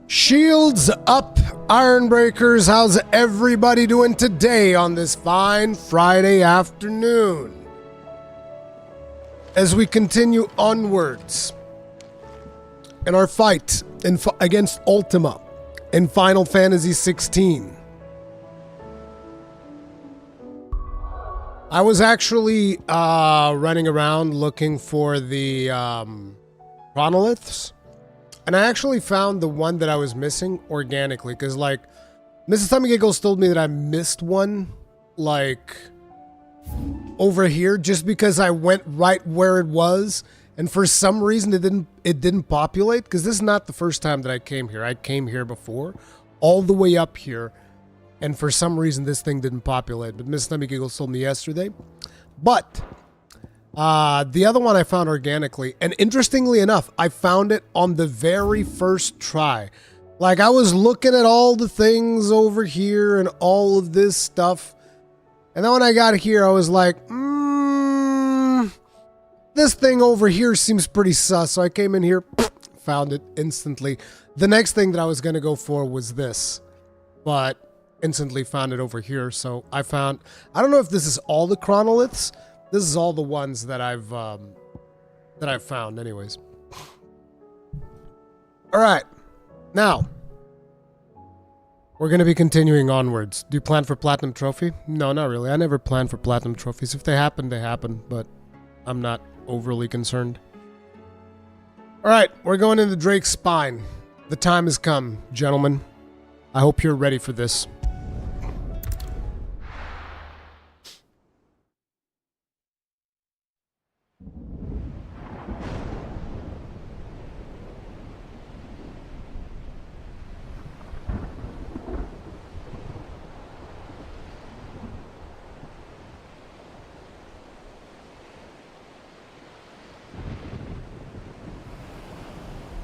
Shields up, Ironbreakers. How's everybody doing today on this fine Friday afternoon? As we continue onwards in our fight against Ultima in Final Fantasy XIV. I was actually running around looking for the chronoliths. And I actually found the one that I was missing organically, because, like, Mrs. Tummy Giggles told me that I missed one, like, over here, just because I went right where it was, and for some reason it didn't populate, because this is not the first time that I came here. I came here before, all the way up here, and for some reason this thing didn't populate, but Mrs. Tummy Giggles told me yesterday. But the other one I found organically, and interestingly enough, I found it on the very first try. Like, I was looking at all the things over here and all of this stuff, and then when I got here, I was like, this thing over here seems pretty sus, so I came in here, found it instantly. The next thing that I was going to go for was this, but instantly found it over here, so I don't know if this is all the chronoliths. This is all the ones that I've found, anyways. All right, now we're gonna be continuing onwards. Do you plan for platinum trophy? No, not really. I never plan for platinum trophies. If they happen, they happen. But I'm not overly concerned. All right, we're going into Drake's spine. The time has come, gentlemen. I hope you're ready for this.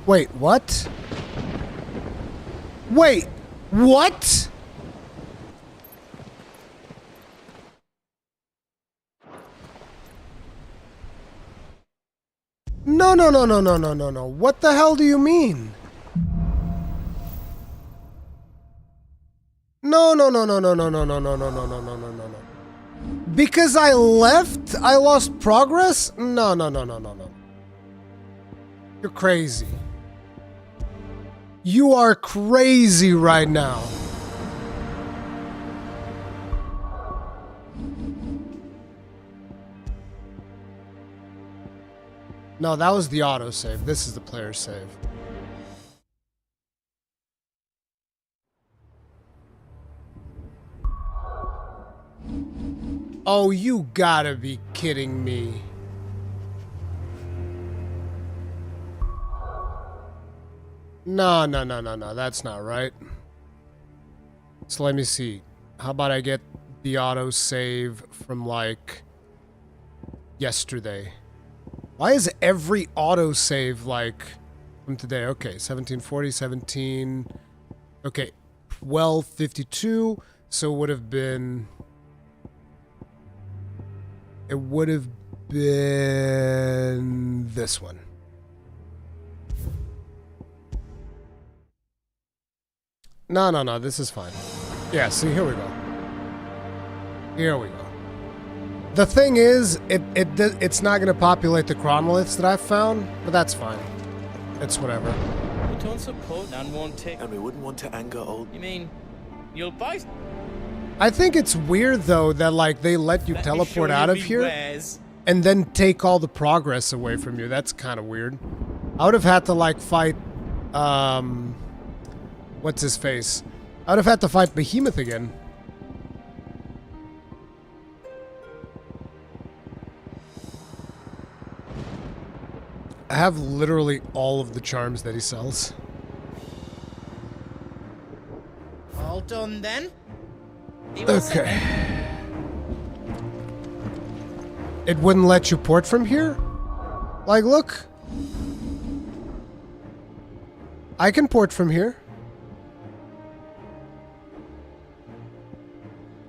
Wait, what? Wait, what? No. What the hell do you mean? No. Because I left? I lost progress? No. You're crazy. You are crazy right now. No, that was the autosave. This is the player save. Oh, you gotta be kidding me. No, that's not right. So let me see. How about I get the auto save from, like, yesterday? Why is every auto save, like, from today? Okay, 1740, 17... Okay, 1252, so it would have been... It would have been this one. No, this is fine. Yeah, see, here we go. Here we go. The thing is, it's not going to populate the chronoliths that I've found, but that's fine. It's whatever. We don't support and won't take. And we wouldn't want to anger old. You mean, you'll buy? I think it's weird, though, that, like, they let you teleport out of here and then take all the progress away from you. That's kind of weird. I would have had to, like, fight, what's his face? I would have had to fight Behemoth again. I have literally all of the charms that he sells. All done then? Okay. It wouldn't let you port from here? Like, look. I can port from here.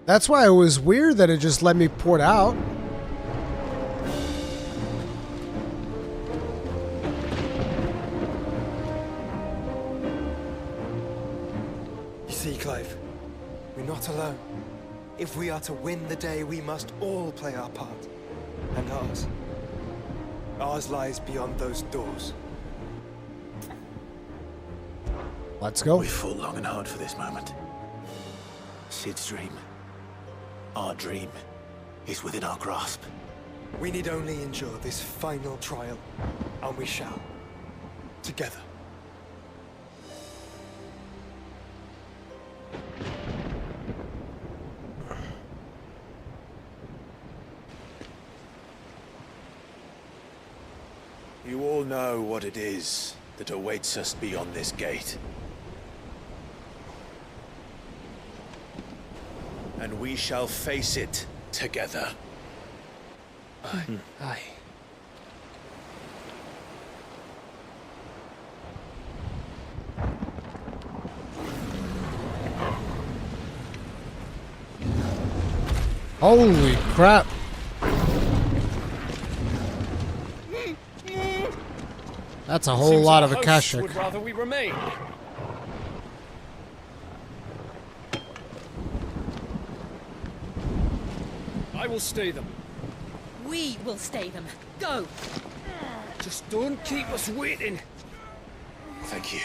That's why it was weird that it just let me port out. See, Clive, we're not alone. If we are to win the day, we must all play our part. And ours lies beyond those doors. Let's go. We've fought long and hard for this moment. Sid's dream, our dream, is within our grasp. We need only endure this final trial, and we shall. Together. You all know what it is that awaits us beyond this gate. And we shall face it together. Aye. Holy crap. That's a whole lot of Akashic. Would rather we remain. I will stay them. We will stay them. Go! Just don't keep us waiting. Thank you.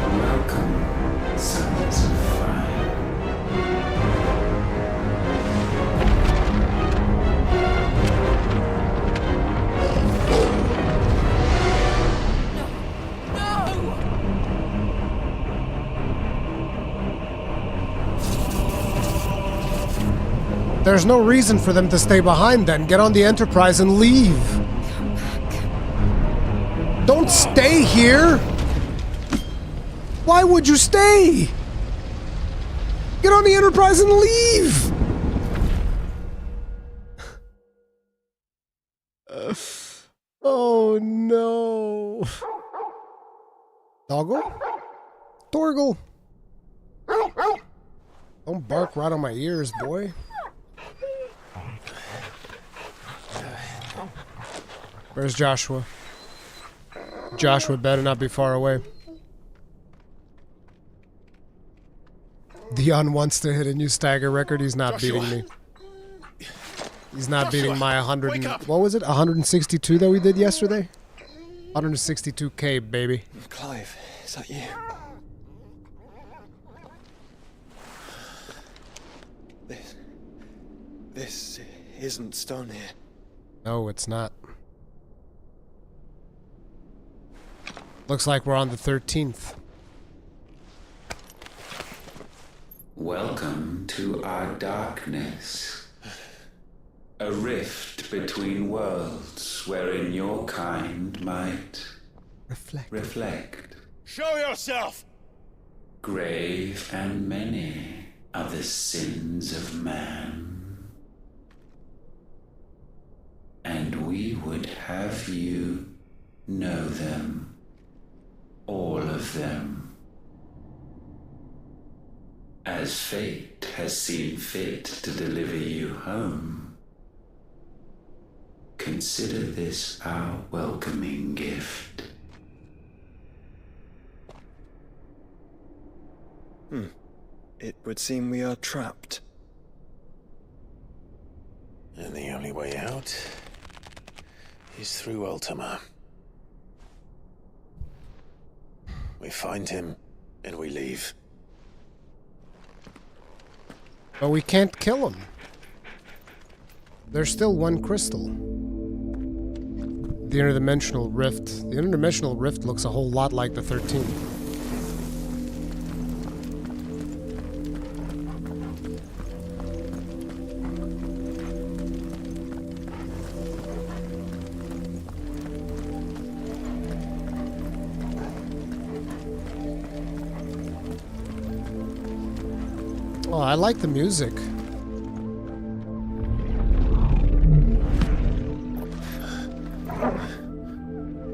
Welcome, sons of fire. There's no reason for them to stay behind then. Get on the Enterprise and leave. Come back. Don't stay here! Why would you stay? Get on the Enterprise and leave! Oh no. Doggle? Dorgle? Don't bark right on my ears, boy. Where's Joshua? Joshua better not be far away. Dion wants to hit a new stagger record. He's not Joshua. beating me. He's not Joshua, beating my 100. wake up. What was it? 162 that we did yesterday? 162K, baby. Clive, is that you? This isn't stone here. No, it's not. Looks like we're on the 13th. Welcome to our darkness. A rift between worlds wherein your kind might reflect. Show yourself! Grave and many are the sins of man. And we would have you know them, all of them. As fate has seen fit to deliver you home, consider this our welcoming gift. It would seem we are trapped. And the only way out is through Ultima. We find him, and we leave. But we can't kill him. There's still one crystal. The Interdimensional Rift. The Interdimensional Rift looks a whole lot like the 13th. Oh, I like the music.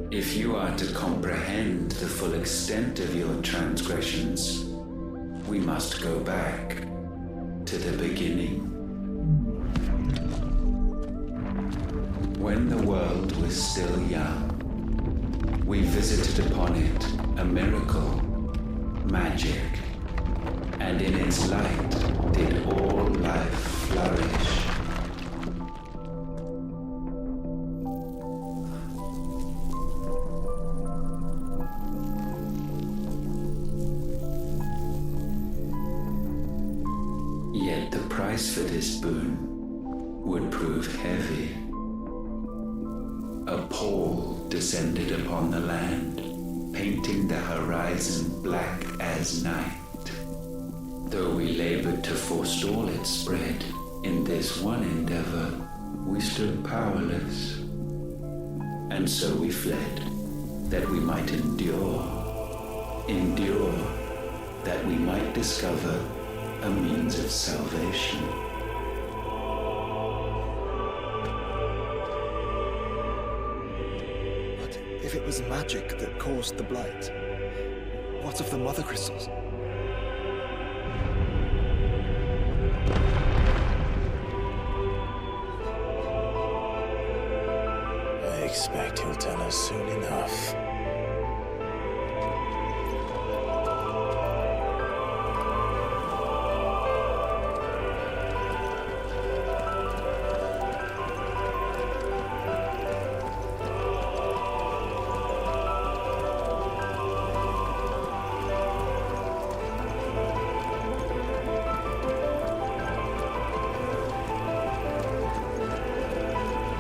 If you are to comprehend the full extent of your transgressions, we must go back to the beginning. When the world was still young, we visited upon it a miracle, magic, and in its light did all life flourish. Yet the price for this boon would prove heavy. A pall descended upon the land, painting the horizon black as night. Though we labored to forestall its spread, in this one endeavor, we stood powerless. And so we fled, that we might endure, that we might discover a means of salvation. But if it was magic that caused the blight, what of the mother crystals? I expect he'll tell us soon enough.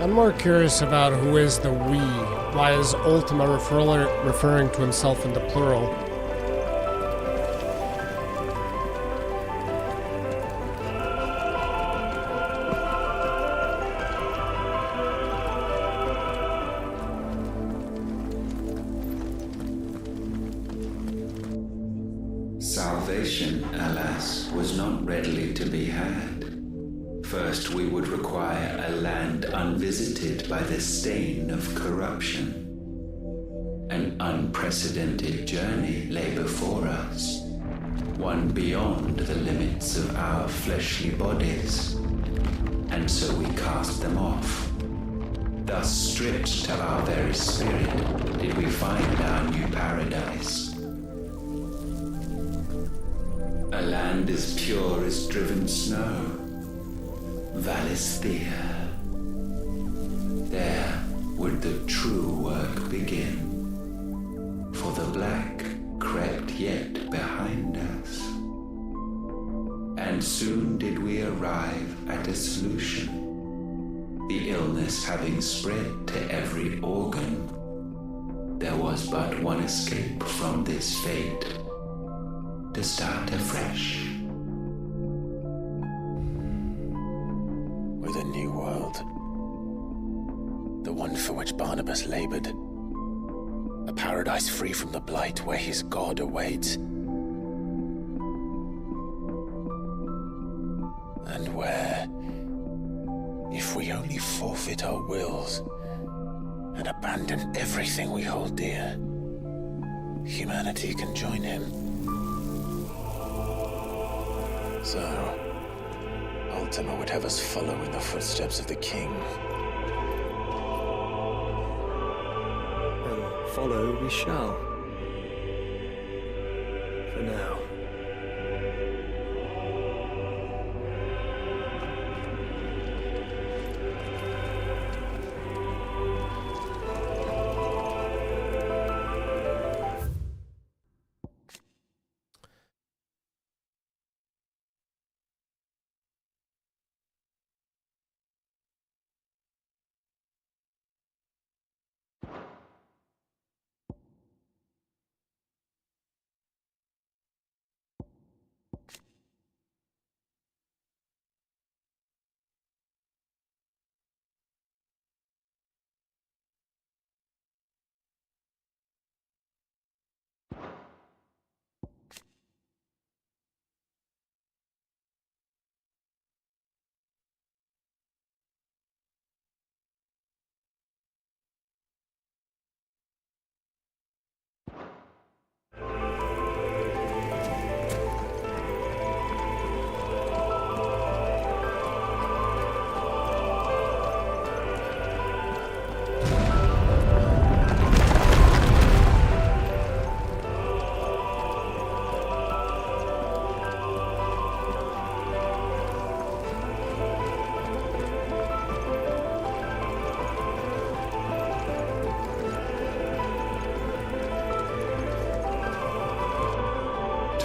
I'm more curious about who is the we. Why is Ultima referring to himself in the plural? Salvation, alas, was not readily to be had. First, we would require a land unvisited by the stain of corruption. An unprecedented journey lay before us, one beyond the limits of our fleshly bodies. And so we cast them off. Thus stripped to our very spirit did we find our new paradise. A land as pure as driven snow. Valisthea. There would the true work begin, for the black crept yet behind us. And soon did we arrive at a solution. The illness having spread to every organ, there was but one escape from this fate, to start afresh. With a new world. The one for which Barnabas labored. A paradise free from the blight where his God awaits. And where, if we only forfeit our wills and abandon everything we hold dear, humanity can join him. So, Ultima would have us follow in the footsteps of the king. And follow we shall. For now.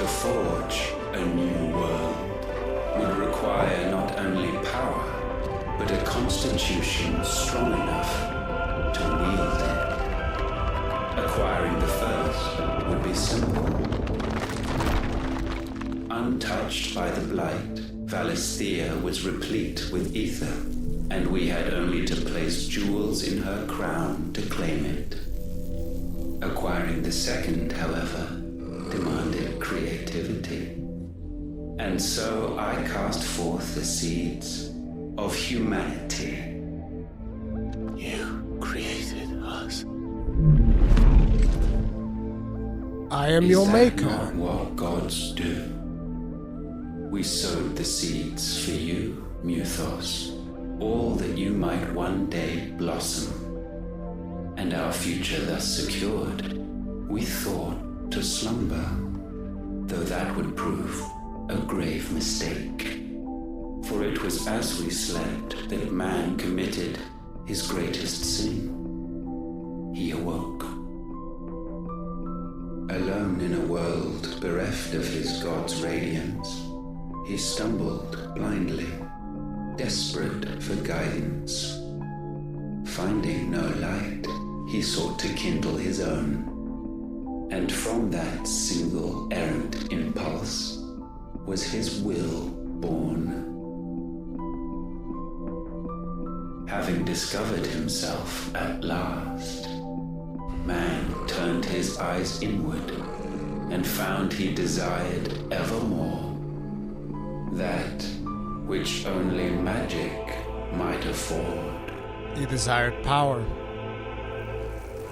To forge a new world would require not only power, but a constitution strong enough to wield it. Acquiring the first would be simple. Untouched by the blight, Valisthea was replete with ether, and we had only to place jewels in her crown to claim it. Acquiring the second, however, demanded creativity. And so I cast forth the seeds of humanity. You created us. I am Is your that maker. not what gods do? We sowed the seeds for you, Muthos, all that you might one day blossom. And our future thus secured, we thought to slumber, though that would prove a grave mistake. For it was as we slept that man committed his greatest sin. He awoke. Alone in a world bereft of his god's radiance, he stumbled blindly, desperate for guidance. Finding no light, he sought to kindle his own. And from that single errant impulse was his will born. Having discovered himself at last, man turned his eyes inward and found he desired evermore that which only magic might afford. He desired power.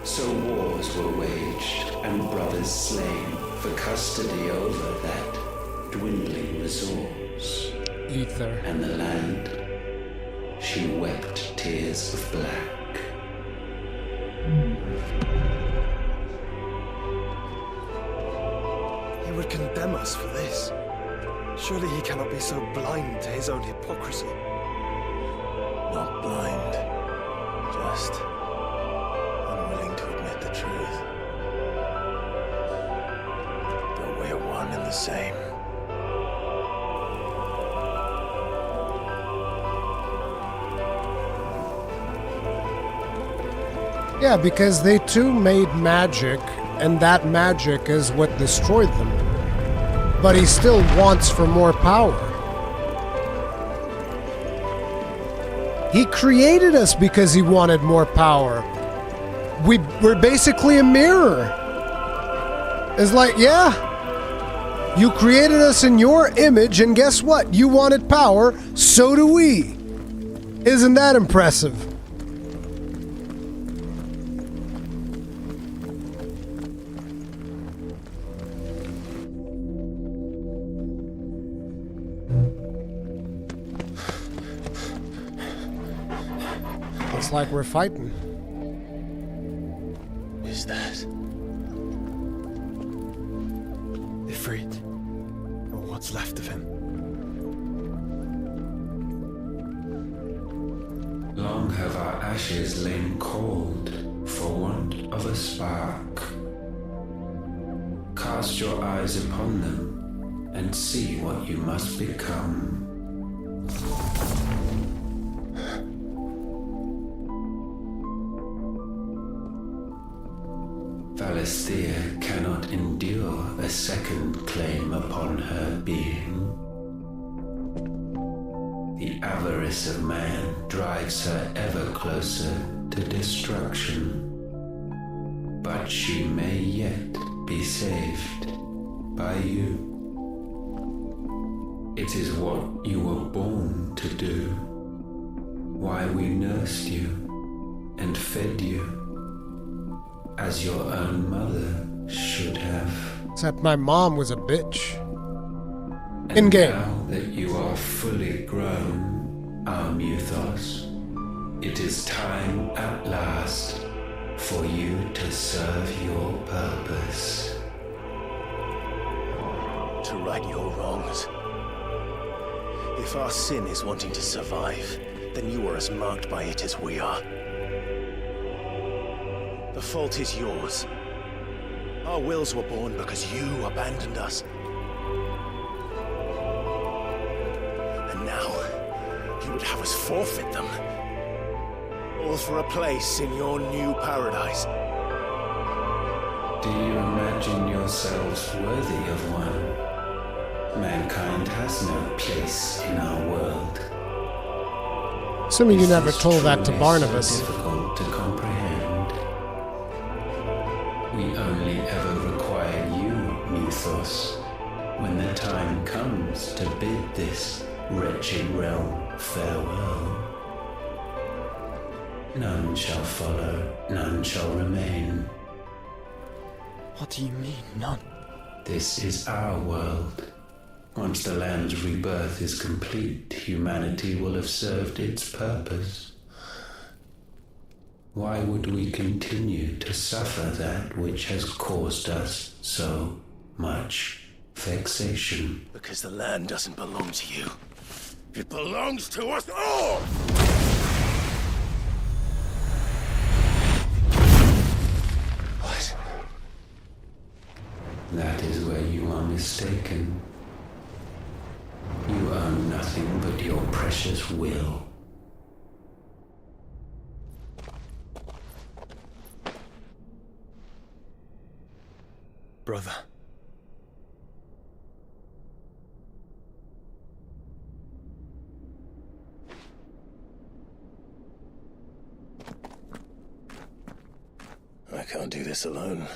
So wars were waged and brothers slain for custody over that dwindling resource. Ether. And the land, she wept tears of black. He would condemn us for this. Surely he cannot be so blind to his own hypocrisy. Not blind, just unwilling to admit the truth. But we're one and the same. Yeah, because they too made magic, and that magic is what destroyed them. But he still wants for more power. He created us because he wanted more power. We're basically a mirror. It's like, yeah, you created us in your image, and guess what? You wanted power, so do we. Isn't that impressive? Like we're fighting. Is that? Ifrit, or what's left of him. Long have our ashes lain cold for want of a spark. Cast your eyes upon them and see what you must become. Valisthea cannot endure a second claim upon her being. The avarice of man drives her ever closer to destruction. But she may yet be saved by you. It is what you were born to do, why we nursed you and fed you, as your own mother should have. Except my mom was a bitch. And In-game. now that you are fully grown, our Muthos, it is time at last for you to serve your purpose. To right your wrongs. If our sin is wanting to survive, then you are as marked by it as we are. The fault is yours. Our wills were born because you abandoned us. now, you would have us forfeit them. All for a place in your new paradise. Do you imagine yourselves worthy of one? Mankind has no place in our world. Assuming you Is never this told that to truly Barnabas. So difficult to comprehend. We only ever require you, Mythos, when the time comes to bid this wretched realm farewell. None shall follow, none shall remain. What do you mean, none? This is our world. Once the land's rebirth is complete, humanity will have served its purpose. Why would we continue to suffer that which has caused us so much vexation? Because the land doesn't belong to you. It belongs to us all! What? That is where you are mistaken. You own nothing but your precious will. Brother. I can't do this alone.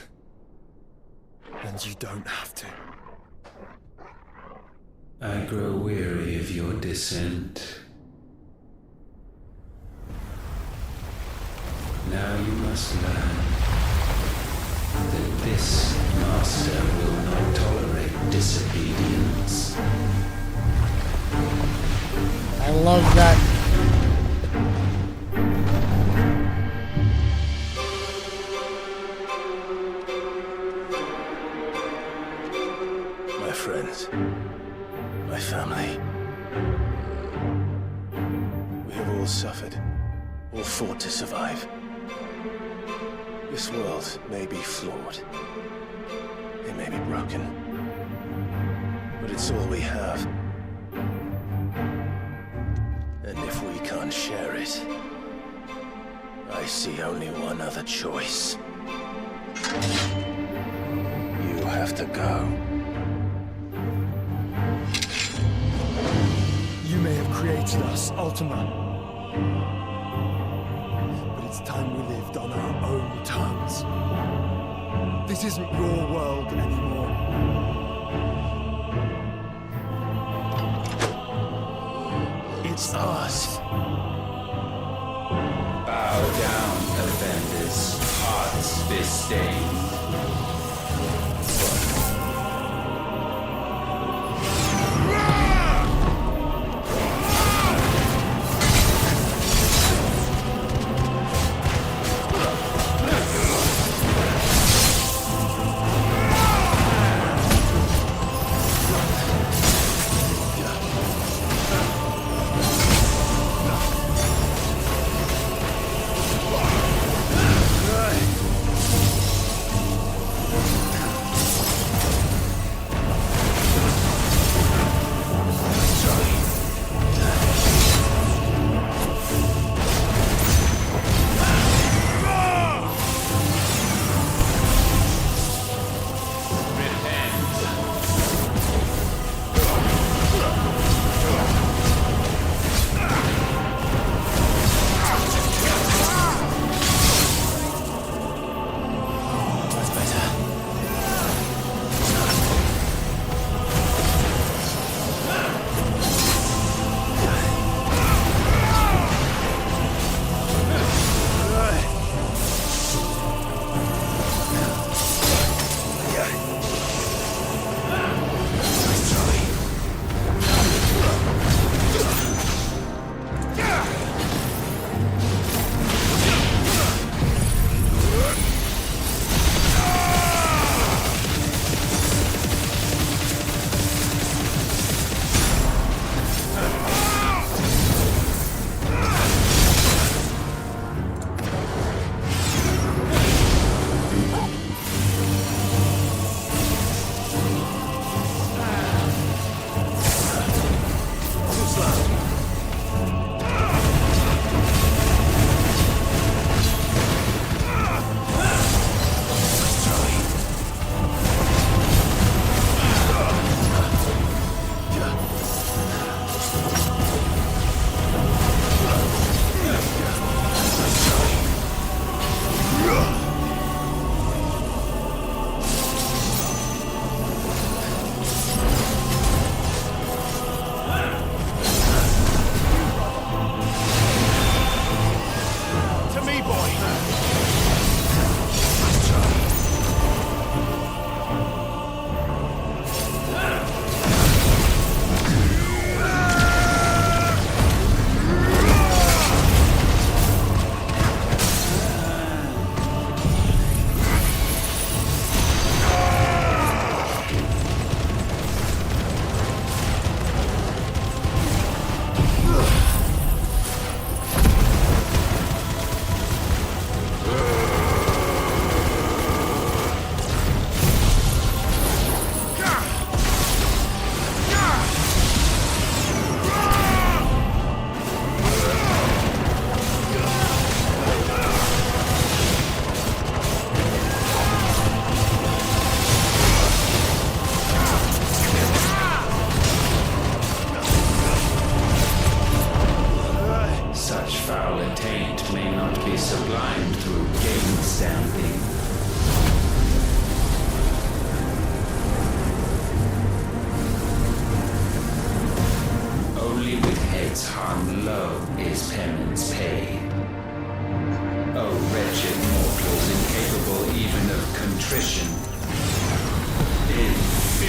And you don't have to. I grow weary of your dissent. Now you must learn that this master will not tolerate disobedience. I love that. My friends, my family. We have all suffered, all fought to survive. This world may be flawed. It may be broken. But it's all we have. And if we can't share it, I see only one other choice. You have to go. You may have created us, Ultima. But it's time we lived on our own terms. This isn't your world anymore. It's us. Bow down, offenders, hearts disdained.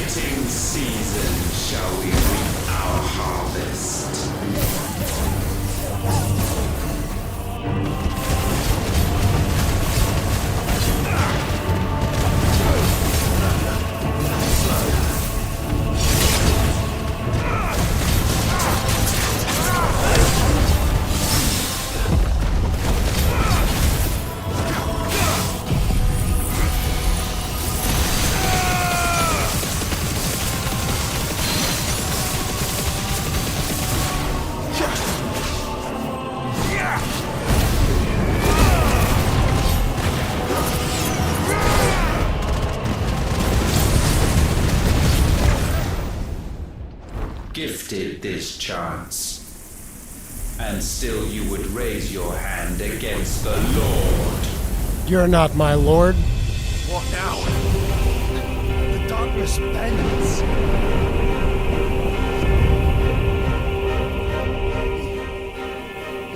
fitting season shall we reap our harvest. Gifted this chance, and still you would raise your hand against the Lord. You're not my lord. What now? The darkness bends.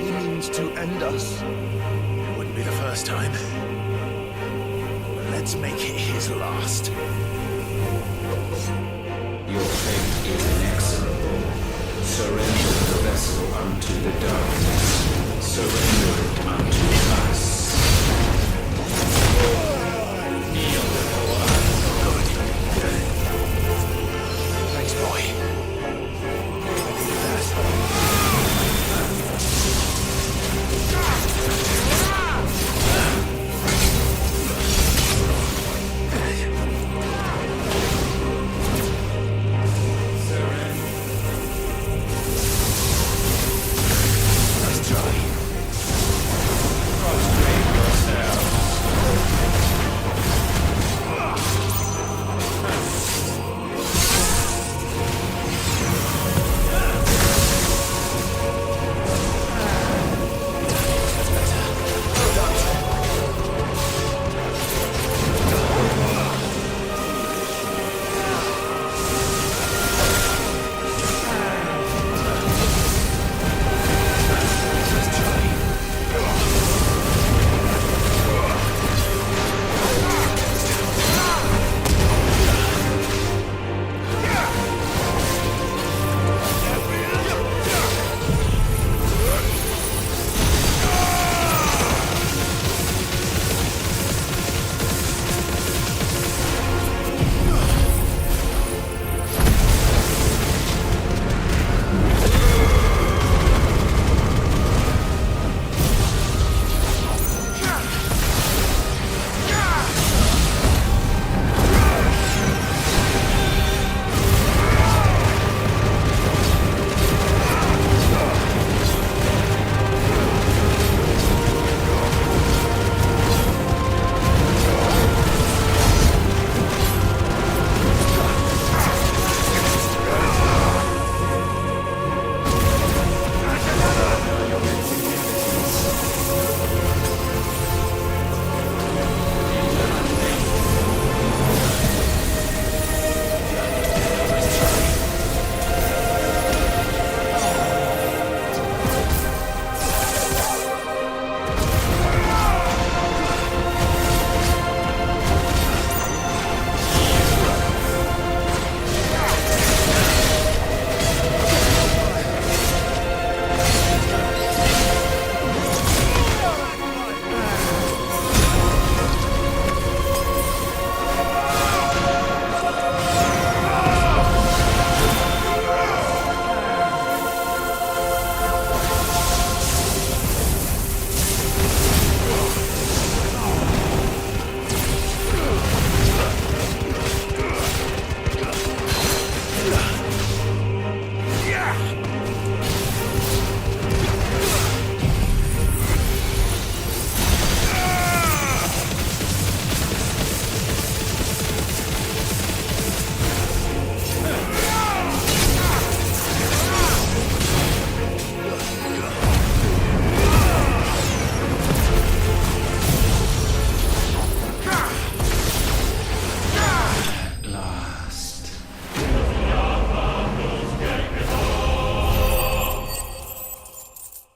He means to end us. It wouldn't be the first time. But let's make it his last. Your fate is inexorable. Surrender the vessel unto the darkness. Surrender it unto us. Kneel before us. Thanks, boy.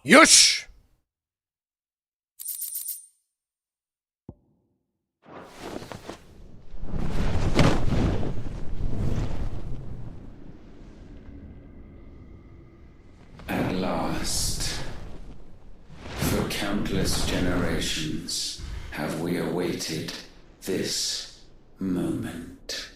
Yush! generations have we awaited this moment.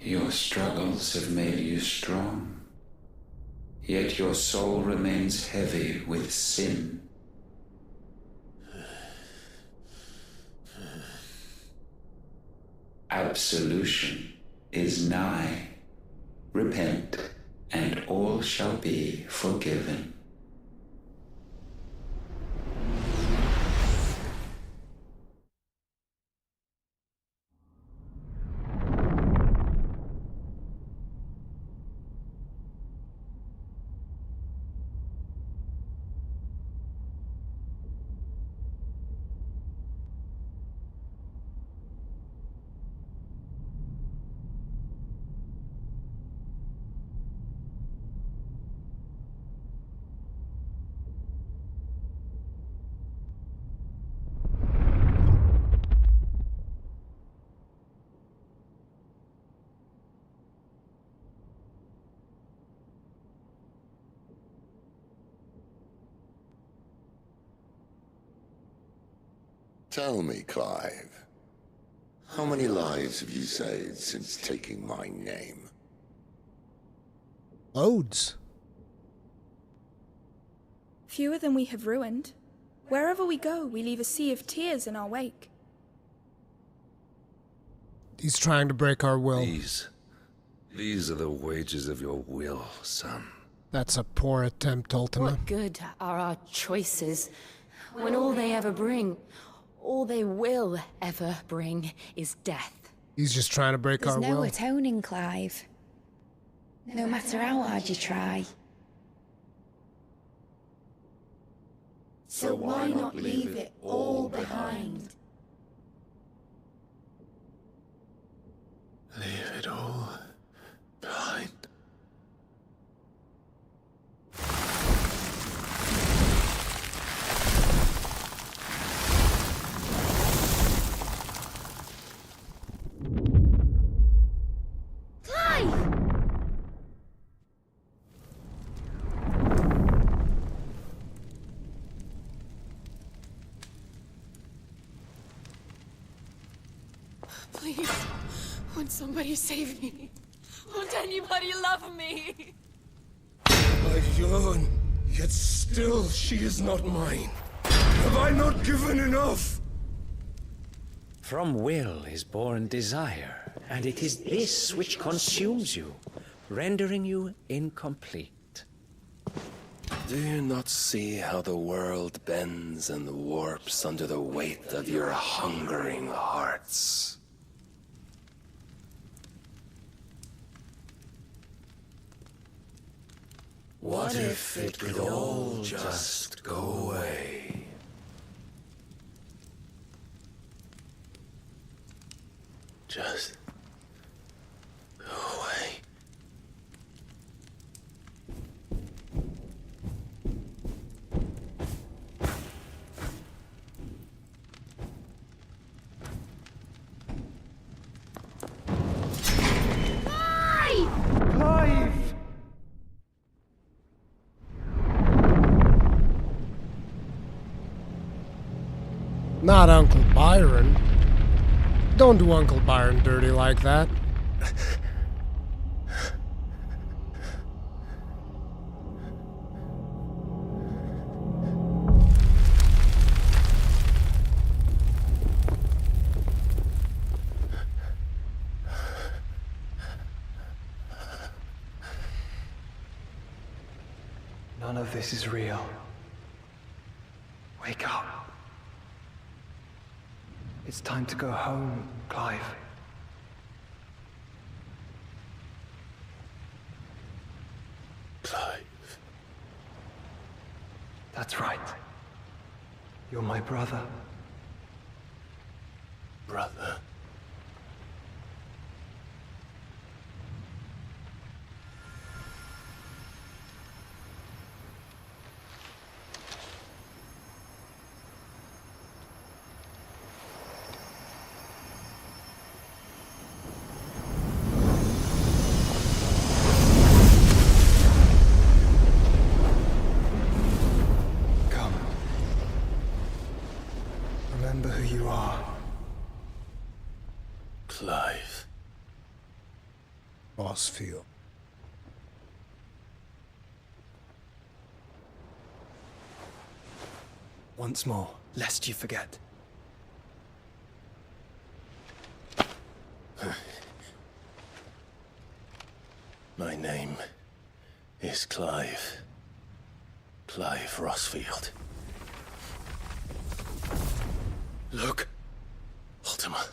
Your struggles have made you strong, yet your soul remains heavy with sin. Absolution is nigh. Repent, and all shall be forgiven. Tell me, Clive, how many lives have you saved since taking my name? Loads. Fewer than we have ruined. Wherever we go, we leave a sea of tears in our wake. He's trying to break our will. These are the wages of your will, son. That's a poor attempt, Ultima. What good are our choices when all they ever bring, all they will ever bring, is death? He's just trying to break There's our no will. atoning, Clive. No matter how hard you try. So why not leave it all behind? Leave it all behind. Please, won't somebody save me? Won't anybody love me? I yearn, yet still she is not mine. Have I not given enough? From will is born desire, and it is this which consumes you, rendering you incomplete. Do you not see how the world bends and warps under the weight of your hungering hearts? What if it could all just go away? Just go away. Clive! Not Uncle Byron. Don't do Uncle Byron dirty like that. None of this is real. Wake up. It's time to go home, Clive. Clive. That's right. You're my brother. Brother. Boss field. Once more, lest you forget. My name is Clive. Clive Rossfield. Look. Ultima.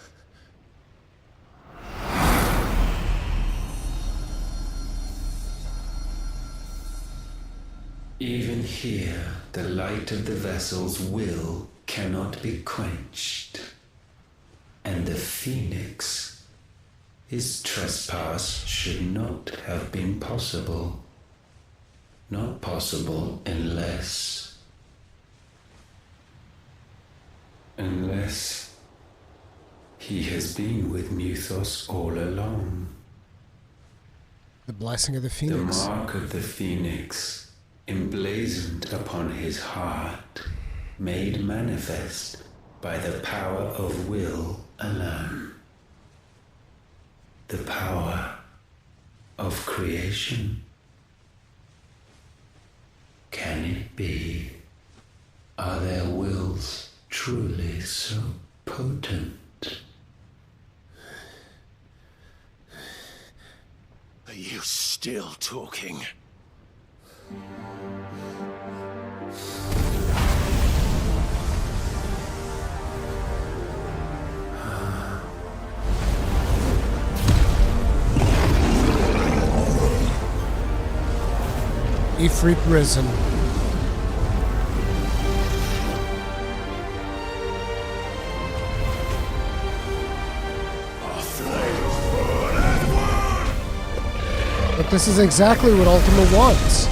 Even here, the light of the vessel's will cannot be quenched. And the Phoenix, his trespass should not have been possible. Not possible unless he has been with Muthos all along. The blessing of the Phoenix. The mark of the Phoenix, emblazoned upon his heart, made manifest by the power of will alone. The power of creation. Can it be? Are their wills truly so potent? Are you still talking? Ifrit risen. But this is exactly what Ultima wants.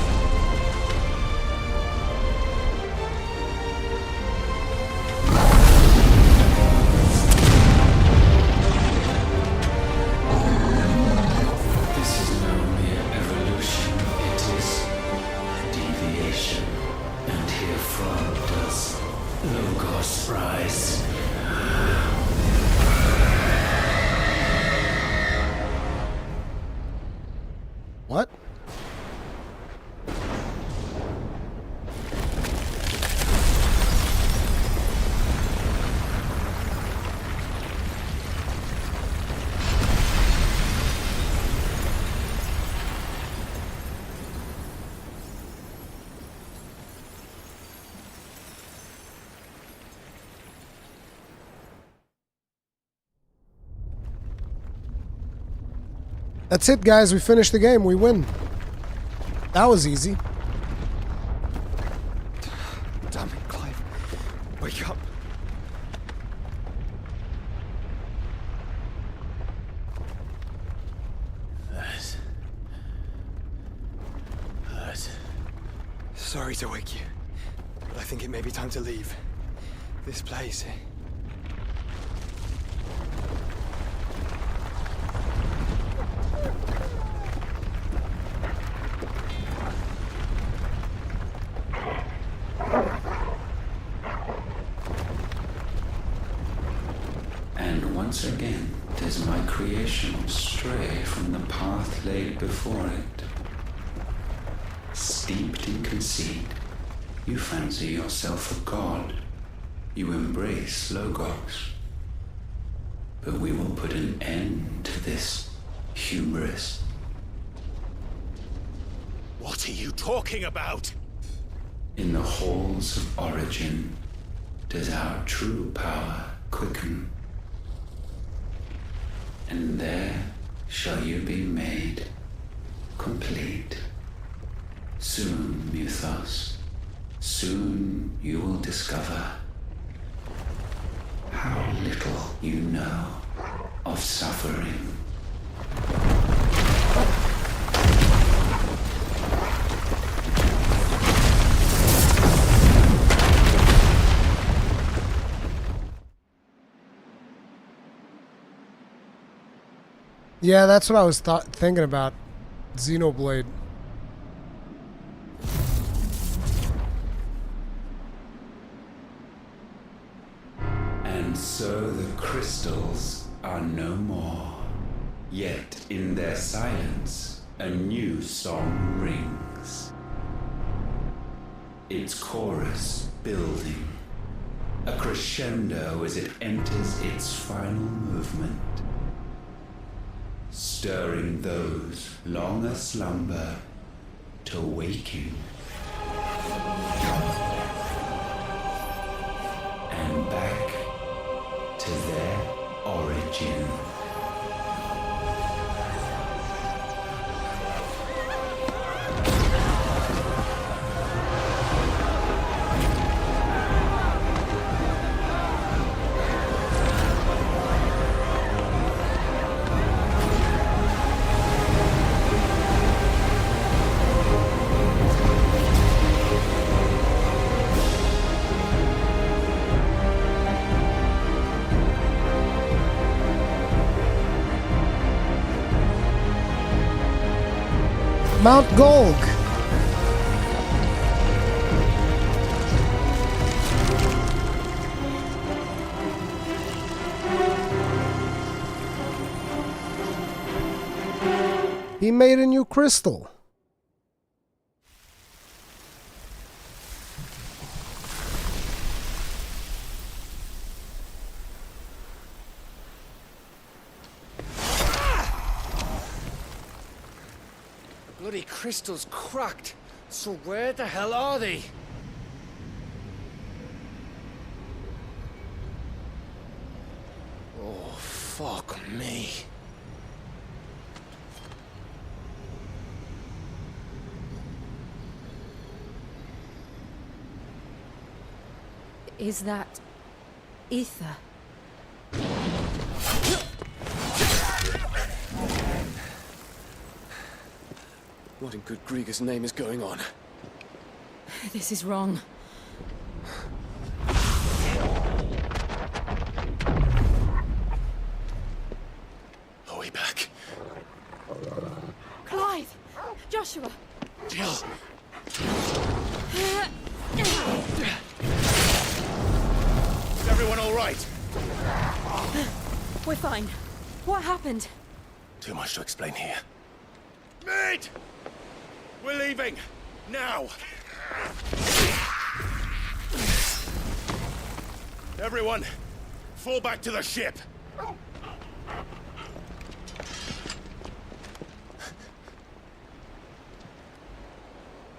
This is no mere evolution, it is a deviation, and herefrom does Logos rise. What? That's it, guys. We finished the game. We win. That was easy. Damn it, Clive. Wake up. Hurt. Sorry to wake you, but I think it may be time to leave. This place. And once again does my creation stray from the path laid before it. Steeped in conceit, you fancy yourself a god. You embrace Logos. But we will put an end to this hubris. What are you talking about? In the halls of origin does our true power quicken. And there shall you be made complete. Soon, Muthos, soon you will discover how little you know of suffering. Yeah, that's what I was thinking about. Xenoblade. And so the crystals are no more. Yet in their silence, a new song rings. Its chorus building, a crescendo as it enters its final movement, stirring those long aslumber to waking. And back to their origin. Mount Golg. He made a new crystal. Bloody crystal's cracked. So where the hell are they? Oh, fuck me. Is that ether? What in good Grieger's name is going on? This is wrong. Are we back? Clive! Joshua! Jill! Is everyone all right? We're fine. What happened? Too much to explain here. Mate! We're leaving! Now! Everyone, fall back to the ship!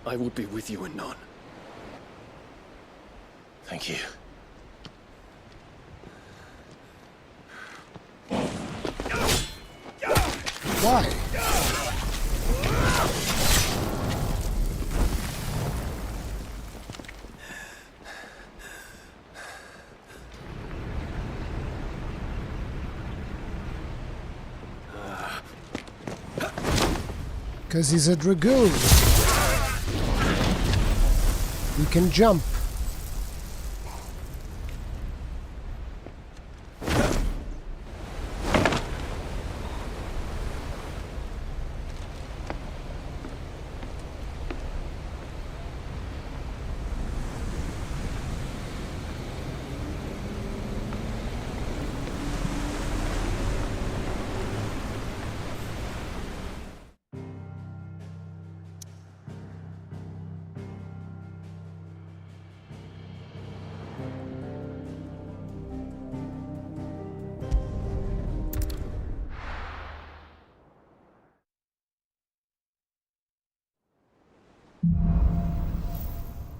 I will be with you anon. Thank you. Why? Because he's a dragoon. He can jump.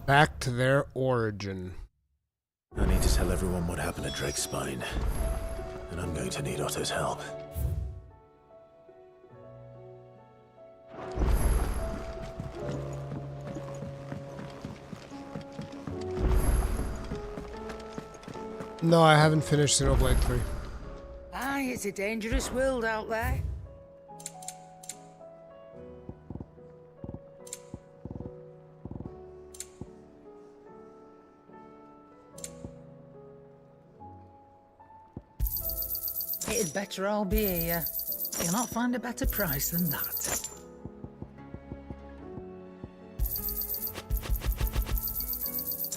Back to their origin. I need to tell everyone what happened at Drake's Spine. And I'm going to need Otto's help. No, I haven't finished Xenoblade 3. Aye, it's a dangerous world out there. It'd better all be here. You'll not find a better price than that.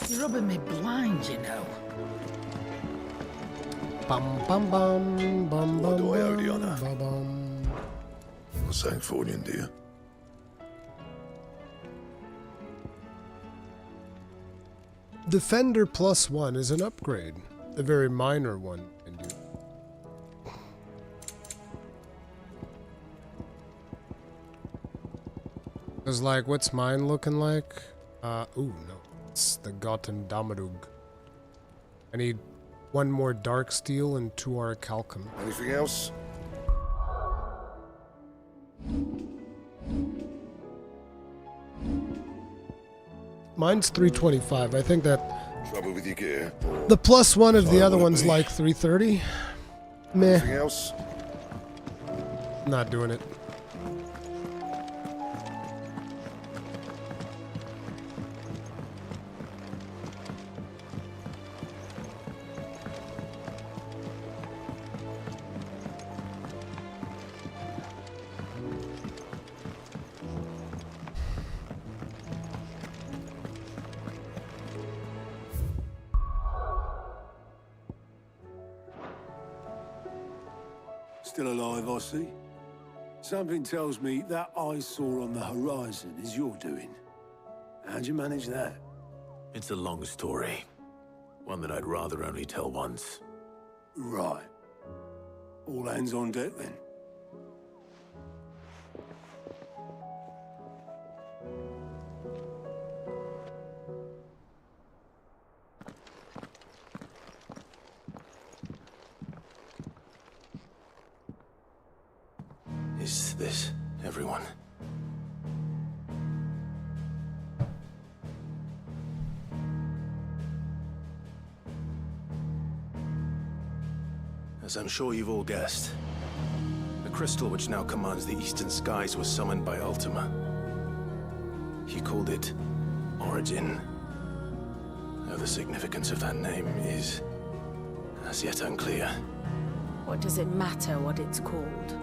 You're rubbing me blind, you know. Bum bum bum bum What bum do I owe you, bum Anna? bum bum. Sancfordian, do you? Defender +1 is an upgrade. A very minor one, indeed. Cause like, what's mine looking like? Ooh, no. It's the Gotten Damadug. I need 1 more Dark Steel and 2 Orichalcum. Anything else? Mine's 325. I think that Trouble with your gear? the +1 of the other one's like 330. Meh. Anything else? Not doing it. Still alive, I see. Something tells me that eyesore on the horizon is your doing. How'd you manage that? It's a long story. One that I'd rather only tell once. Right. All hands on deck, then. Is this everyone? As I'm sure you've all guessed, the crystal which now commands the eastern skies was summoned by Ultima. He called it Origin. Though the significance of that name is as yet unclear. What does it matter what it's called?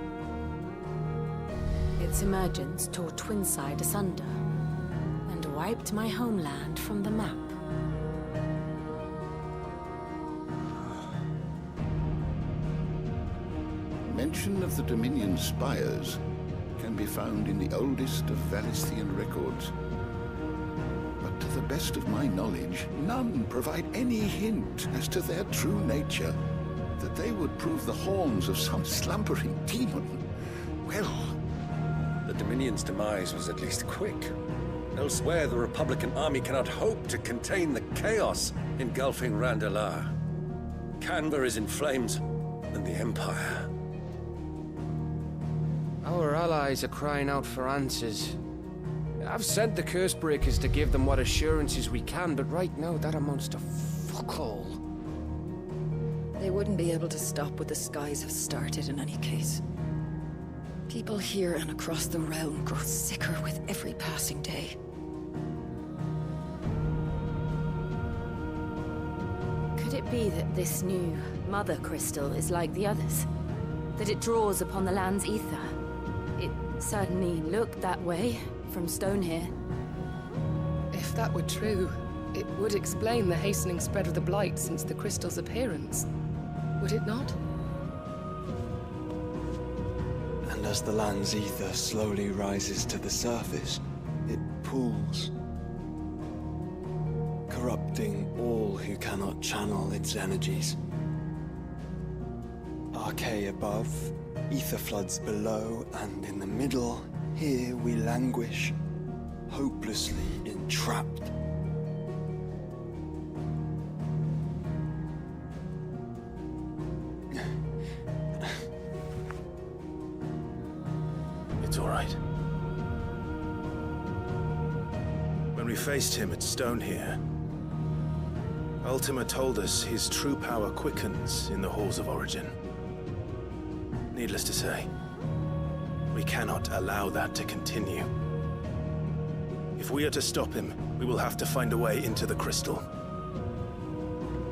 Its emergence tore Twinside asunder and wiped my homeland from the map. Mention of the Dominion spires can be found in the oldest of Valisthian records. But to the best of my knowledge, none provide any hint as to their true nature. That they would prove the horns of some slumbering demon. Well, the Dominion's demise was at least quick. Elsewhere, the Republican army cannot hope to contain the chaos engulfing Randalar. Canberra is in flames, and the Empire. Our allies are crying out for answers. I've sent the Cursebreakers to give them what assurances we can, but right now that amounts to fuck all. They wouldn't be able to stop what the skies have started in any case. People here and across the realm grow sicker with every passing day. Could it be that this new Mother Crystal is like the others? That it draws upon the land's ether? It certainly looked that way from stone here. If that were true, it would explain the hastening spread of the Blight since the crystal's appearance. Would it not? And as the land's ether slowly rises to the surface, it pools, corrupting all who cannot channel its energies. Archay above, ether floods below, and in the middle, here we languish, hopelessly entrapped. It's all right. When we faced him at Stone here, Ultima told us his true power quickens in the halls of Origin. Needless to say, we cannot allow that to continue. If we are to stop him, we will have to find a way into the crystal.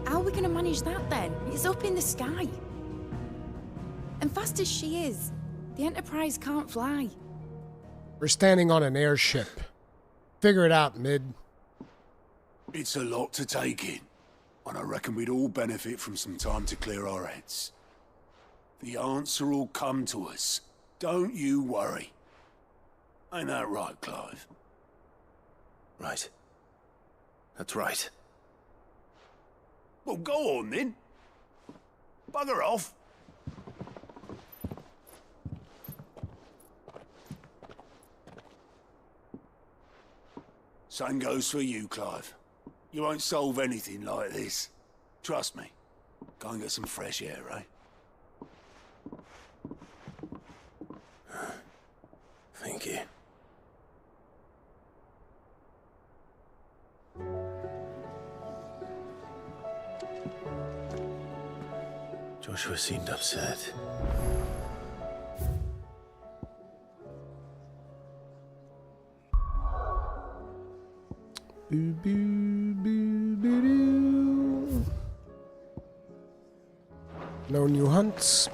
How are we gonna manage that then? It's up in the sky. And fast as she is, the Enterprise can't fly. We're standing on an airship. Figure it out, Mid. It's a lot to take in, and I reckon we'd all benefit from some time to clear our heads. The answer will come to us, Don't you worry. Ain't that right, Clive? Right. That's right. Well, go on then. Bugger off. Same goes for you, Clive. You won't solve anything like this. Trust me. Go and get some fresh air, eh? Thank you. Joshua seemed upset. Boo, boo, boo, boo, doo. No new hunts.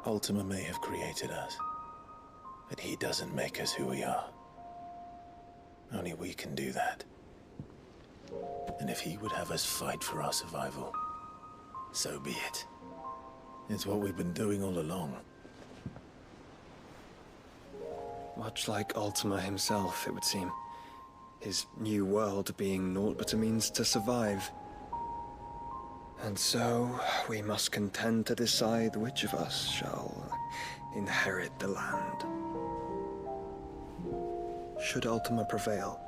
Ultima may have created us, but he doesn't make us who we are. Only we can do that. And if he would have us fight for our survival, so be it. It's what we've been doing all along. Much like Ultima himself, it would seem. His new world being naught but a means to survive. And so, we must contend to decide which of us shall inherit the land. Should Ultima prevail,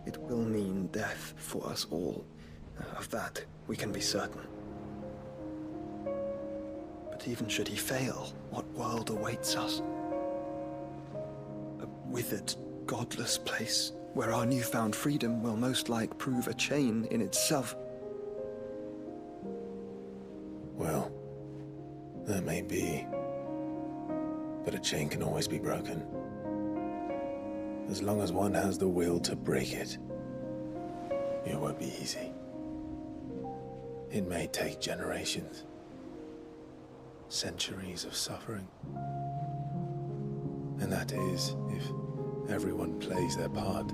it will mean death for us all. Of that, we can be certain. But even should he fail, what world awaits us? A withered, godless place, where our newfound freedom will most like prove a chain in itself. Well, that may be. But a chain can always be broken. As long as one has the will to break it. It won't be easy. It may take generations. Centuries of suffering. And that is, if everyone plays their part.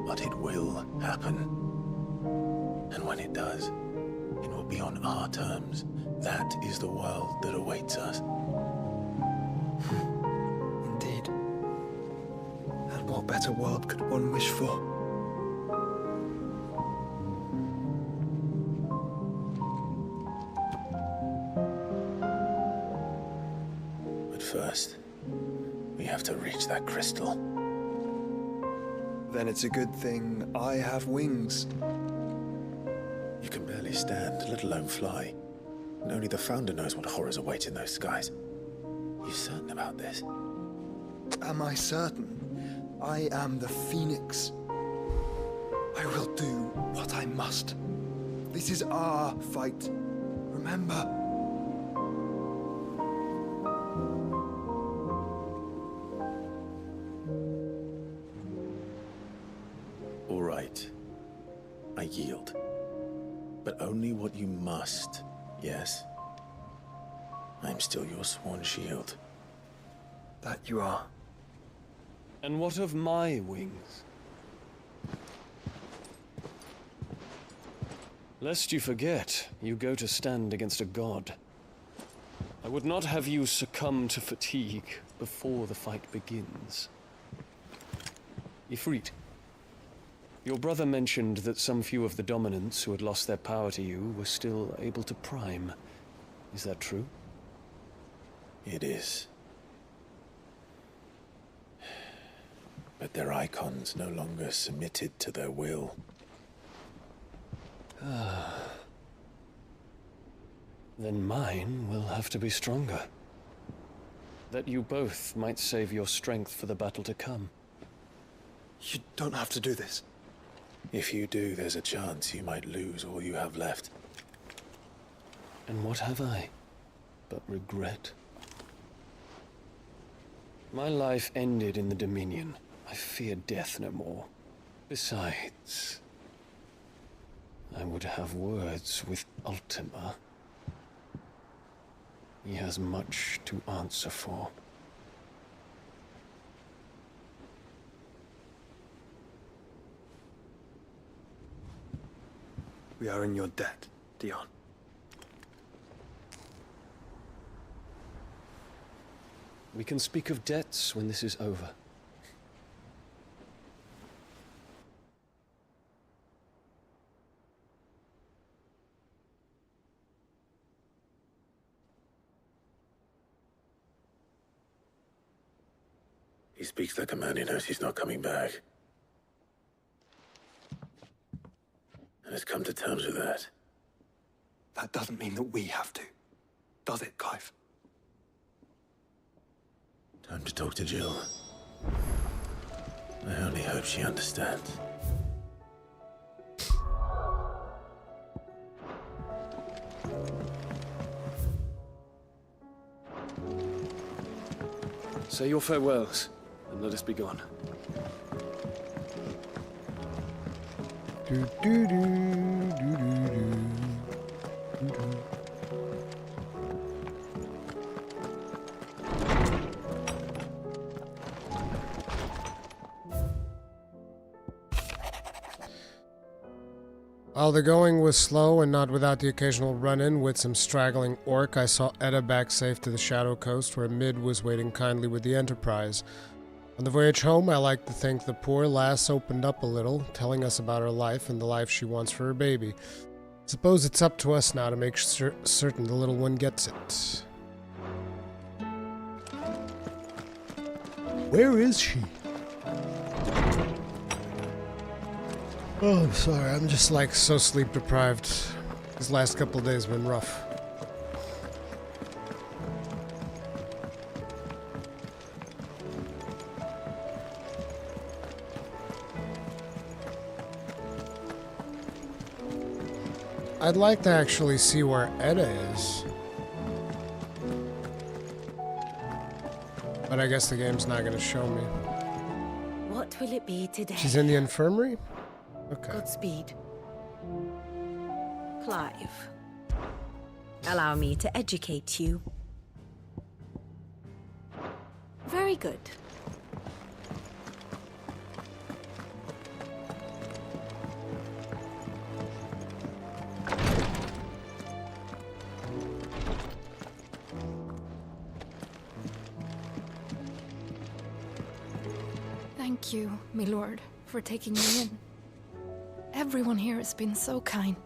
But it will happen. And when it does, it will be on our terms. That is the world that awaits us. Indeed. And what better world could one wish for? But first, we have to reach that crystal. Then it's a good thing I have wings. You can barely stand, let alone fly. And only the Founder knows what horrors await in those skies. You certain about this? Am I certain? I am the Phoenix. I will do what I must. This is our fight. Remember. All right. I yield. But only what you must, yes? I'm still your sworn shield. That you are. And what of my wings? Lest you forget, you go to stand against a god. I would not have you succumb to fatigue before the fight begins. Ifrit. Your brother mentioned that some few of the dominants who had lost their power to you were still able to prime. Is that true? It is. But their icons no longer submitted to their will. Then mine will have to be stronger. That you both might save your strength for the battle to come. You don't have to do this. If you do, there's a chance you might lose all you have left. And what have I but regret? My life ended in the Dominion. I fear death no more. Besides, I would have words with Ultima. He has much to answer for. We are in your debt, Dion. We can speak of debts when this is over. He speaks like a man who knows he's not coming back. And has come to terms with that. That doesn't mean that we have to, does it, Clive? Time to talk to Jill. I only hope she understands. Say your farewells, and let us be gone. While the going was slow and not without the occasional run-in with some straggling orc, I saw Edda back safe to the Shadow Coast, where Mid was waiting kindly with the Enterprise. On the voyage home, I like to think the poor lass opened up a little, telling us about her life and the life she wants for her baby. Suppose it's up to us now to make certain the little one gets it. Where is she? Oh, I'm sorry. I'm just like so sleep deprived. These last couple of days have been rough. I'd like to actually see where Edda is. But I guess the game's not going to show me. What will it be today? She's in the infirmary? Okay. Godspeed. Clive, allow me to educate you. Very good. Thank you, my lord, for taking me in. Everyone here has been so kind.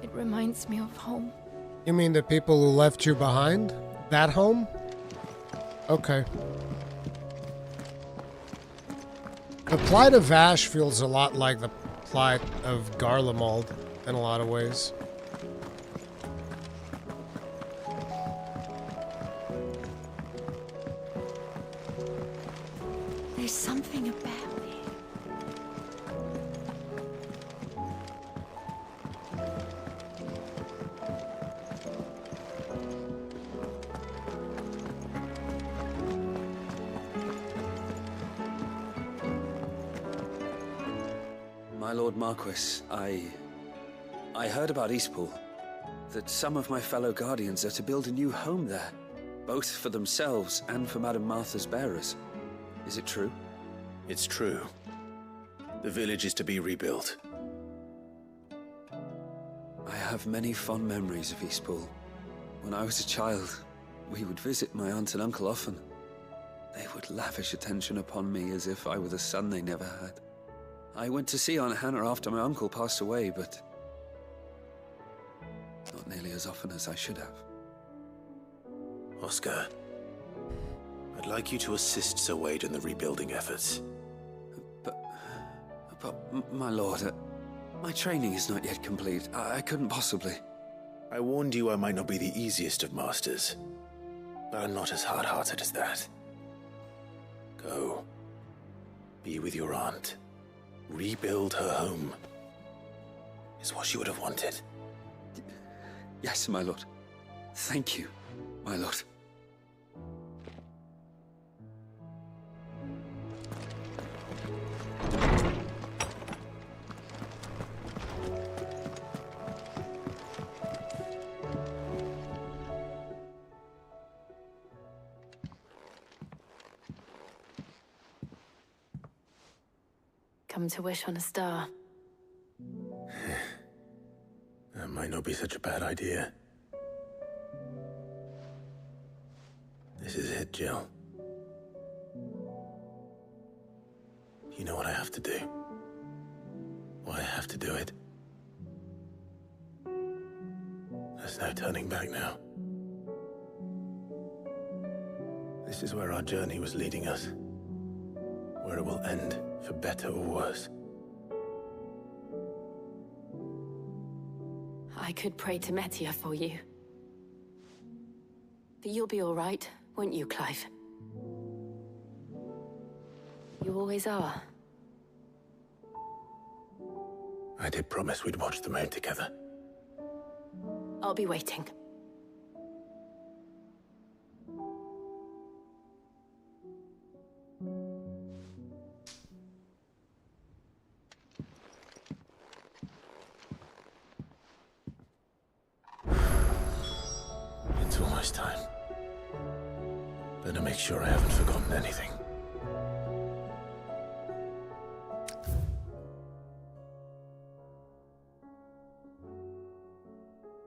It reminds me of home. You mean the people who left you behind? That home? Okay. The plight of Vash feels a lot like the plight of Garlemald in a lot of ways. There's something about it. My Lord Marquis, I heard about Eastpool. That some of my fellow Guardians are to build a new home there, both for themselves and for Madame Martha's bearers. Is it true? It's true. The village is to be rebuilt. I have many fond memories of Eastpool. When I was a child, we would visit my aunt and uncle often. They would lavish attention upon me as if I were the son they never had. I went to see Aunt Hannah after my uncle passed away, but not nearly as often as I should have. Oscar, I'd like you to assist Sir Wade in the rebuilding efforts. But my lord, my training is not yet complete. I couldn't possibly. I warned you I might not be the easiest of masters, but I'm not as hard-hearted as that. Go. Be with your aunt. Rebuild her home. Is what she would have wanted. Yes, my lord. Thank you, my lord. Come to wish on a star. That might not be such a bad idea. This is it, Jill. You know what I have to do. Why I have to do it. There's no turning back now. This is where our journey was leading us. Where it will end, for better or worse. I could pray to Metia for you. But you'll be all right, won't you, Clive? You always are. I did promise we'd watch the moon together. I'll be waiting. It's almost time. Better make sure I haven't forgotten anything.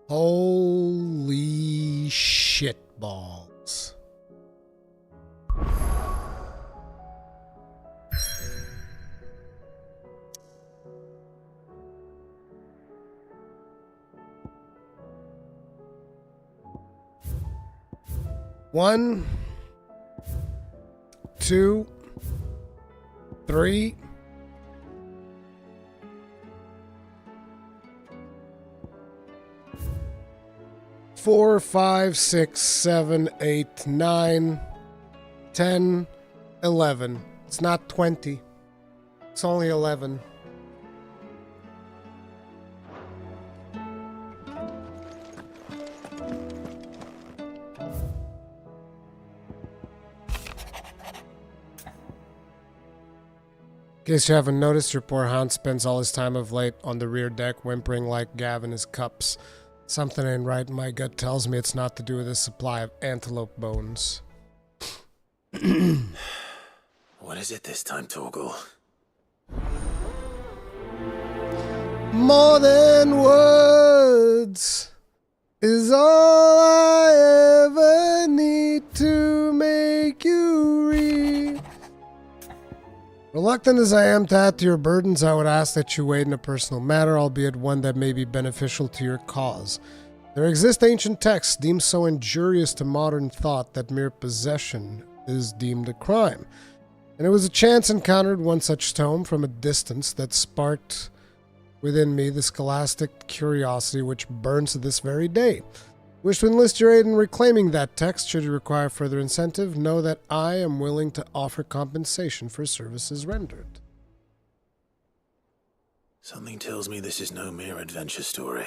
Holy shit balls. One, two, three. 4, 5, 6, 7, 8, 9, 10, 11. It's not 20. It's only 11. In case you haven't noticed, your poor hound spends all his time of late on the rear deck, whimpering like Gav in his cups. Something ain't right. My gut tells me it's not to do with his supply of antelope bones. What is it this time, Torgal? More than words is all I ever need to make you read. Reluctant as I am to add to your burdens, I would ask that you wade in a personal matter, albeit one that may be beneficial to your cause. There exist ancient texts deemed so injurious to modern thought that mere possession is deemed a crime. And it was a chance encountered one such tome from a distance that sparked within me the scholastic curiosity which burns to this very day. Wish to enlist your aid in reclaiming that text. Should you require further incentive, know that I am willing to offer compensation for services rendered. Something tells me this is no mere adventure story.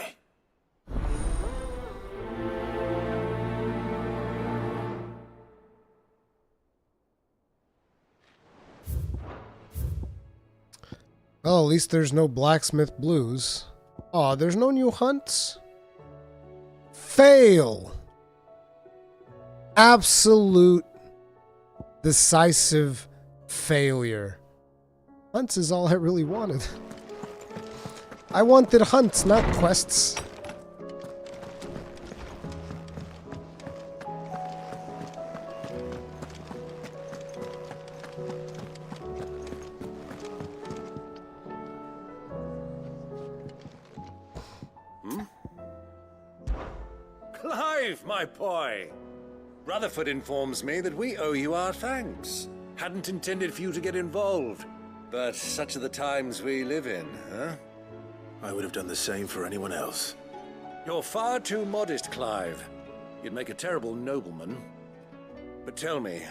Well, at least there's no blacksmith blues. Aw, there's no new hunts? Fail. Absolute decisive failure. Hunts is all I really wanted. I wanted hunts, not quests. Clive, my boy! Rutherford informs me that we owe you our thanks. Hadn't intended for you to get involved, but such are the times we live in, huh? I would have done the same for anyone else. You're far too modest, Clive. You'd make a terrible nobleman. But tell me,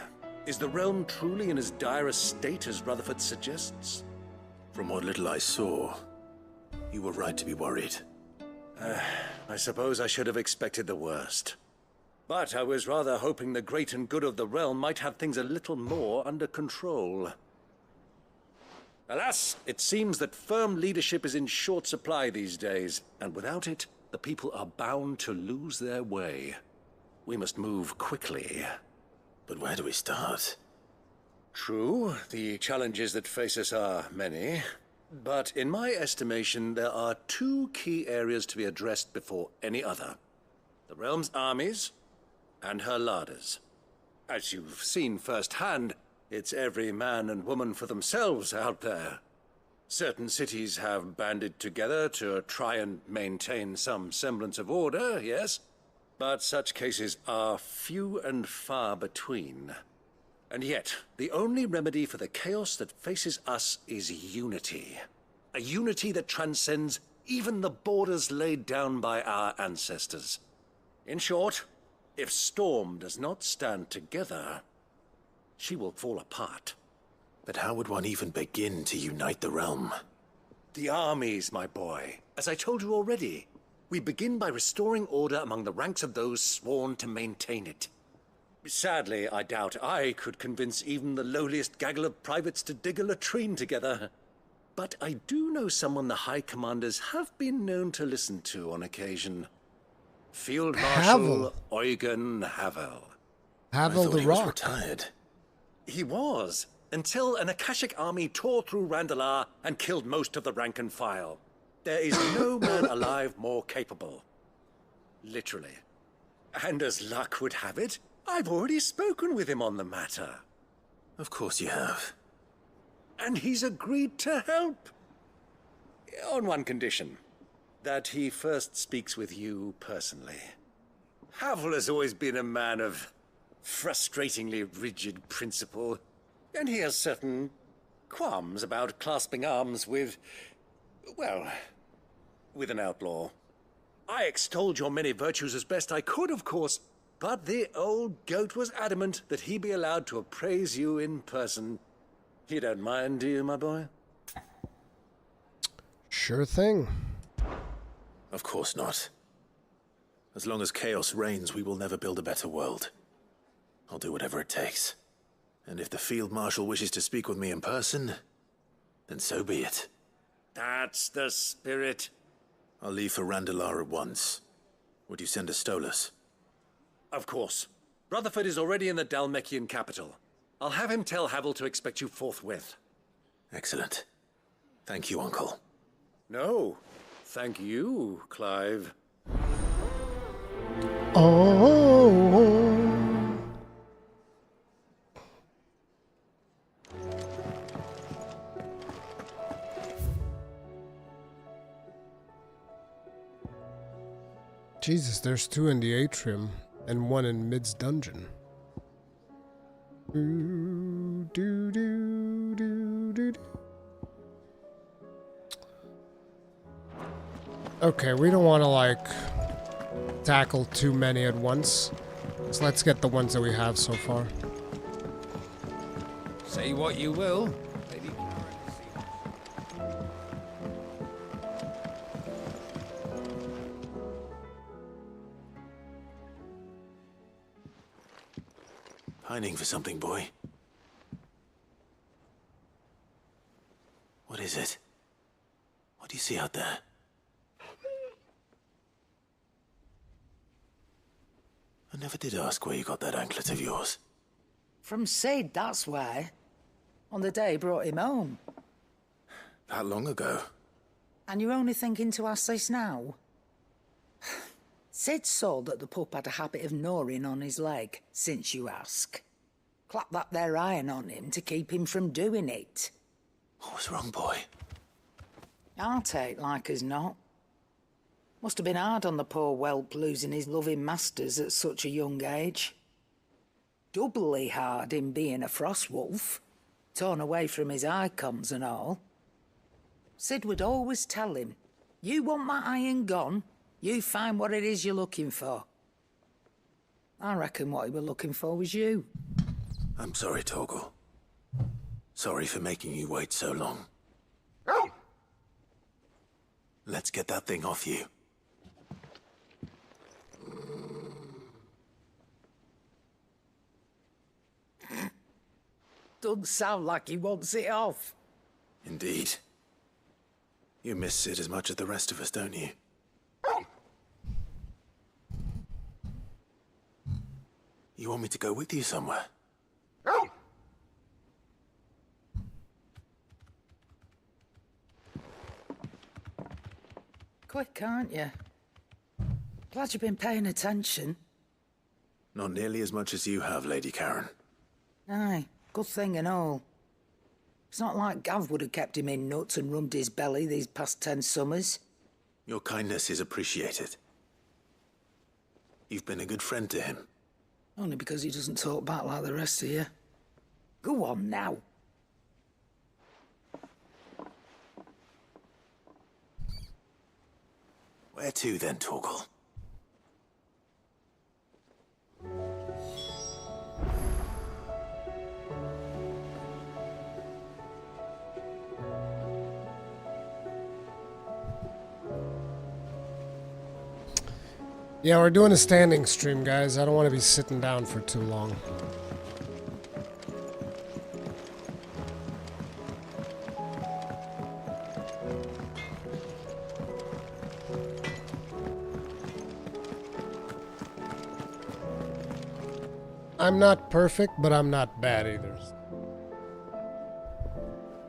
is the realm truly in as dire a state as Rutherford suggests? From what little I saw, you were right to be worried. I suppose I should have expected the worst. But I was rather hoping the great and good of the realm might have things a little more under control. Alas, it seems that firm leadership is in short supply these days, and without it, the people are bound to lose their way. We must move quickly. But where do we start? True, the challenges that face us are many. But in my estimation, there are two key areas to be addressed before any other. The realm's armies and her larders. As you've seen firsthand, it's every man and woman for themselves out there. Certain cities have banded together to try and maintain some semblance of order, yes? But such cases are few and far between. And yet, the only remedy for the chaos that faces us is unity. A unity that transcends even the borders laid down by our ancestors. In short, if Storm does not stand together, she will fall apart. But how would one even begin to unite the realm? The armies, my boy. As I told you already, we begin by restoring order among the ranks of those sworn to maintain it. Sadly, I doubt I could convince even the lowliest gaggle of privates to dig a latrine together. But I do know someone the High Commanders have been known to listen to on occasion. Field Marshal Eugen Havel. Havel the Rock. Retired. He was, until an Akashic army tore through Randalar and killed most of the rank and file. There is no man alive more capable. Literally. And as luck would have it, I've already spoken with him on the matter. Of course you have. And he's agreed to help. On one condition. That he first speaks with you personally. Havel has always been a man of frustratingly rigid principle, and he has certain qualms about clasping arms with, well, with an outlaw. I extolled your many virtues as best I could, of course, but the old goat was adamant that he be allowed to appraise you in person. You don't mind, do you, my boy? Sure thing. Of course not. As long as chaos reigns, we will never build a better world. I'll do whatever it takes. And if the Field Marshal wishes to speak with me in person, then so be it. That's the spirit. I'll leave for Randalar at once. Would you send a Stolas? Of course. Rutherford is already in the Dalmekian capital. I'll have him tell Havel to expect you forthwith. Excellent. Thank you, Uncle. No. Thank you, Clive. Oh. Jesus, there's two in the atrium and one in Mid's dungeon. Do, do, do, do, do, do. Okay, we don't want to, like, tackle too many at once. So let's get the ones that we have so far. Say what you will. Lady. Pining for something, boy. What is it? What do you see out there? I never did ask where you got that anklet of yours. From Sid, that's why. On the day he brought him home. That long ago? And you're only thinking to ask this now? Sid saw that the pup had a habit of gnawing on his leg, since you ask. Clap that there iron on him to keep him from doing it. What was wrong, boy? I'll take like as not. Must have been hard on the poor whelp losing his loving masters at such a young age. Doubly hard in being a frost wolf, torn away from his icons and all. Sid would always tell him, you want my iron gone, you find what it is you're looking for. I reckon what he was looking for was you. I'm sorry, Torgal. Sorry for making you wait so long. Let's get that thing off you. Doesn't sound like he wants it off. Indeed. You miss Sid as much as the rest of us, don't you? You want me to go with you somewhere? Quick, aren't you? Glad you've been paying attention. Not nearly as much as you have, Lady Karen. Aye, good thing and all. It's not like Gav would have kept him in nuts and rubbed his belly these past 10 summers. Your kindness is appreciated. You've been a good friend to him. Only because he doesn't talk back like the rest of you. Go on now. Where to then, Torgal? Yeah, we're doing a standing stream, guys. I don't want to be sitting down for too long. I'm not perfect, but I'm not bad either.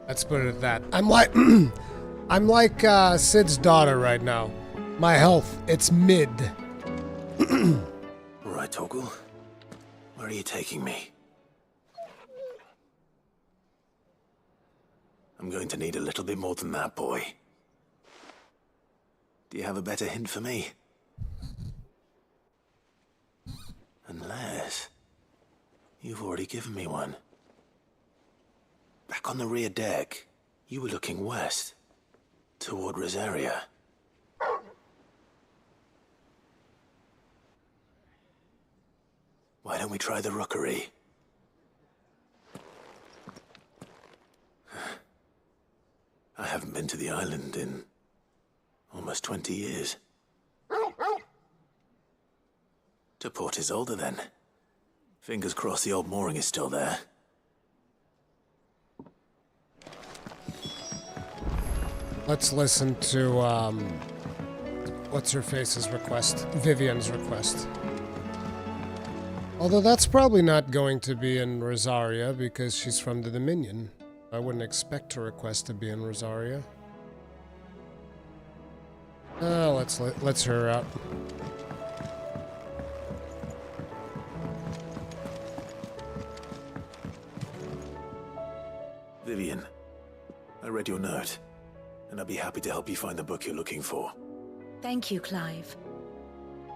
Let's put it at that. I'm like I'm like Sid's daughter right now. My health, it's mid. All right, Torgal. Where are you taking me? I'm going to need a little bit more than that, boy. Do you have a better hint for me? Unless you've already given me one. Back on the rear deck, you were looking west, toward Rosaria. Why don't we try the rookery? I haven't been to the island in almost 20 years. To Port Isolde, then. Fingers crossed the old mooring is still there. Let's listen to, what's-her-face's request? Vivian's request. Although that's probably not going to be in Rosaria because she's from the Dominion. I wouldn't expect her request to be in Rosaria. Let's hear her out. Vivian, I read your note, and I'd be happy to help you find the book you're looking for. Thank you, Clive.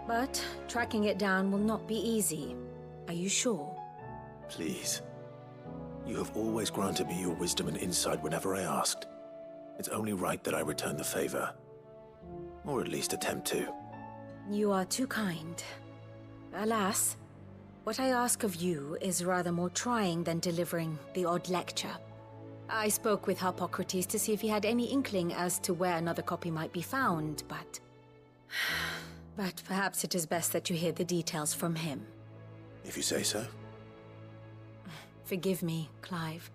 But tracking it down will not be easy. Are you sure? Please. You have always granted me your wisdom and insight whenever I asked. It's only right that I return the favor. Or at least attempt to. You are too kind. Alas, what I ask of you is rather more trying than delivering the odd lecture. I spoke with Harpocrates to see if he had any inkling as to where another copy might be found, but... But perhaps it is best that you hear the details from him. If you say so. Forgive me, Clive,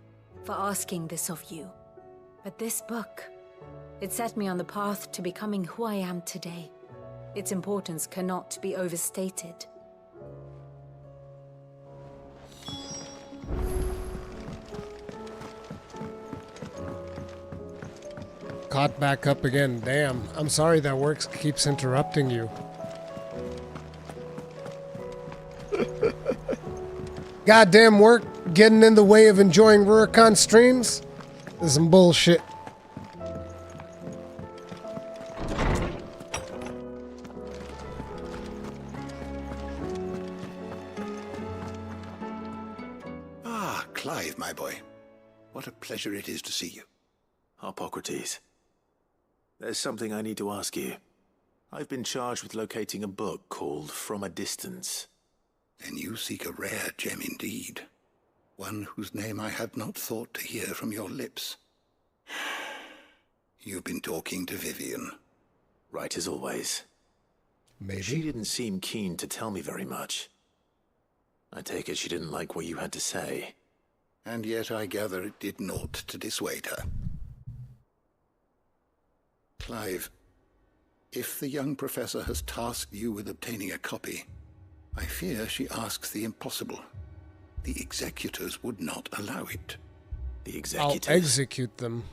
for asking this of you. But this book, it set me on the path to becoming who I am today. Its importance cannot be overstated. Caught back up again. Damn. I'm sorry that work keeps interrupting you. Goddamn work getting in the way of enjoying Rurikhan streams? This is some bullshit. Ah, Clive, my boy. What a pleasure it is to see you. Harpocrates. There's something I need to ask you. I've been charged with locating a book called From a Distance. Then you seek a rare gem indeed. One whose name I had not thought to hear from your lips. You've been talking to Vivian. Right as always. Maybe. She didn't seem keen to tell me very much. I take it she didn't like what you had to say. And yet I gather it did naught to dissuade her. Clive, if the young professor has tasked you with obtaining a copy, I fear she asks the impossible. The executors would not allow it. The executors? I'll execute them.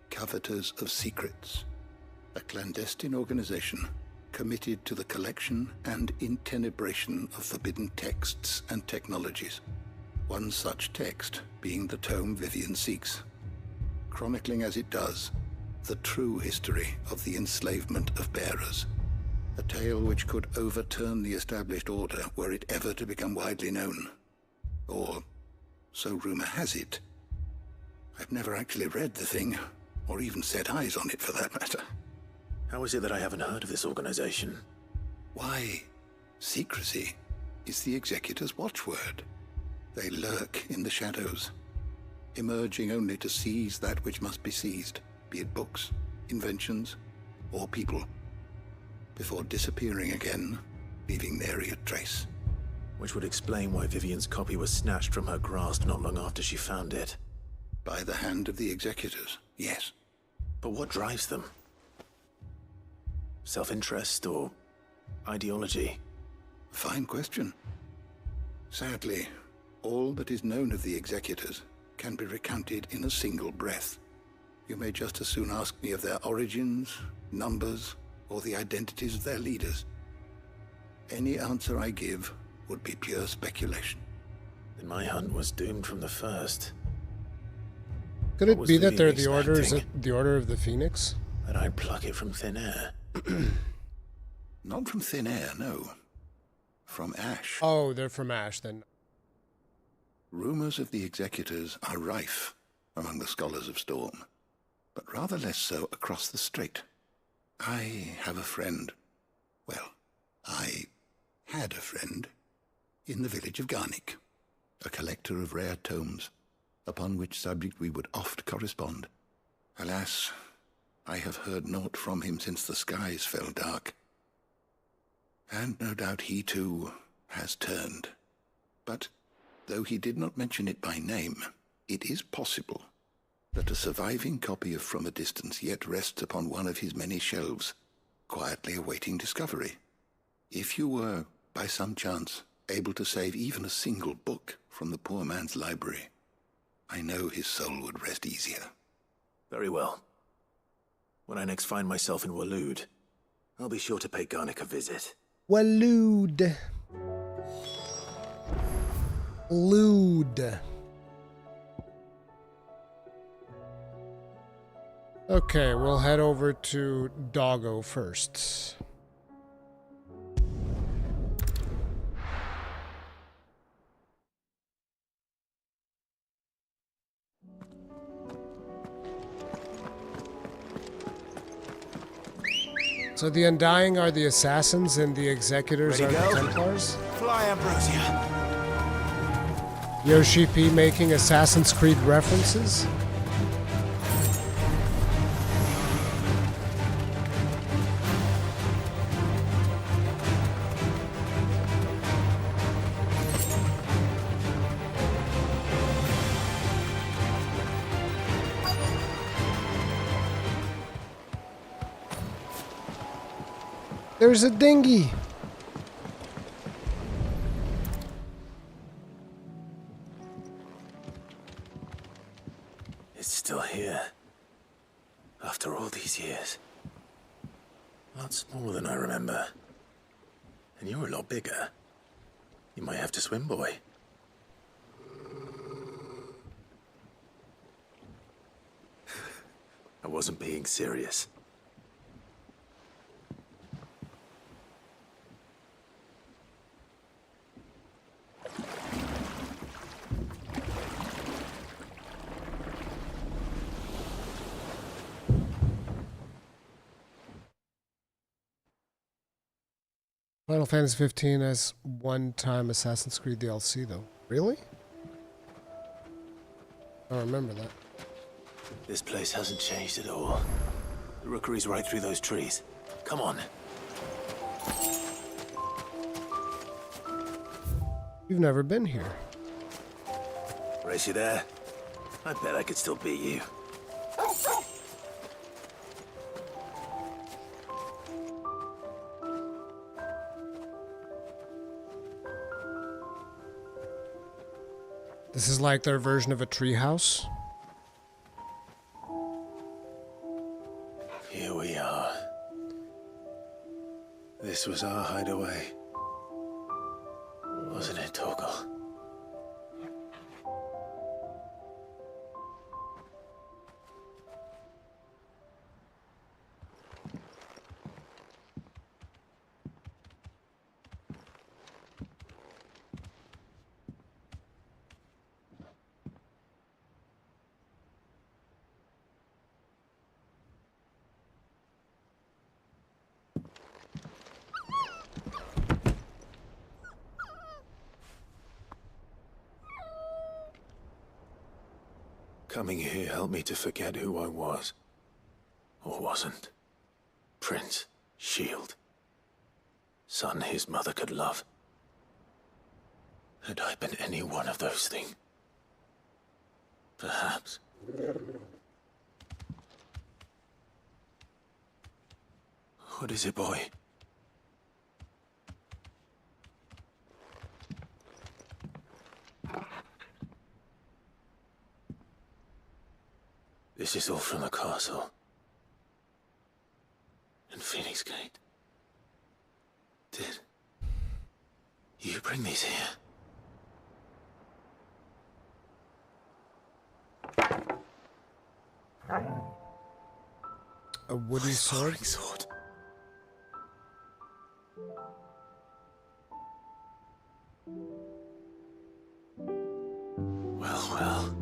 Coveters of secrets. A clandestine organization committed to the collection and intenebration of forbidden texts and technologies. One such text being the tome Vivian seeks, chronicling as it does the true history of the enslavement of bearers. A tale which could overturn the established order were it ever to become widely known. Or, so rumor has it. I've never actually read the thing, or even set eyes on it for that matter. How is it that I haven't heard of this organization? Why, secrecy is the Executor's watchword. They lurk in the shadows, emerging only to seize that which must be seized, be it books, inventions, or people, before disappearing again, leaving nary a trace. Which would explain why Vivian's copy was snatched from her grasp not long after she found it. By the hand of the Executors, yes. But what drives them? Self-interest or ideology? Fine question. Sadly, all that is known of the Executors can be recounted in a single breath. You may just as soon ask me of their origins, numbers, or the identities of their leaders. Any answer I give would be pure speculation. Then my hunt was doomed from the first. Could it be that they're the Order of the Phoenix? That I'd pluck it from thin air. Not from thin air, no. From ash. Oh, they're from ash, then. Rumors of the Executors are rife among the scholars of Storm, but rather less so across the strait. I have a friend. Well, I had a friend in the village of Garnik, a collector of rare tomes, upon which subject we would oft correspond. Alas, I have heard naught from him since the skies fell dark. And no doubt he too has turned. But though he did not mention it by name, it is possible that a surviving copy of From a Distance yet rests upon one of his many shelves, quietly awaiting discovery. If you were, by some chance, able to save even a single book from the poor man's library, I know his soul would rest easier. Very well. When I next find myself in Waloed, I'll be sure to pay Garnik a visit. Waloed. Lude. Okay, we'll head over to Doggo first. So the Undying are the assassins and the Executors are the Templars? Fly, Ambrosia. Yoshi P making Assassin's Creed references? There's a dinghy. It's still here. After all these years. A lot smaller than I remember. And you're a lot bigger. You might have to swim, boy. I wasn't being serious. Final Fantasy XV has one-time Assassin's Creed DLC, though. Really? I don't remember that. This place hasn't changed at all. The rookery's right through those trees. Come on. You've never been here. Race you there? I bet I could still beat you. This is like their version of a treehouse. Here we are. This was our hideaway. Wasn't it, Torgal? Coming here helped me to forget who I was. Or wasn't. Prince, shield. Son his mother could love. Had I been any one of those things? Perhaps. What is it, boy? This is all from the castle. And Phoenix Gate. Did you bring these here? A wooden sword? Well, well.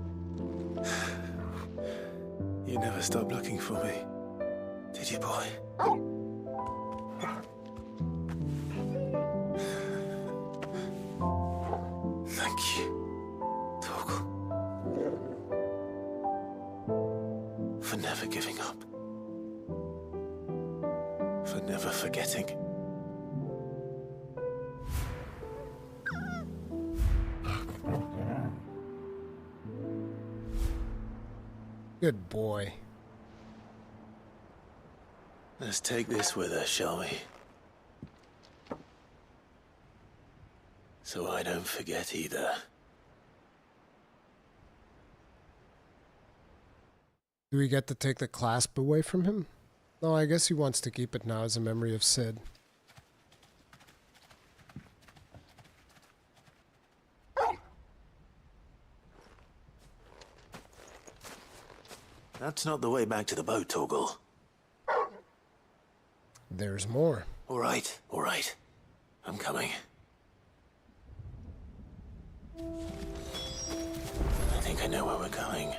You never stopped looking for me, did you, boy? Thank you, Torgal. For never giving up. For never forgetting. Good boy. Let's take this with us, shall we? So I don't forget either. Do we get to take the clasp away from him? No, I guess he wants to keep it now as a memory of Sid. That's not the way back to the boat, Torgal. There's more. All right, all right. I'm coming. I think I know where we're going.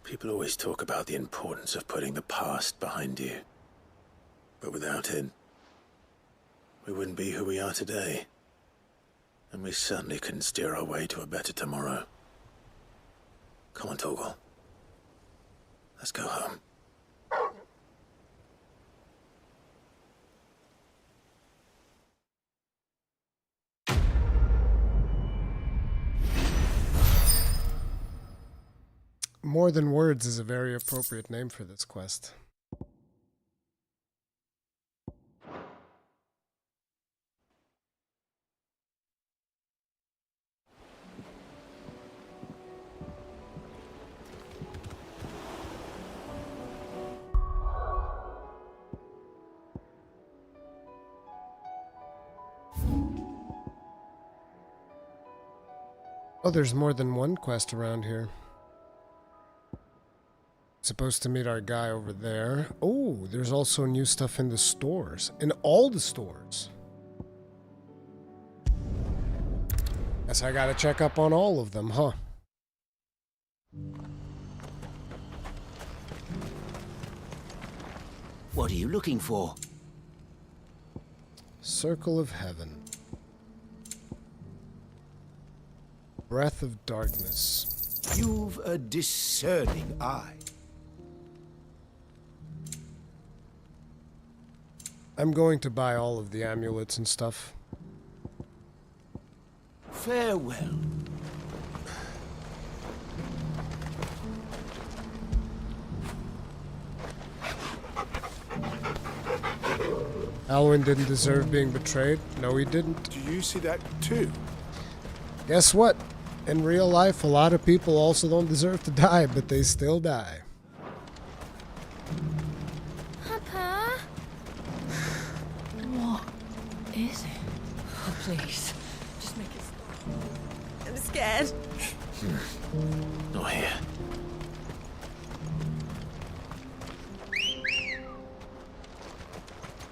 People always talk about the importance of putting the past behind you. But without it, we wouldn't be who we are today. And we certainly couldn't steer our way to a better tomorrow. Come on, Torgal. Let's go home. More Than Words is a very appropriate name for this quest. Oh, there's more than one quest around here. Supposed to meet our guy over there. Oh, there's also new stuff in the stores. In all the stores. Guess I gotta check up on all of them, huh? What are you looking for? Circle of Heaven. Breath of Darkness. You've a discerning eye. I'm going to buy all of the amulets and stuff. Farewell. Alwyn didn't deserve being betrayed. No, he didn't. Do you see that too? Guess what? In real life, a lot of people also don't deserve to die, but they still die. Papa? What is it? Oh, please. Just make it stop. I'm scared. Not here.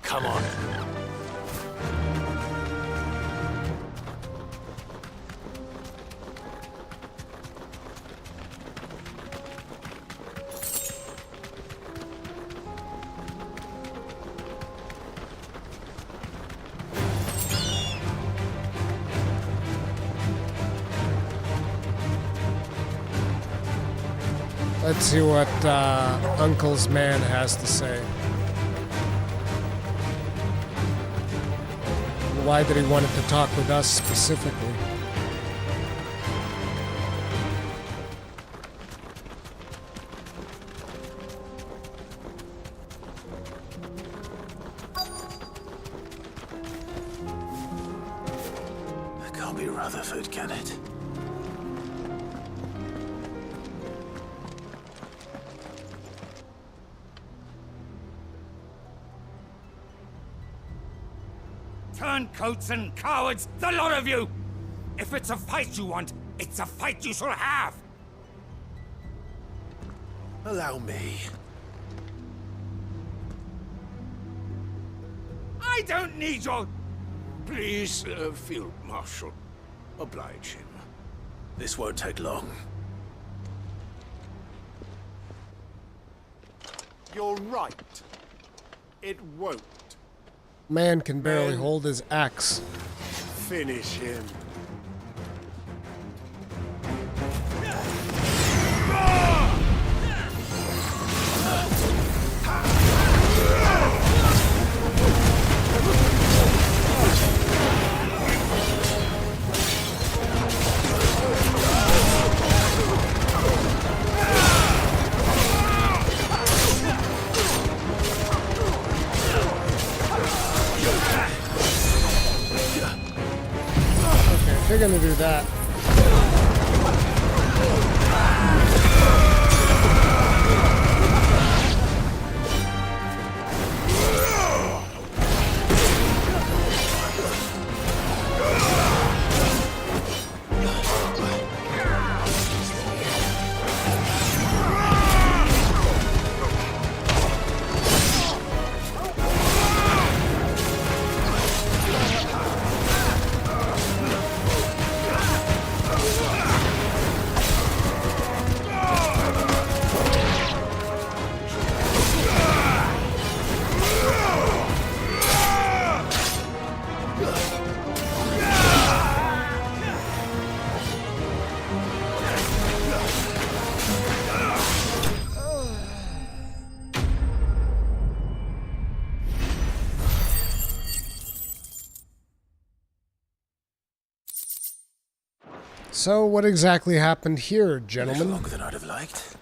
Come on. Let's see what Uncle's man has to say. Why did he want to talk with us specifically? That can't be Rutherford, can it? Turncoats and cowards, the lot of you! If it's a fight you want, it's a fight you shall have! Allow me. I don't need your... Please, Field Marshal, oblige him. This won't take long. You're right. It won't. Man can barely hold his axe. Finish him. They're gonna do that. So, what exactly happened here, gentlemen? Longer than I'd have liked.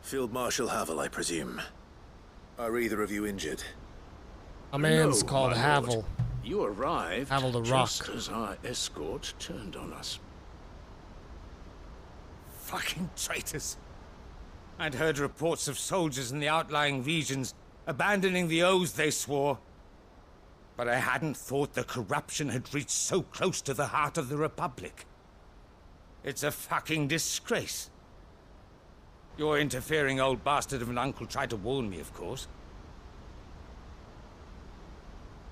Field Marshal Havel, I presume. Are either of you injured? A man's No, called my Havel. lord. You arrived Havel the just Rock. as our escort turned on us. Fucking traitors. I'd heard reports of soldiers in the outlying regions abandoning the oaths they swore. But I hadn't thought the corruption had reached so close to the heart of the Republic. It's a fucking disgrace. Your interfering old bastard of an uncle tried to warn me, of course.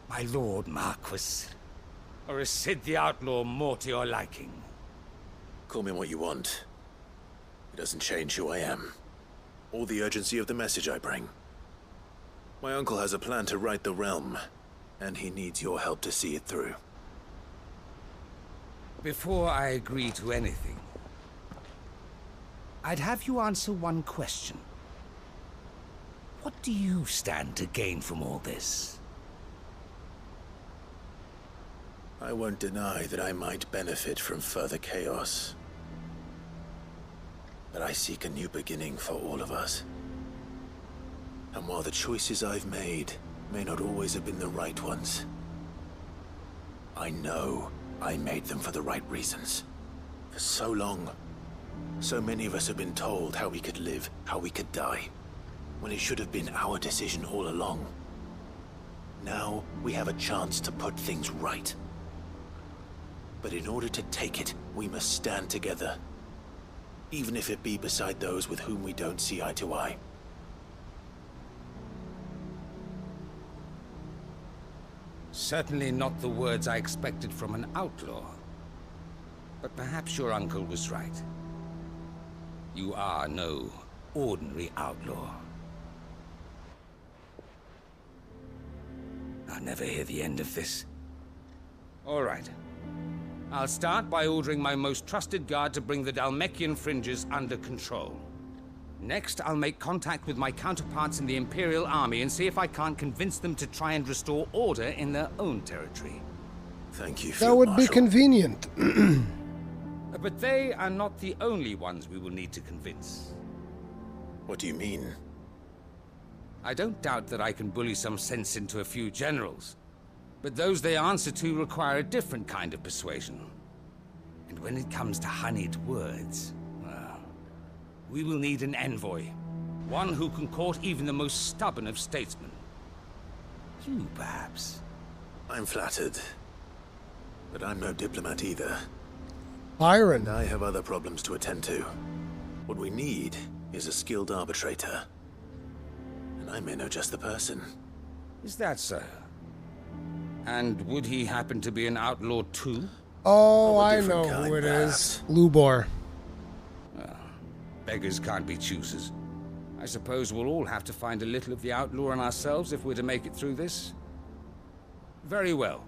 My lord Marquis. Or is Sid the Outlaw more to your liking? Call me what you want. It doesn't change who I am, or the urgency of the message I bring. My uncle has a plan to right the realm, and he needs your help to see it through. Before I agree to anything, I'd have you answer one question. What do you stand to gain from all this? I won't deny that I might benefit from further chaos. But I seek a new beginning for all of us. And while the choices I've made may not always have been the right ones, I know I made them for the right reasons. For so long, so many of us have been told how we could live, how we could die, when it should have been our decision all along. Now we have a chance to put things right. But in order to take it, we must stand together. Even if it be beside those with whom we don't see eye to eye. Certainly not the words I expected from an outlaw. But perhaps your uncle was right. You are no ordinary outlaw. I'll never hear the end of this. All right. I'll start by ordering my most trusted guard to bring the Dhalmekian fringes under control. Next, I'll make contact with my counterparts in the Imperial Army and see if I can't convince them to try and restore order in their own territory. Thank you, That would be convenient. But they are not the only ones we will need to convince. What do you mean? I don't doubt that I can bully some sense into a few generals. But those they answer to require a different kind of persuasion. And when it comes to honeyed words, well, we will need an envoy. One who can court even the most stubborn of statesmen. You, perhaps. I'm flattered. But I'm no diplomat either. Byron. And I have other problems to attend to. What we need is a skilled arbitrator. And I may know just the person. Is that so? And would he happen to be an outlaw too? Oh, I know who it is. Lubor. Well, beggars can't be choosers. I suppose we'll all have to find a little of the outlaw in ourselves if we're to make it through this. Very well.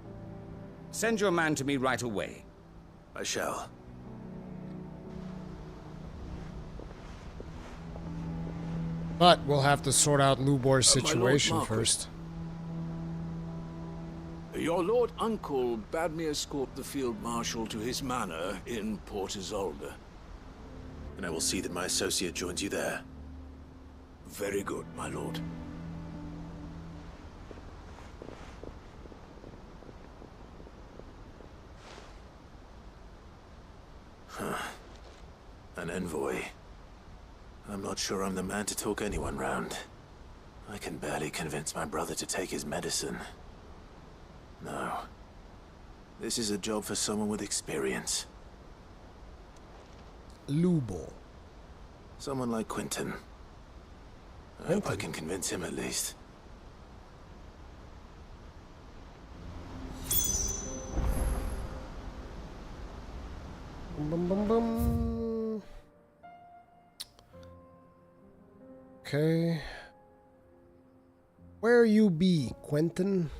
Send your man to me right away. I shall. But we'll have to sort out Lubor's situation my Lord first. Your Lord Uncle bade me escort the Field Marshal to his manor in Port Isolde. And I will see that my associate joins you there. Very good, my lord. Huh. An envoy. I'm not sure I'm the man to talk anyone round. I can barely convince my brother to take his medicine. No. This is a job for someone with experience. Lubor. Someone like Quentin. I hope I can convince him at least. Bum, bum, bum. Okay. Where you be, Quentin?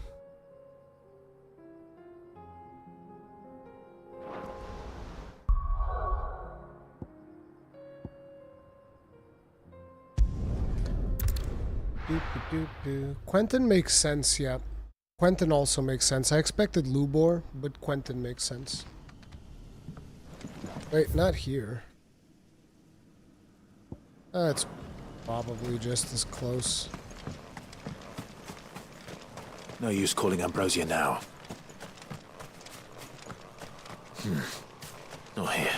Quentin makes sense, yeah. Quentin also makes sense. I expected Lubor, but Quentin makes sense. Wait, not here. It's probably just as close. No use calling Ambrosia now. Not here.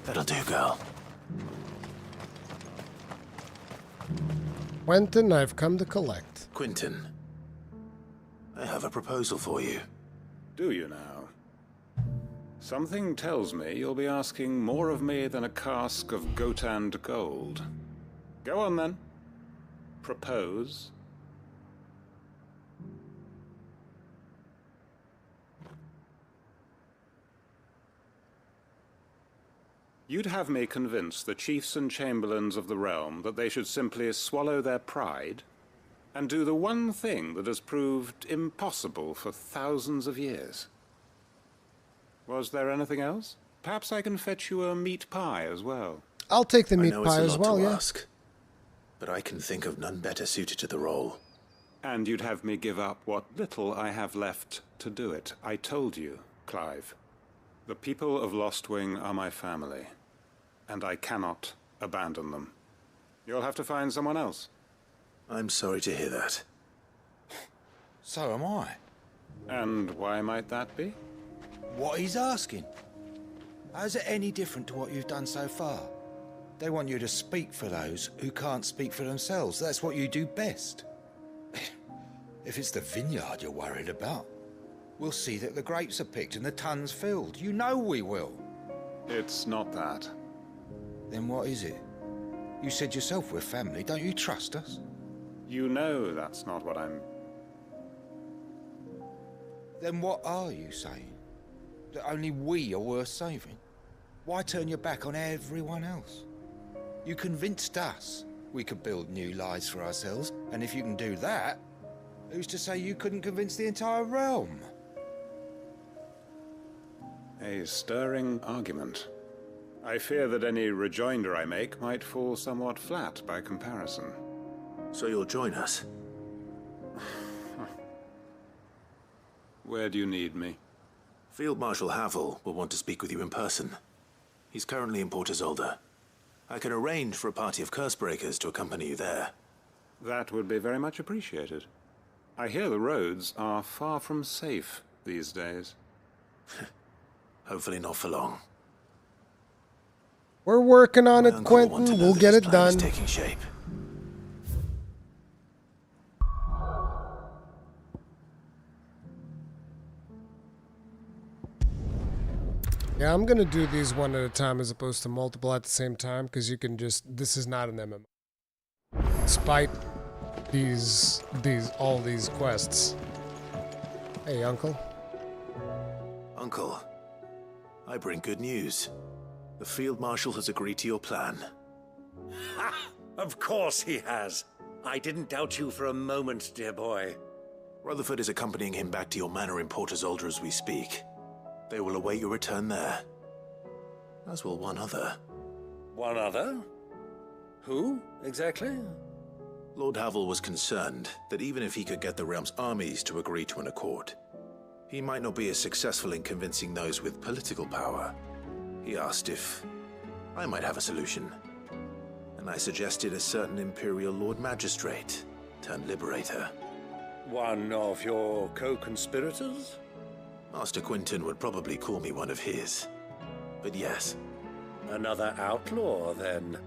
That'll do, girl. Quentin, I've come to collect. Quentin. I have a proposal for you. Do you now? Something tells me you'll be asking more of me than a cask of Gotand gold. Go on then. Propose. You'd have me convince the chiefs and chamberlains of the realm that they should simply swallow their pride and do the one thing that has proved impossible for thousands of years. Was there anything else? Perhaps I can fetch you a meat pie as well. I'll take the I meat know pie it's a as lot well, to yeah. ask, but I can think of none better suited to the role. And you'd have me give up what little I have left to do it. I told you, Clive. The people of Lostwing are my family, and I cannot abandon them. You'll have to find someone else. I'm sorry to hear that. So am I. And why might that be? What he's asking. How's it any different to what you've done so far? They want you to speak for those who can't speak for themselves. That's what you do best. If it's the vineyard you're worried about, we'll see that the grapes are picked and the tons filled. You know we will. It's not that. Then what is it? You said yourself we're family. Don't you trust us? You know that's not what I'm... Then what are you saying? That only we are worth saving? Why turn your back on everyone else? You convinced us we could build new lives for ourselves, and if you can do that, who's to say you couldn't convince the entire realm? A stirring argument. I fear that any rejoinder I make might fall somewhat flat by comparison. So you'll join us? Where do you need me? Field Marshal Havel will want to speak with you in person. He's currently in Port Isolde. I can arrange for a party of Cursebreakers to accompany you there. That would be very much appreciated. I hear the roads are far from safe these days. Hopefully not for long. We're working on it, Quentin. We'll get it done. Taking shape. Yeah, I'm gonna do these one at a time as opposed to multiple at the same time, because you can just, this is not an MMO. Despite all these quests. Hey, Uncle. Uncle, I bring good news. The Field Marshal has agreed to your plan. Ha! Of course he has. I didn't doubt you for a moment, dear boy. Rutherford is accompanying him back to your manor in Port Isolde as we speak. They will await your return there. As will one other. One other? Who, exactly? Lord Havel was concerned that even if he could get the realm's armies to agree to an accord, he might not be as successful in convincing those with political power. He asked if I might have a solution, and I suggested a certain Imperial Lord Magistrate turned Liberator. One of your co-conspirators? Master Quinton would probably call me one of his, but yes. Another outlaw, then.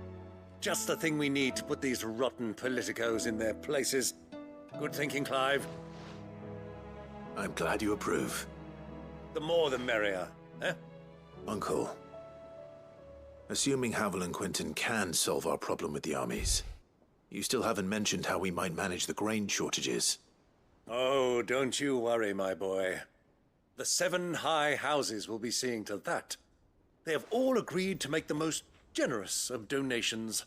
Just the thing we need to put these rotten politicos in their places. Good thinking, Clive. I'm glad you approve. The more the merrier, eh? Uncle, assuming Havel and Quinton can solve our problem with the armies, you still haven't mentioned how we might manage the grain shortages. Oh, don't you worry, my boy. The 7 high houses will be seeing to that. They have all agreed to make the most generous of donations.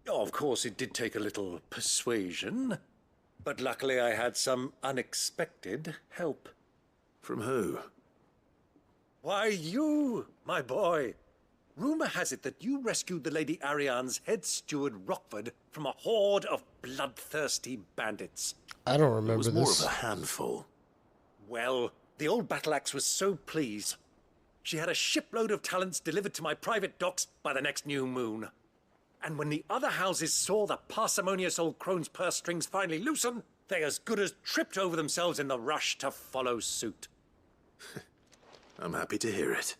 Oh, of course, it did take a little persuasion, but luckily I had some unexpected help. From who? Why, you, my boy. Rumor has it that you rescued the Lady Ariane's head steward Rockford from a horde of bloodthirsty bandits. I don't remember it was more this. of a handful. Well, the old battle axe was so pleased. She had a shipload of talents delivered to my private docks by the next new moon. And when the other houses saw the parsimonious old crone's purse strings finally loosen, they as good as tripped over themselves in the rush to follow suit. I'm happy to hear it.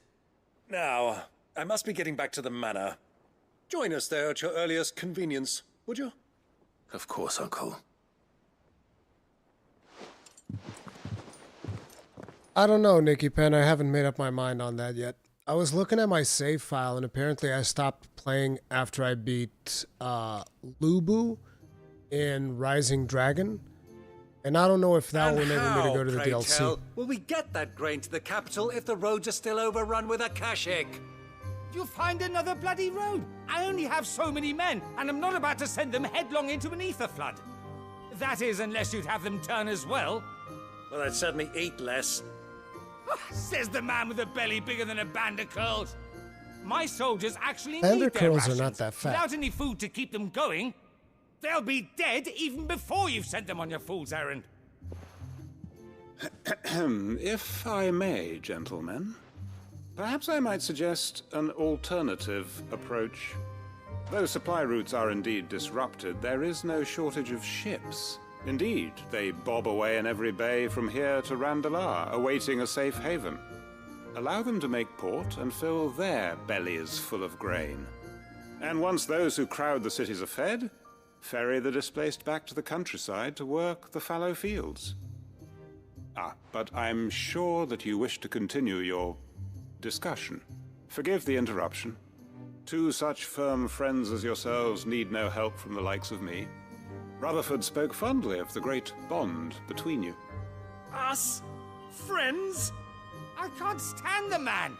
Now, I must be getting back to the manor. Join us there at your earliest convenience, would you? Of course, Uncle. I don't know, Nikki Penn. I haven't made up my mind on that yet. I was looking at my save file, and apparently I stopped playing after I beat Lubu in Rising Dragon. And I don't know if that will enable me to go to the DLC. Will we get that grain to the capital if the roads are still overrun with Akashic? You'll find another bloody road. I only have so many men, and I'm not about to send them headlong into an ether flood. That is, unless you'd have them turn as well. Well, I'd certainly eat less. Says the man with a belly bigger than a band of curls. My soldiers actually Band need of their curls rations. are not that fat. Without any food to keep them going, they'll be dead even before you've sent them on your fool's errand. If I may, gentlemen, perhaps I might suggest an alternative approach. Though supply routes are indeed disrupted, there is no shortage of ships. Indeed, they bob away in every bay from here to Randalar, awaiting a safe haven. Allow them to make port and fill their bellies full of grain. And once those who crowd the cities are fed, ferry the displaced back to the countryside to work the fallow fields. But I'm sure that you wish to continue your discussion. Forgive the interruption. Two such firm friends as yourselves need no help from the likes of me. Rutherford spoke fondly of the great bond between you. Us? Friends? I can't stand the man.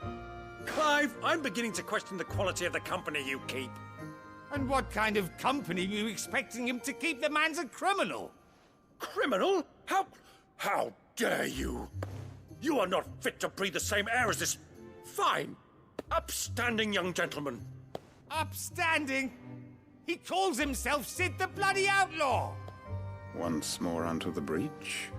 Clive, I'm beginning to question the quality of the company you keep. And what kind of company were you expecting him to keep? The man's a criminal. Criminal? How dare you? You are not fit to breathe the same air as this fine, upstanding young gentleman. Upstanding? He calls himself Sid the Bloody Outlaw! Once more onto the breach.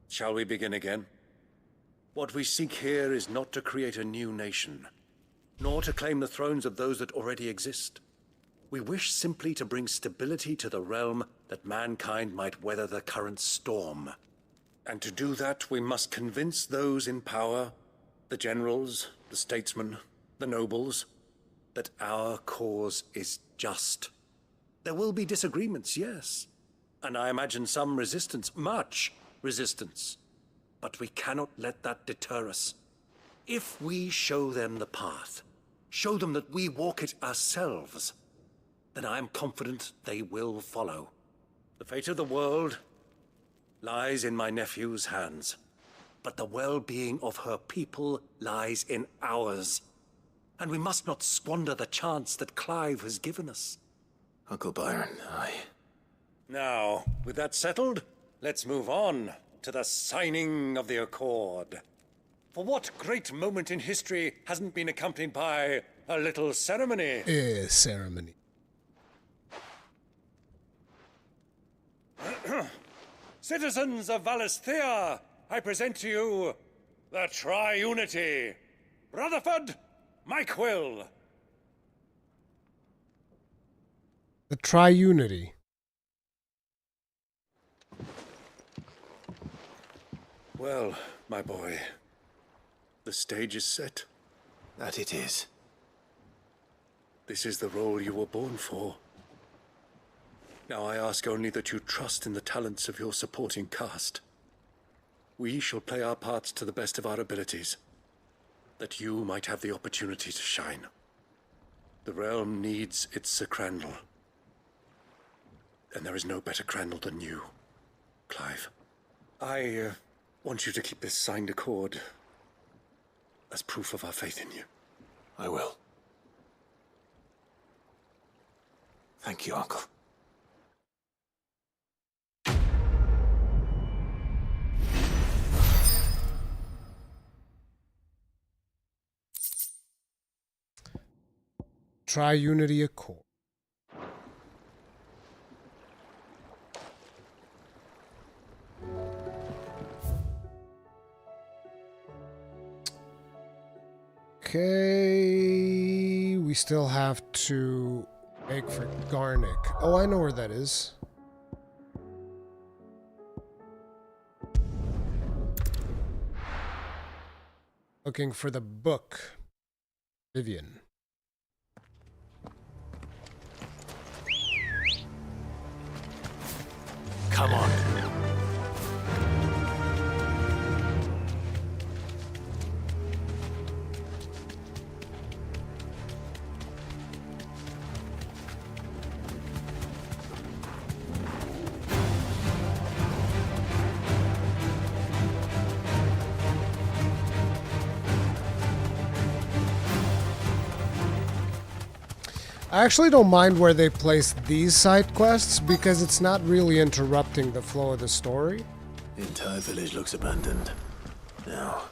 Shall we begin again? What we seek here is not to create a new nation, nor to claim the thrones of those that already exist. We wish simply to bring stability to the realm that mankind might weather the current storm. And to do that, we must convince those in power, the generals, the statesmen, the nobles, that our cause is just. There will be disagreements, yes. And I imagine some resistance, much resistance. But we cannot let that deter us. If we show them the path, show them that we walk it ourselves, then I am confident they will follow. The fate of the world lies in my nephew's hands, but the well-being of her people lies in ours. And we must not squander the chance that Clive has given us. Uncle Byron, Now, with that settled, let's move on to the signing of the Accord. For what great moment in history hasn't been accompanied by a little ceremony? Ceremony. Citizens of Valisthea, I present to you the Tri-Unity. Rutherford, Mike Will. The Tri-Unity. Well, my boy, the stage is set. That it is. This is the role you were born for. Now I ask only that you trust in the talents of your supporting cast. We shall play our parts to the best of our abilities, that you might have the opportunity to shine. The realm needs its Sir Crandall. And there is no better Crandall than you, Clive. I want you to keep this signed accord as proof of our faith in you. I will. Thank you, Uncle. Tri-Unity Accord. Okay, we still have to make for Garnick. Oh, I know where that is. Looking for the book. Vivian. Come on. I actually don't mind where they place these side quests because it's not really interrupting the flow of the story. The entire village looks abandoned. Now,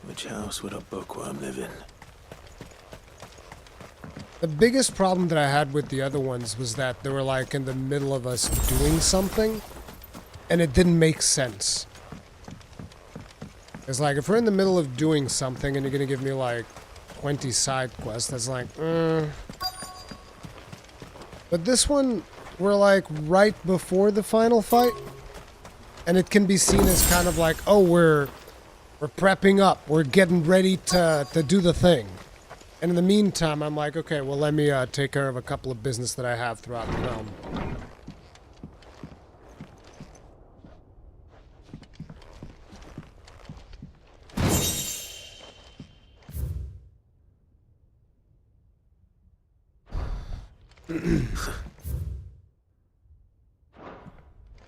which house would a bookworm live in? The biggest problem that I had with the other ones was that they were like in the middle of us doing something and it didn't make sense. It's like if we're in the middle of doing something and you're gonna give me like 20 side quests, that's like, But this one, we're like right before the final fight, and it can be seen as kind of like, oh, we're prepping up, we're getting ready to do the thing. And in the meantime, I'm like, okay, well, let me take care of a couple of business that I have throughout the realm.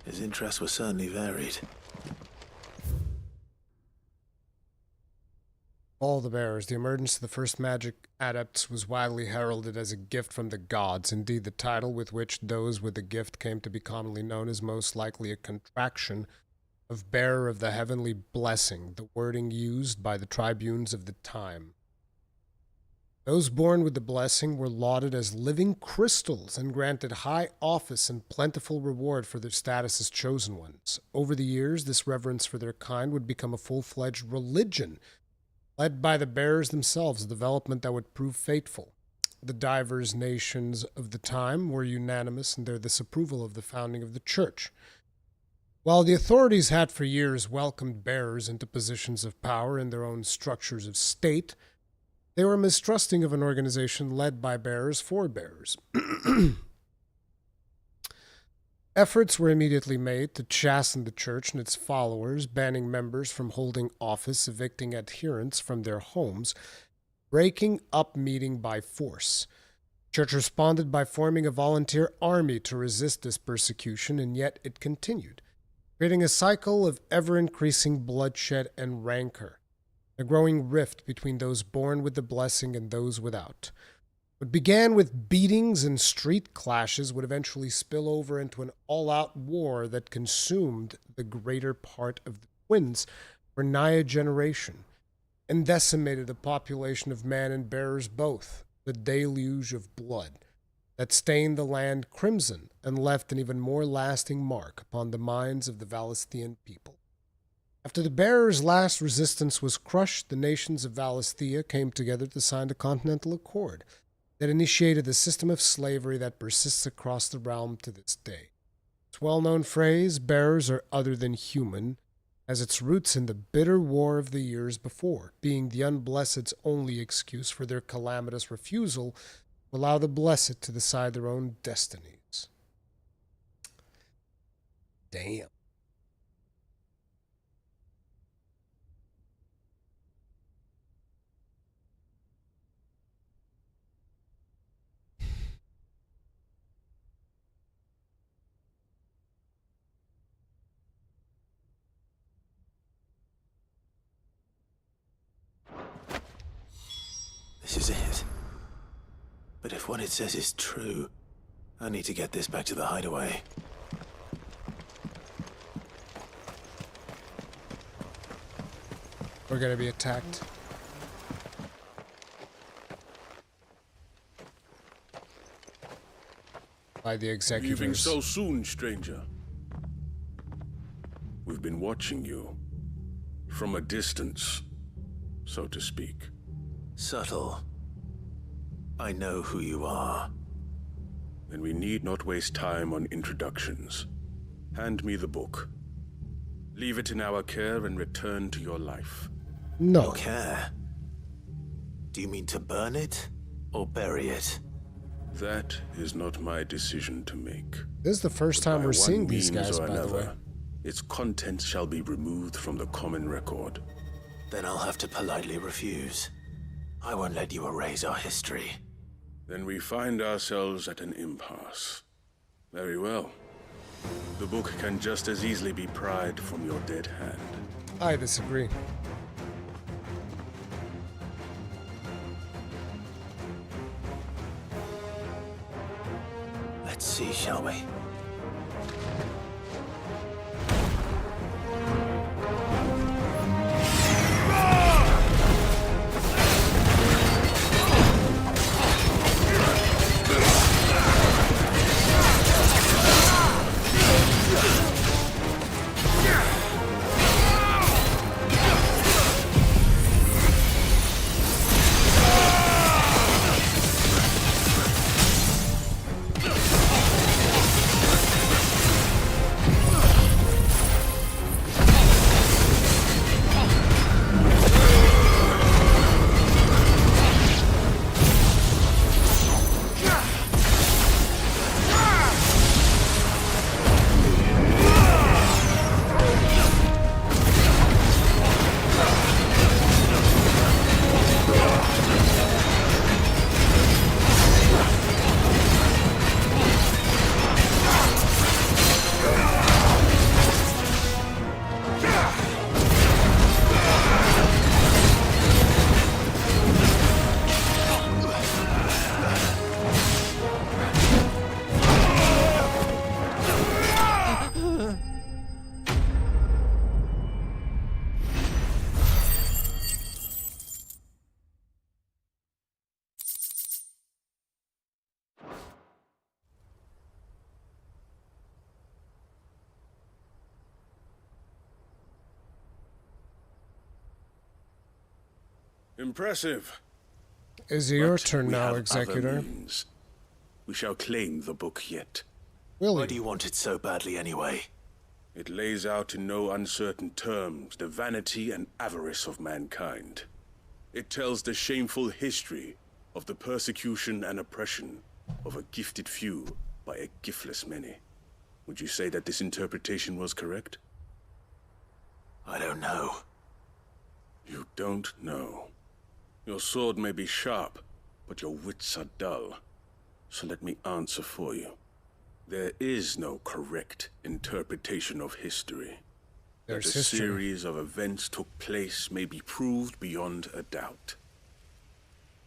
His interests were certainly varied. All the bearers, the emergence of the first magic adepts was widely heralded as a gift from the gods. Indeed, the title with which those with the gift came to be commonly known is most likely a contraction of bearer of the heavenly blessing, the wording used by the tribunes of the time. Those born with the blessing were lauded as living crystals and granted high office and plentiful reward for their status as chosen ones. Over the years, this reverence for their kind would become a full-fledged religion, led by the bearers themselves, a development that would prove fateful. The divers nations of the time were unanimous in their disapproval of the founding of the church. While the authorities had for years welcomed bearers into positions of power in their own structures of state, they were mistrusting of an organization led by bearers for bearers. Efforts were immediately made to chasten the church and its followers, banning members from holding office, evicting adherents from their homes, breaking up meeting by force. The church responded by forming a volunteer army to resist this persecution, and yet it continued, creating a cycle of ever-increasing bloodshed and rancor. A growing rift between those born with the blessing and those without. What began with beatings and street clashes would eventually spill over into an all-out war that consumed the greater part of the twins for nigh a generation, and decimated the population of man and bearers both, the deluge of blood that stained the land crimson and left an even more lasting mark upon the minds of the Valisthian people. After the bearers' last resistance was crushed, the nations of Valisthea came together to sign a continental accord that initiated the system of slavery that persists across the realm to this day. Its well-known phrase, bearers are other than human, has its roots in the bitter war of the years before, being the unblessed's only excuse for their calamitous refusal to allow the blessed to decide their own destinies. Damn. This is it. But if what it says is true, I need to get this back to the hideaway. We're gonna be attacked. By the executors. Leaving so soon, stranger. We've been watching you. From a distance, so to speak. Subtle. I know who you are. Then we need not waste time on introductions. Hand me the book. Leave it in our care and return to your life. No. Your care? Do you mean to burn it or bury it? That is not my decision to make. This is the first time we're seeing these Means guys, or by the way. another, its contents shall be removed from the common record. Then I'll have to politely refuse. I won't let you erase our history. Then we find ourselves at an impasse. Very well. The book can just as easily be pried from your dead hand. I disagree. Let's see, shall we? Impressive. Is it your But turn we now, have other Executor? means. We shall claim the book yet. Really? Why do you want it so badly anyway? It lays out in no uncertain terms the vanity and avarice of mankind. It tells the shameful history of the persecution and oppression of a gifted few by a giftless many. Would you say that this interpretation was correct? I don't know. You don't know. Your sword may be sharp, but your wits are dull. So let me answer for you. There is no correct interpretation of history. There's that a history. series of events took place may be proved beyond a doubt.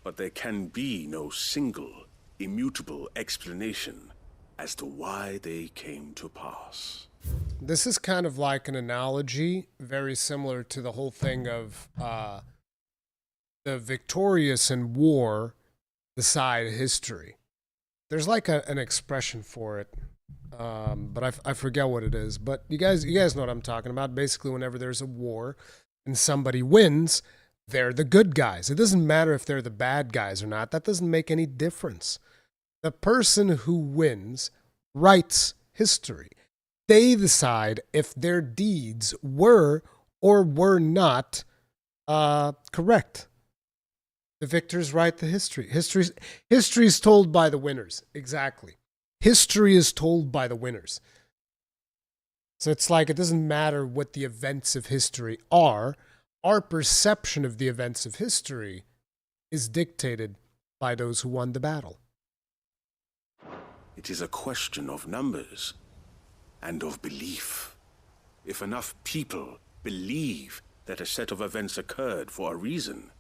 But there can be no single, immutable explanation as to why they came to pass. This is kind of like an analogy, very similar to the whole thing of the victorious in war decide history. There's like an expression for it, but I forget what it is. But you guys know what I'm talking about. Basically, whenever there's a war and somebody wins, they're the good guys. It doesn't matter if they're the bad guys or not. That doesn't make any difference. The person who wins writes history. They decide if their deeds were or were not correct. The victors write the history. History is told by the winners. Exactly. History is told by the winners. So it's like it doesn't matter what the events of history are. Our perception of the events of history is dictated by those who won the battle. It is a question of numbers and of belief. If enough people believe that a set of events occurred for a reason,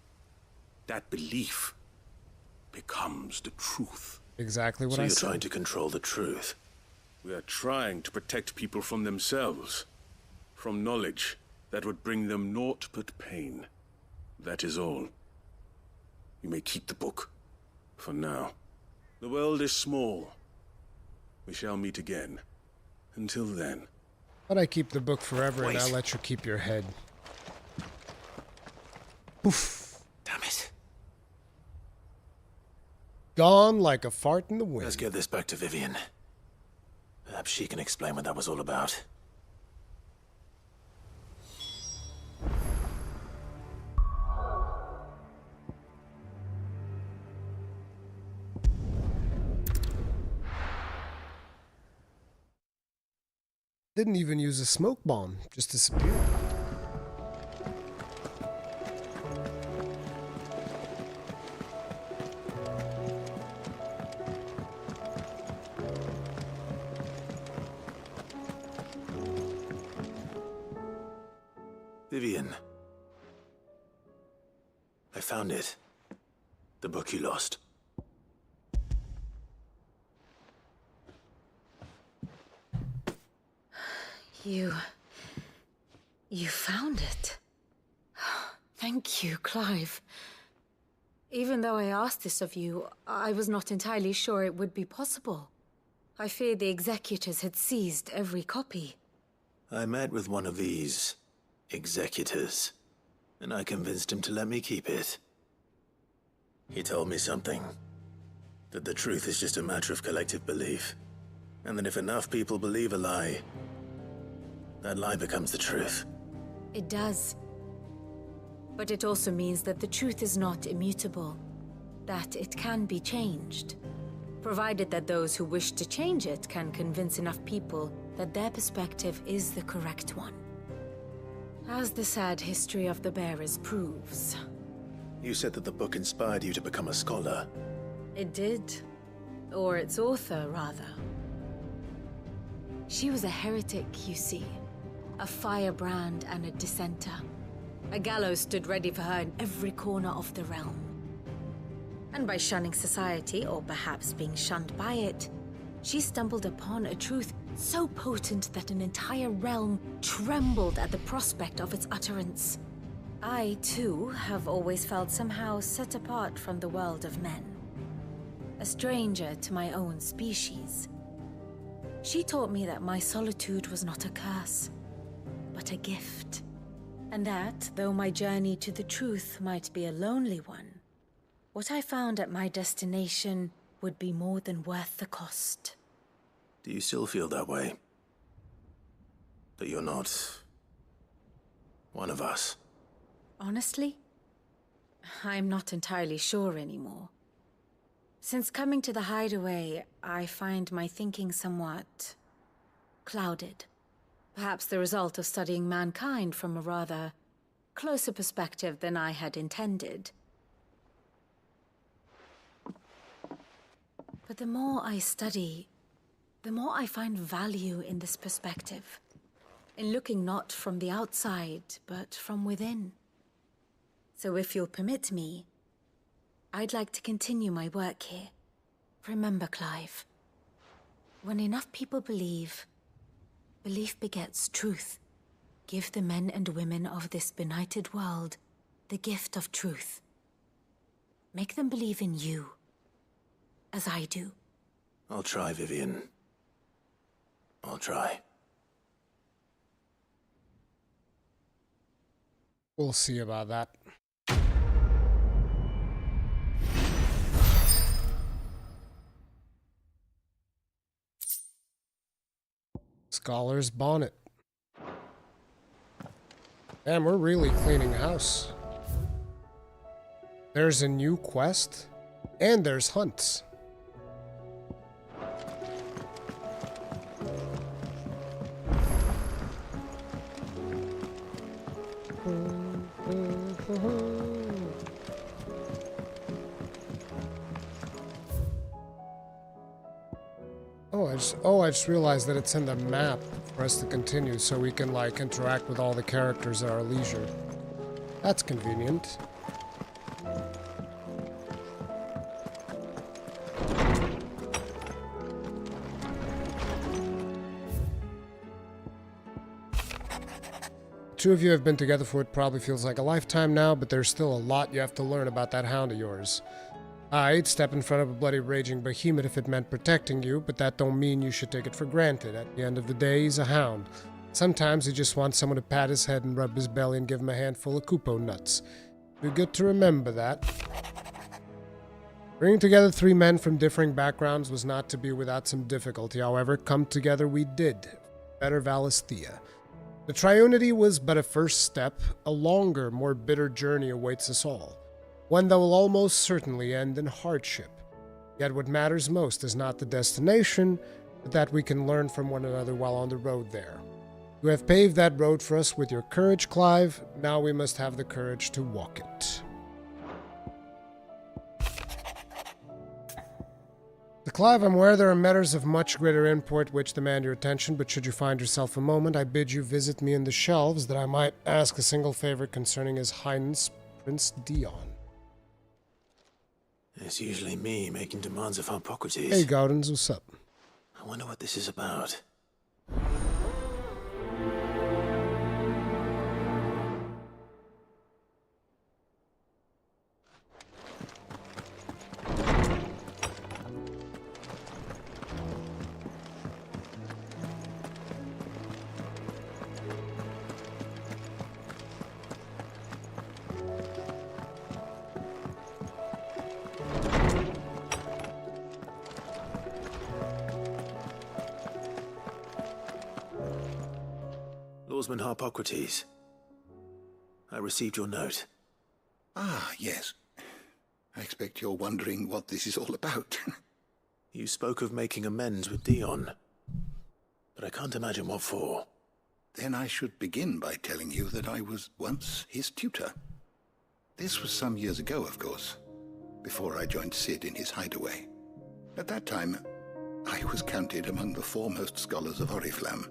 that belief becomes the truth. Exactly what so I you're said. trying to control the truth. We are trying to protect people from themselves, from knowledge that would bring them naught but pain. That is all. You may keep the book, for now. The world is small. We shall meet again. Until then. But I keep the book forever and Wait. I'll let you keep your head. Poof. Damn it. Gone like a fart in the wind. Let's get this back to Vivian. Perhaps she can explain what that was all about. Didn't even use a smoke bomb, just disappeared. Vivian. I found it. The book you lost. You found it. Thank you, Clive. Even though I asked this of you, I was not entirely sure it would be possible. I feared the executors had seized every copy. I met with one of these executors, and I convinced him to let me keep it. He told me something. That the truth is just a matter of collective belief. And that if enough people believe a lie, that lie becomes the truth. It does. But it also means that the truth is not immutable. That it can be changed. Provided that those who wish to change it can convince enough people that their perspective is the correct one. As the sad history of the bearers proves. You said that the book inspired you to become a scholar. It did. Or its author, rather. She was a heretic, you see. A firebrand and a dissenter. A gallows stood ready for her in every corner of the realm. And by shunning society, or perhaps being shunned by it, she stumbled upon a truth so potent that an entire realm trembled at the prospect of its utterance. I, too, have always felt somehow set apart from the world of men. A stranger to my own species. She taught me that my solitude was not a curse, but a gift. And that, though my journey to the truth might be a lonely one, what I found at my destination would be more than worth the cost. Do you still feel that way? That you're not one of us? Honestly, I'm not entirely sure anymore. Since coming to the hideaway, I find my thinking somewhat clouded. Perhaps the result of studying mankind from a rather closer perspective than I had intended. But the more I study, the more I find value in this perspective. In looking not from the outside, but from within. So if you'll permit me, I'd like to continue my work here. Remember, Clive, when enough people believe, belief begets truth. Give the men and women of this benighted world the gift of truth. Make them believe in you, as I do. I'll try, Vivian. I'll try. We'll see about that. Scholar's bonnet. Damn, we're really cleaning house. There's a new quest, and there's hunts. I just realized that it's in the map for us to continue, so we can, like, interact with all the characters at our leisure. That's convenient. Two of you have been together for what probably feels like a lifetime now, but there's still a lot you have to learn about that hound of yours. I'd step in front of a bloody raging behemoth if it meant protecting you, but that don't mean you should take it for granted. At the end of the day, he's a hound. Sometimes he just wants someone to pat his head and rub his belly and give him a handful of Kupo nuts. You're good to remember that. Bringing together three men from differing backgrounds was not to be without some difficulty. However, come together we did. Better Valisthea. The triunity was but a first step. A longer, more bitter journey awaits us all. One that will almost certainly end in hardship. Yet what matters most is not the destination, but that we can learn from one another while on the road there. You have paved that road for us with your courage, Clive. Now we must have the courage to walk it. Clive, I'm aware there are matters of much greater import which demand your attention, but should you find yourself a moment, I bid you visit me in the shelves that I might ask a single favor concerning His Highness Prince Dion. It's usually me making demands of Hippocrates. Hey, Gaudens, what's up? I wonder what this is about. Lawsman Hippocrates, I received your note. Ah, yes. I expect you're wondering what this is all about. You spoke of making amends with Dion, but I can't imagine what for. Then I should begin by telling you that I was once his tutor. This was some years ago, of course, before I joined Sid in his hideaway. At that time, I was counted among the foremost scholars of Oriflamme,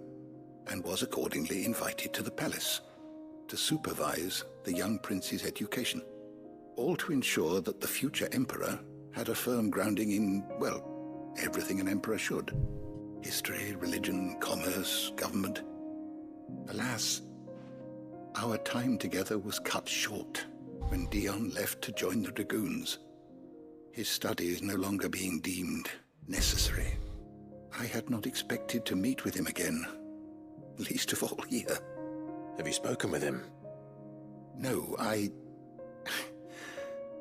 and was accordingly invited to the palace to supervise the young prince's education, all to ensure that the future emperor had a firm grounding in, well, everything an emperor should. History, religion, commerce, government. Alas, our time together was cut short when Dion left to join the Dragoons, his studies no longer being deemed necessary. I had not expected to meet with him again, least of all here. Have you spoken with him? No, I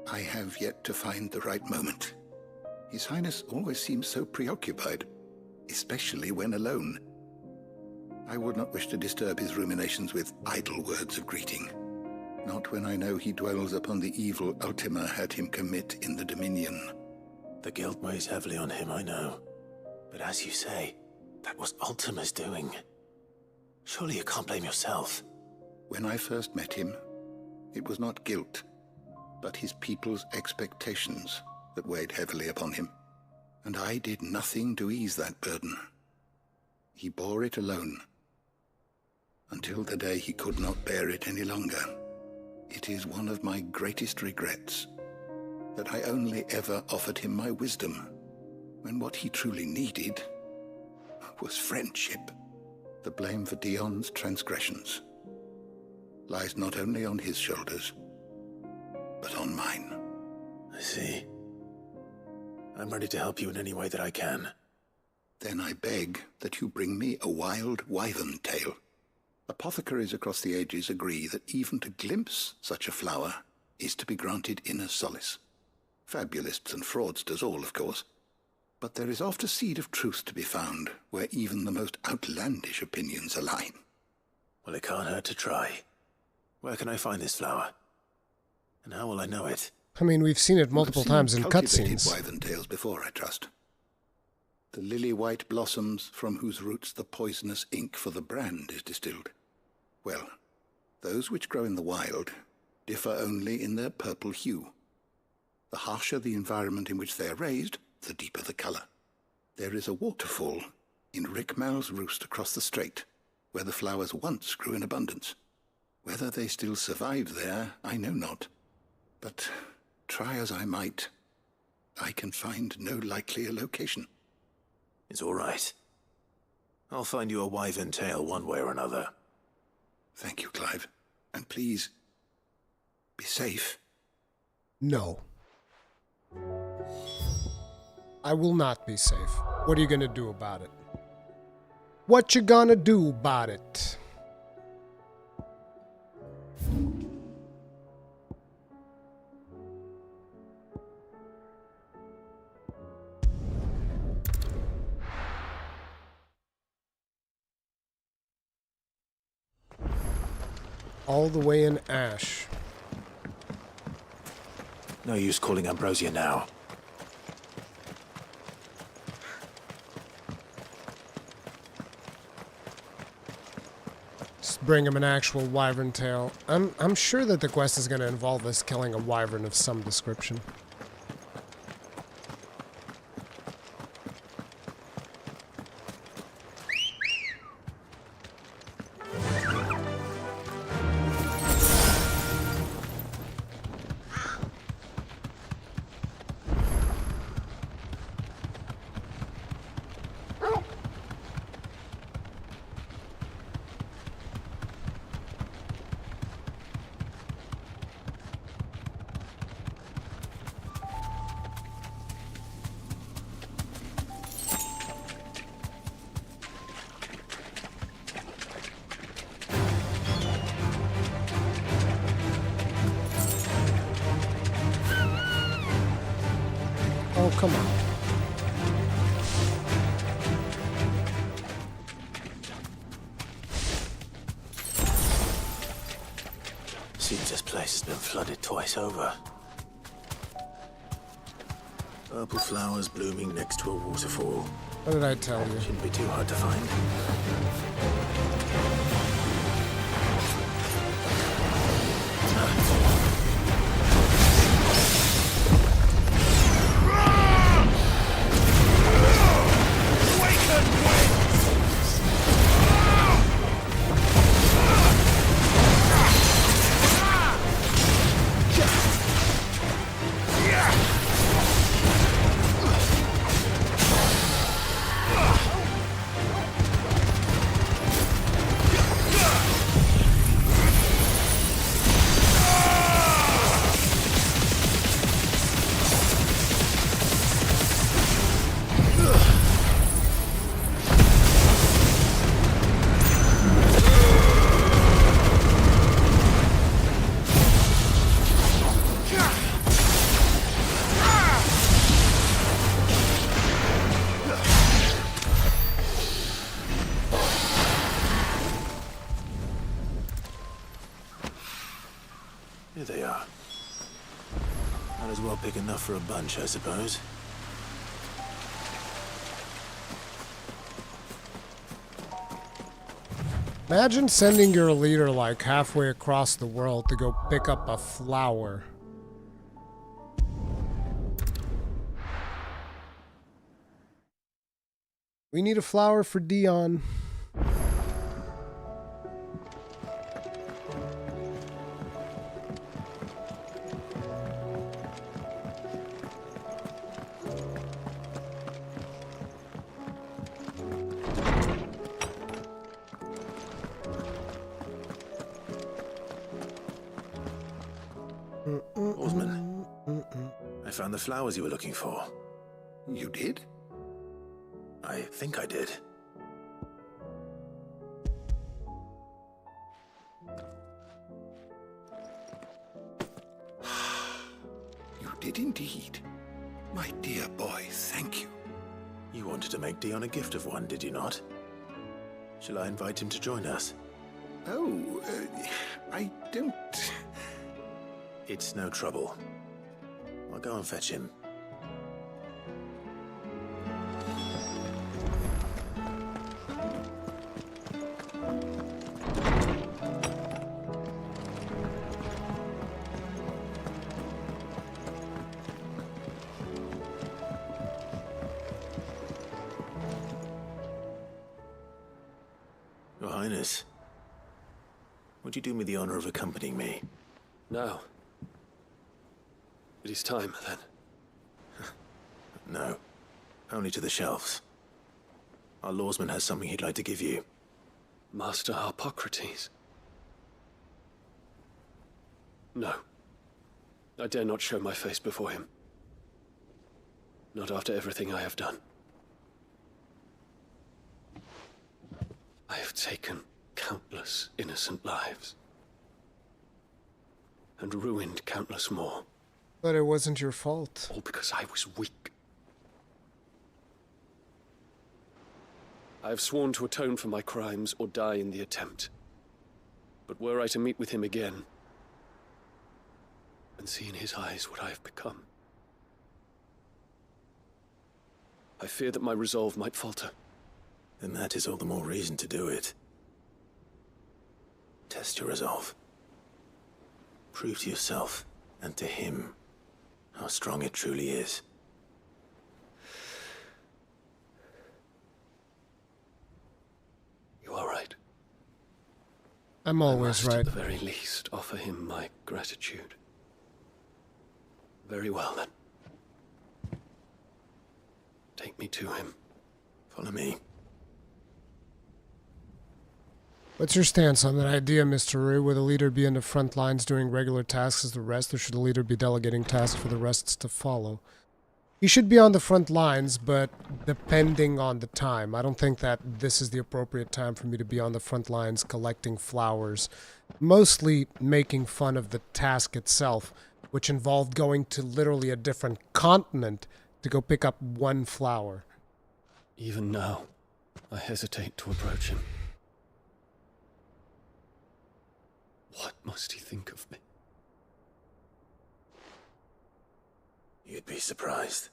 have yet to find the right moment. His Highness always seems so preoccupied, especially when alone. I would not wish to disturb his ruminations with idle words of greeting, not when I know he dwells upon the evil Ultima had him commit in the Dominion. The guilt weighs heavily on him, I know. But as you say, that was Ultima's doing. Surely you can't blame yourself. When I first met him, it was not guilt, but his people's expectations that weighed heavily upon him. And I did nothing to ease that burden. He bore it alone, until the day he could not bear it any longer. It is one of my greatest regrets that I only ever offered him my wisdom, when what he truly needed was friendship. The blame for Dion's transgressions lies not only on his shoulders, but on mine. I see. I'm ready to help you in any way that I can. Then I beg that you bring me a wild wyvern tail. Apothecaries across the ages agree that even to glimpse such a flower is to be granted inner solace. Fabulists and fraudsters all, of course. But there is oft a seed of truth to be found where even the most outlandish opinions align. Well, it can't hurt to try. Where can I find this flower? And how will I know it? I mean, we've seen it multiple times in cultivated cutscenes. wyvern tails before, I trust. The lily-white blossoms from whose roots the poisonous ink for the brand is distilled. Well, those which grow in the wild differ only in their purple hue. The harsher the environment in which they are raised, the deeper the color. There is a waterfall in Rickmal's roost across the strait, where the flowers once grew in abundance. Whether they still survive there, I know not. But try as I might, I can find no likelier location. It's all right. I'll find you a wyvern tail one way or another. Thank you, Clive. And please, be safe. No. I will not be safe. What are you gonna do about it? What you gonna do about it? All the way in Ash. No use calling Ambrosia now. bring him an actual wyvern tail. I'm sure that the quest is going to involve us killing a wyvern of some description. Oh, come on. Seems this place has been flooded twice over. Purple flowers blooming next to a waterfall. What did I tell you? Shouldn't be too hard to find. Here they are. Might as well pick enough for a bunch, I suppose. Imagine sending your leader like halfway across the world to go pick up a flower. We need a flower for Dion. Osman, I found the flowers you were looking for. You did? I think I did. You did indeed. My dear boy, thank you. You wanted to make Dion a gift of one, did you not? Shall I invite him to join us? Oh, I don't... It's no trouble. I'll go and fetch him. Your Highness, would you do me the honor of accompanying me? No. It is time, then. No. Only to the shelves. Our lawsman has something he'd like to give you. Master Hippocrates. No. I dare not show my face before him. Not after everything I have done. I have taken countless innocent lives. And ruined countless more. But it wasn't your fault. All because I was weak. I have sworn to atone for my crimes or die in the attempt. But were I to meet with him again, and see in his eyes what I have become, I fear that my resolve might falter. Then that is all the more reason to do it. Test your resolve. Prove to yourself and to him how strong it truly is. You are right. I'm always I must, right. at the very least, offer him my gratitude. Very well, then. Take me to him. Follow me. What's your stance on that idea, Mr. Rue? Will the leader be in the front lines doing regular tasks as the rest, or should the leader be delegating tasks for the rest to follow? He should be on the front lines, but depending on the time. I don't think that this is the appropriate time for me to be on the front lines collecting flowers. Mostly making fun of the task itself, which involved going to literally a different continent to go pick up one flower. Even now, I hesitate to approach him. What must he think of me? You'd be surprised.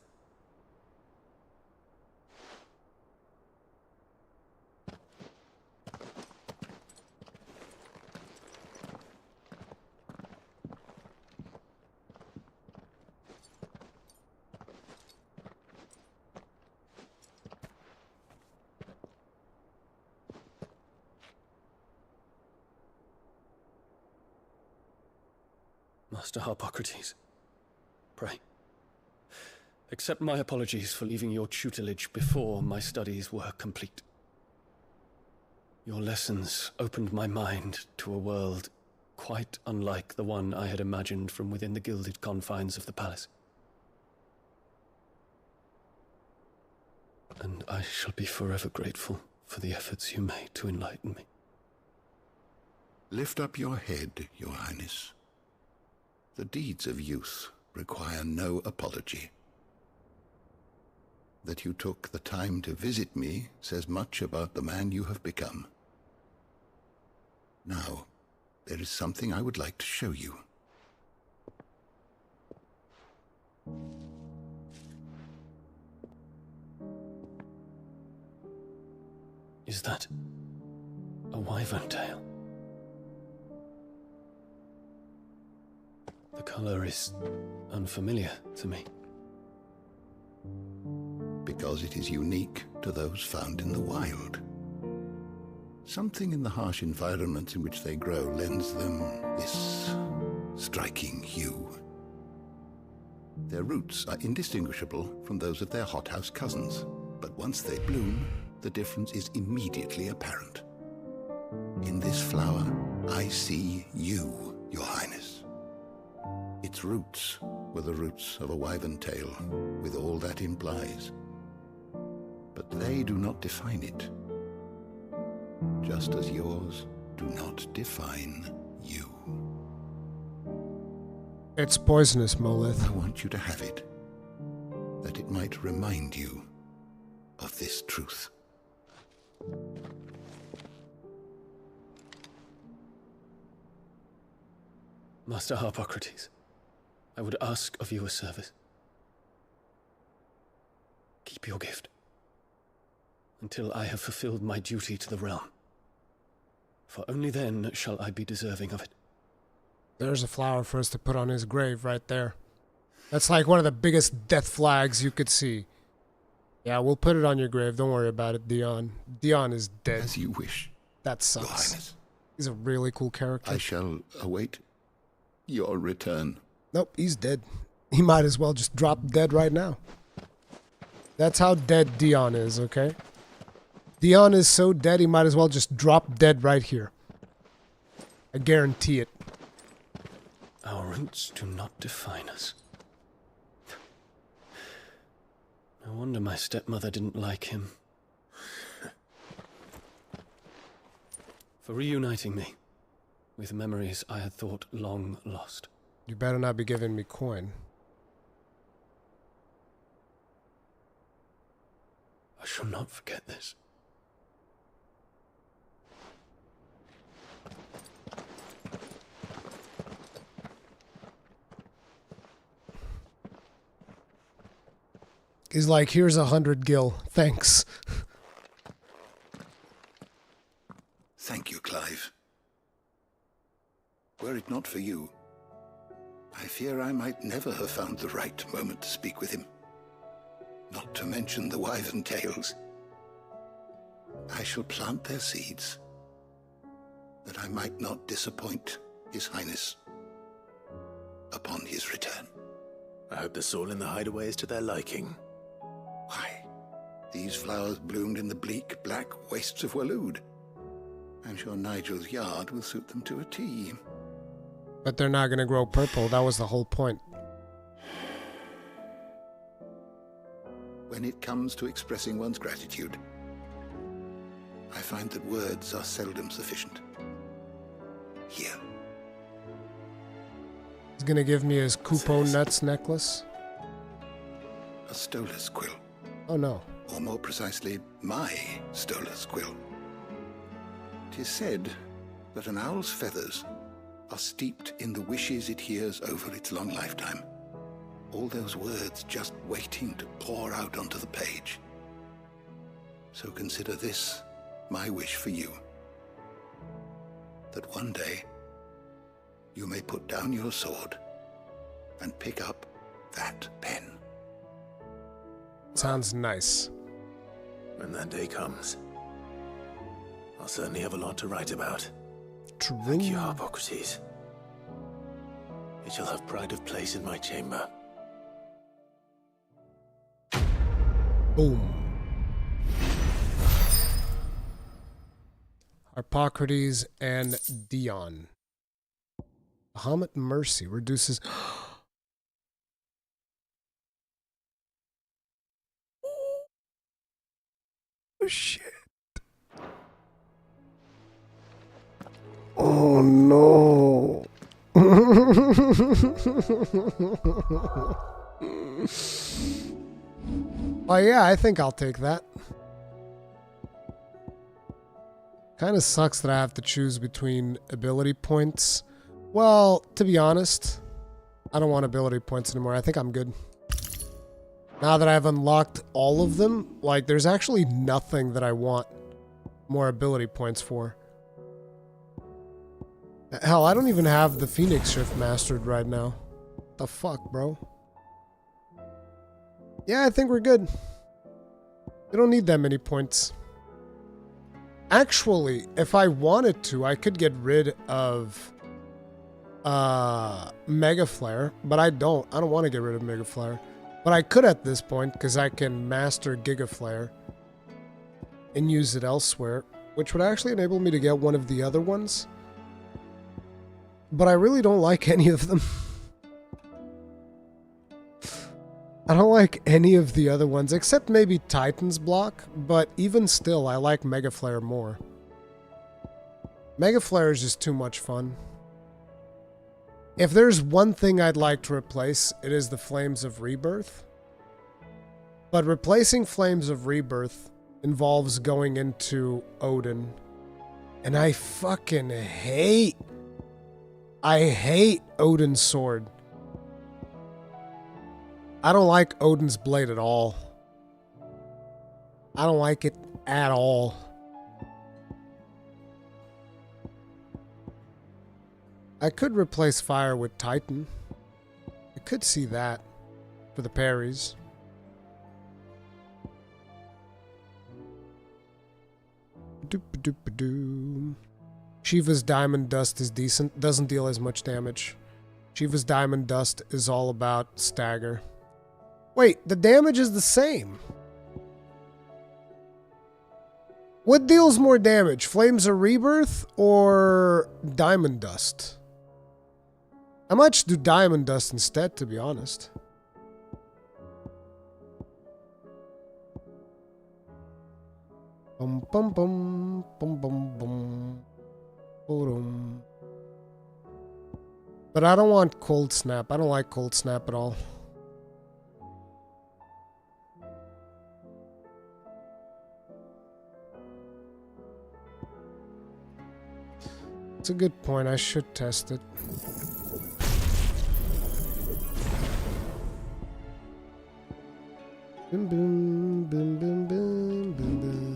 Master Harpocrates, pray, accept my apologies for leaving your tutelage before my studies were complete. Your lessons opened my mind to a world quite unlike the one I had imagined from within the gilded confines of the palace. And I shall be forever grateful for the efforts you made to enlighten me. Lift up your head, Your Highness. The deeds of youth require no apology. That you took the time to visit me says much about the man you have become. Now, there is something I would like to show you. Is that a wyvern tail? The color is unfamiliar to me. Because it is unique to those found in the wild. Something in the harsh environments in which they grow lends them this striking hue. Their roots are indistinguishable from those of their hothouse cousins, but once they bloom, the difference is immediately apparent. In this flower, I see you, Your Highness. Its roots were the roots of a wyvern tail, with all that implies. But they do not define it, just as yours do not define you. It's poisonous, Molith. I want you to have it, that it might remind you of this truth. Master Harpocrates, I would ask of you a service. Keep your gift until I have fulfilled my duty to the realm, for only then shall I be deserving of it. There's a flower for us to put on his grave right there. That's like one of the biggest death flags you could see. Yeah, we'll put it on your grave. Don't worry about it, Dion. Dion is dead. As you wish. That sucks. He's a really cool character. I shall await your return. Nope, he's dead. He might as well just drop dead right now. That's how dead Dion is, okay? Dion is so dead, he might as well just drop dead right here. I guarantee it. Our roots do not define us. No wonder my stepmother didn't like him. For reuniting me with memories I had thought long lost. You better not be giving me coin. I shall not forget this. He's like, here's 100 gil. Thanks. Thank you, Clive. not for you, I fear I might never have found the right moment to speak with him. Not to mention the wyvern tales. I shall plant their seeds, that I might not disappoint His Highness upon his return. I hope the soil in the hideaway is to their liking. Why, these flowers bloomed in the bleak, black wastes of Waloed. I'm sure Nigel's yard will suit them to a T. But they're not going to grow purple. That was the whole point. When it comes to expressing one's gratitude, I find that words are seldom sufficient. Here. He's going to give me his Kupo Nuts necklace. A Stolas quill. Oh no. Or more precisely, my Stolas quill. 'Tis said that an owl's feathers are steeped in the wishes it hears over its long lifetime. All those words just waiting to pour out onto the page. So consider this my wish for you. That one day you may put down your sword and pick up that pen. Sounds nice. When that day comes, I'll certainly have a lot to write about. True. Thank you, Harpocrates. It shall have pride of place in my chamber. Boom. Harpocrates and Dion. Bahamut Mercy reduces... Oh, shit. Oh, no. Oh, yeah, I think I'll take that. Kind of sucks that I have to choose between ability points. Well, to be honest, I don't want ability points anymore. I think I'm good. Now that I've unlocked all of them, like, there's actually nothing that I want more ability points for. Hell, I don't even have the Phoenix Shift mastered right now. The fuck, bro? Yeah, I think we're good. We don't need that many points. Actually, if I wanted to, I could get rid of Mega Flare, but I don't. I don't want to get rid of Mega Flare. But I could at this point, because I can master Giga Flare and use it elsewhere, which would actually enable me to get one of the other ones. But I really don't like any of them. I don't like any of the other ones, except maybe Titan's Block, but even still, I like Mega Flare more. Mega Flare is just too much fun. If there's one thing I'd like to replace, it is the Flames of Rebirth. But replacing Flames of Rebirth involves going into Odin. And I fucking hate... I hate Odin's sword. I don't like Odin's blade at all. I don't like it at all. I could replace fire with Titan. I could see that for the parries. Doop-a-doop-a-doo. Shiva's Diamond Dust is decent. Doesn't deal as much damage. Shiva's Diamond Dust is all about stagger. Wait, the damage is the same. What deals more damage? Flames of Rebirth or Diamond Dust? I might just do Diamond Dust instead, to be honest. Bum bum bum bum bum bum. Boom. But I don't want Cold Snap. I don't like Cold Snap at all. It's a good point. I should test it. Boom, boom, boom, boom, boom, boom, boom.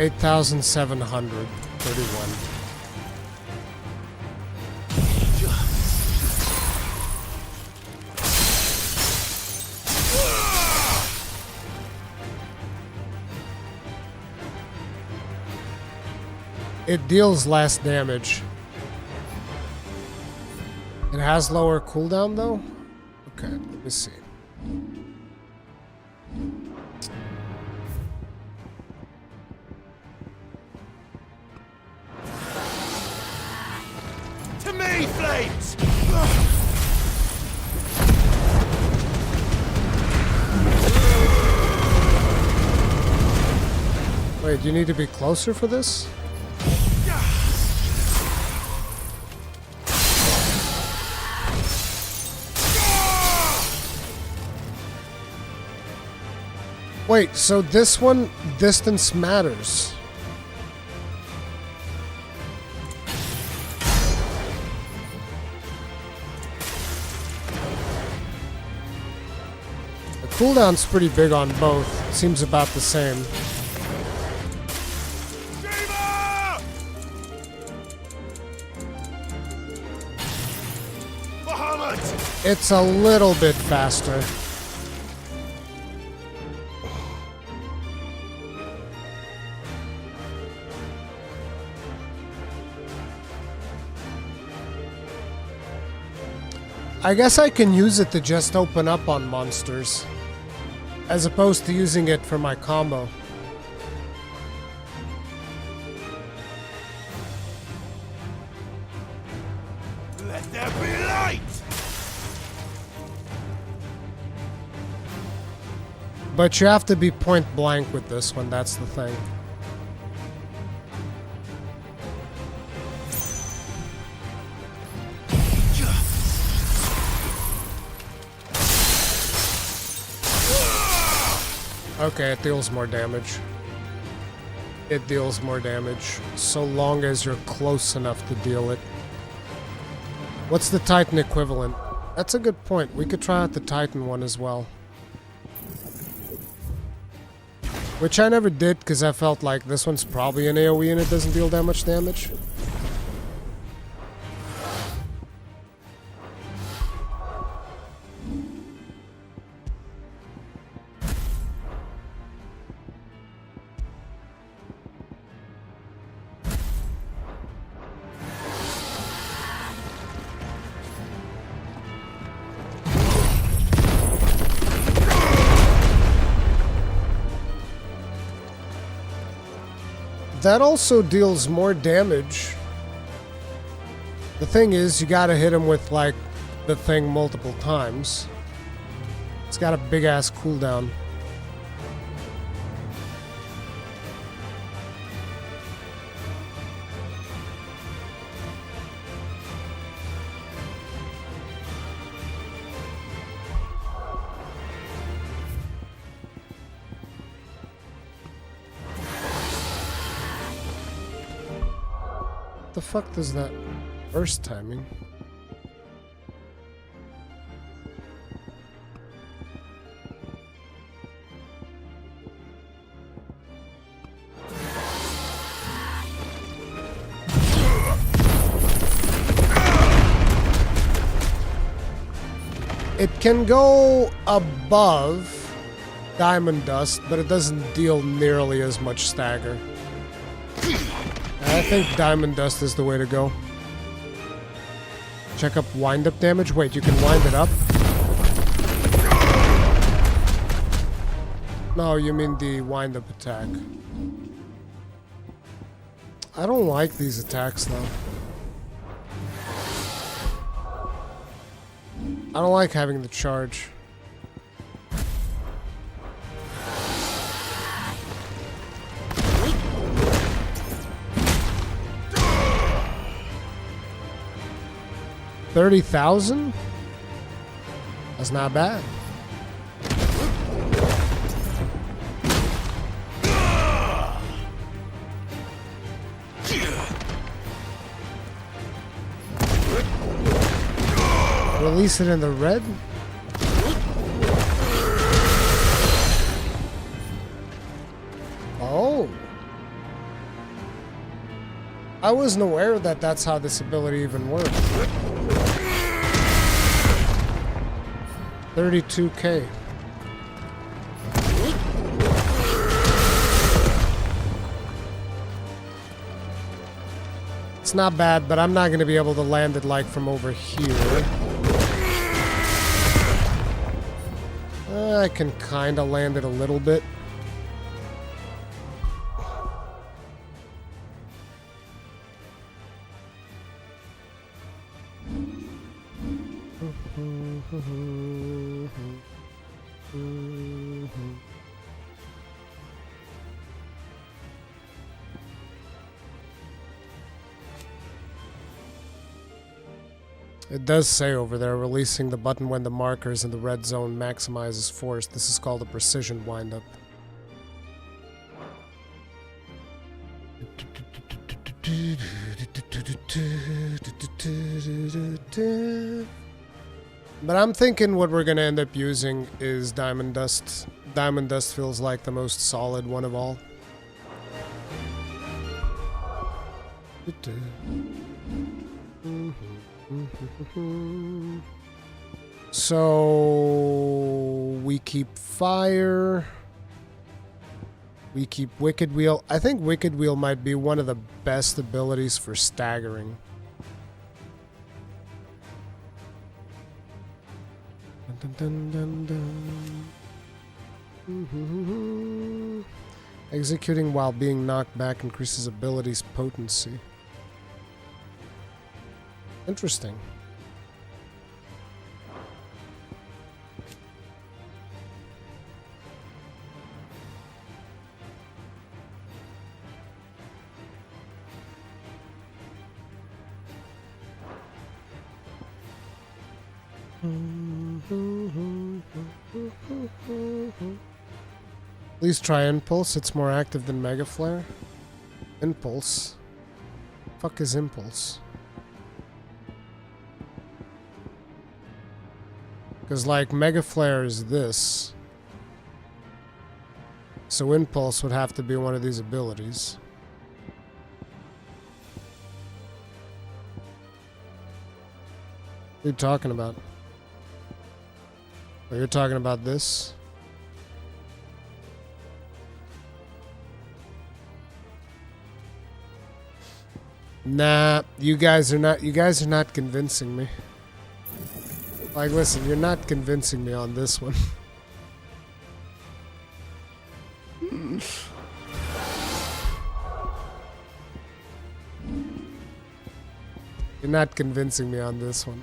8,731. It deals less damage. It has lower cooldown though? Okay, let me see. To me, flames! Wait, you need to be closer for this? Wait, so this one, distance matters. The cooldown's pretty big on both. Seems about the same. It's a little bit faster. I guess I can use it to just open up on monsters, as opposed to using it for my combo. Let there be light! But you have to be point blank with this one, that's the thing. Okay, it deals more damage. It deals more damage, so long as you're close enough to deal it. What's the Titan equivalent? That's a good point. We could try out the Titan one as well. Which I never did, because I felt like this one's probably an AoE and it doesn't deal that much damage. That also deals more damage. The thing is, you gotta hit him with, like, the thing multiple times. It's got a big-ass cooldown. The fuck does that burst timing? It can go above Diamond Dust, but it doesn't deal nearly as much stagger. I think Diamond Dust is the way to go. Check up wind-up damage. Wait, you can wind it up? No, you mean the wind-up attack. I don't like these attacks, though. I don't like having the charge. $30,000? That's not bad. Release it in the red? Oh. I wasn't aware that that's how this ability even worked. 32K. It's not bad, but I'm not going to be able to land it like from over here. I can kind of land it a little bit. It does say over there, releasing the button when the markers in the red zone maximizes force. This is called a precision windup. But I'm thinking what we're going to end up using is Diamond Dust. Diamond Dust feels like the most solid one of all. So we keep fire. We keep Wicked Wheel. I think Wicked Wheel might be one of the best abilities for staggering. Dun, dun, dun, dun. Executing while being knocked back increases ability's potency. Interesting. Please try Impulse. It's more active than Mega Flare. Impulse. Fuck is Impulse? Because, like, Mega Flare is this. So Impulse would have to be one of these abilities. What are you talking about? Oh, you're talking about this? Nah, you guys are not convincing me. Like, listen, you're not convincing me on this one. You're not convincing me on this one.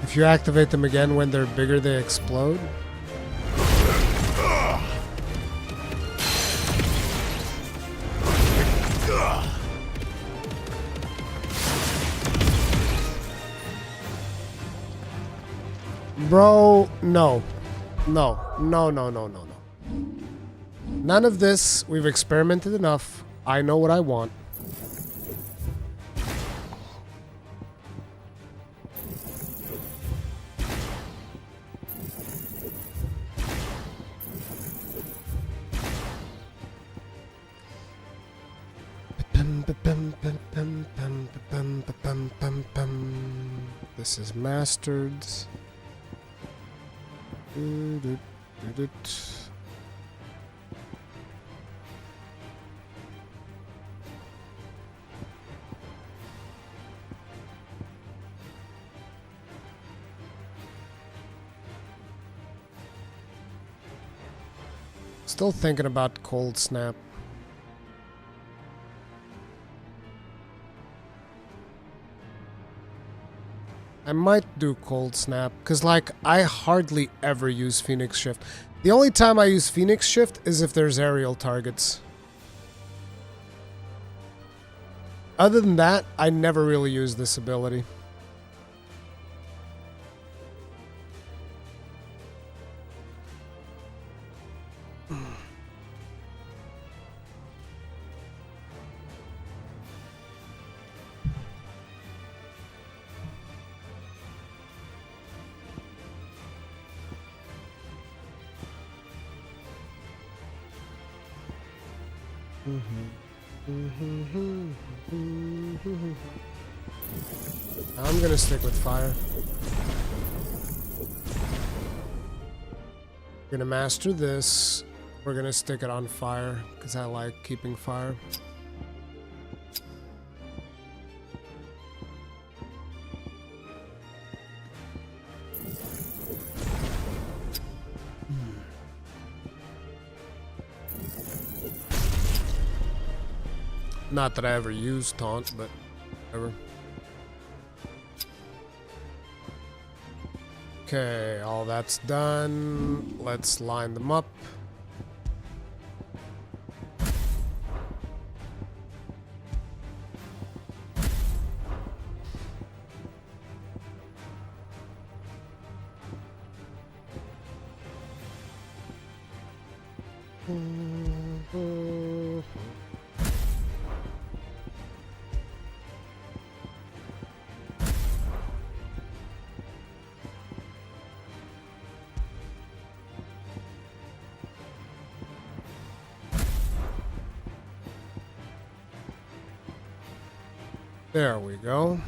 If you activate them again when they're bigger, they explode. Bro, no. No. No, no, no, no, no. None of this. We've experimented enough. I know what I want. This is mastered. Still thinking about Cold Snap. I might do Cold Snap, because, like, I hardly ever use Phoenix Shift. The only time I use Phoenix Shift is if there's aerial targets. Other than that, I never really use this ability. I'm gonna stick with fire. We're gonna master this. We're gonna stick it on fire because I like keeping fire. Not that I ever used taunt, but whatever. Okay, all that's done. Let's line them up. There we go.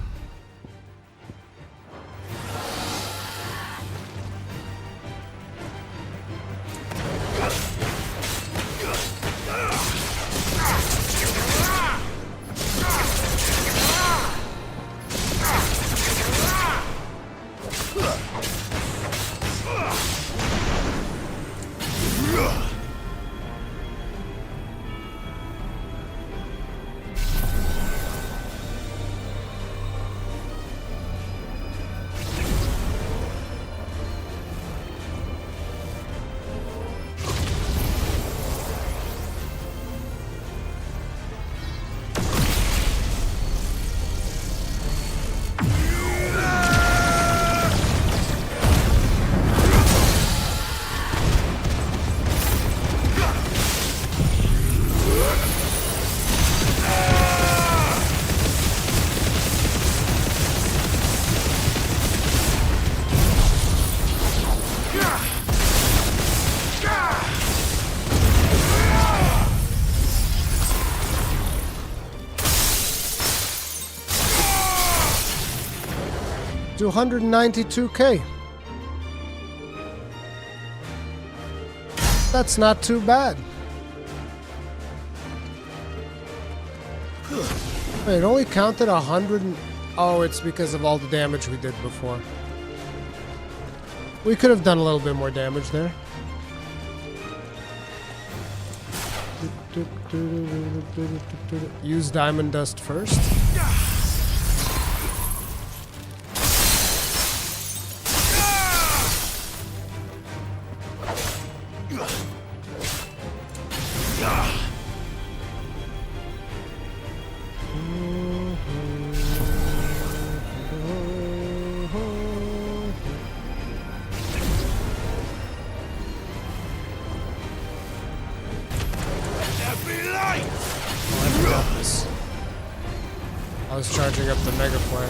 To 192k. That's not too bad. Wait, it only counted 100. Oh, it's because of all the damage we did before. We could have done a little bit more damage there. Use diamond dust first. I was charging up the mega flare.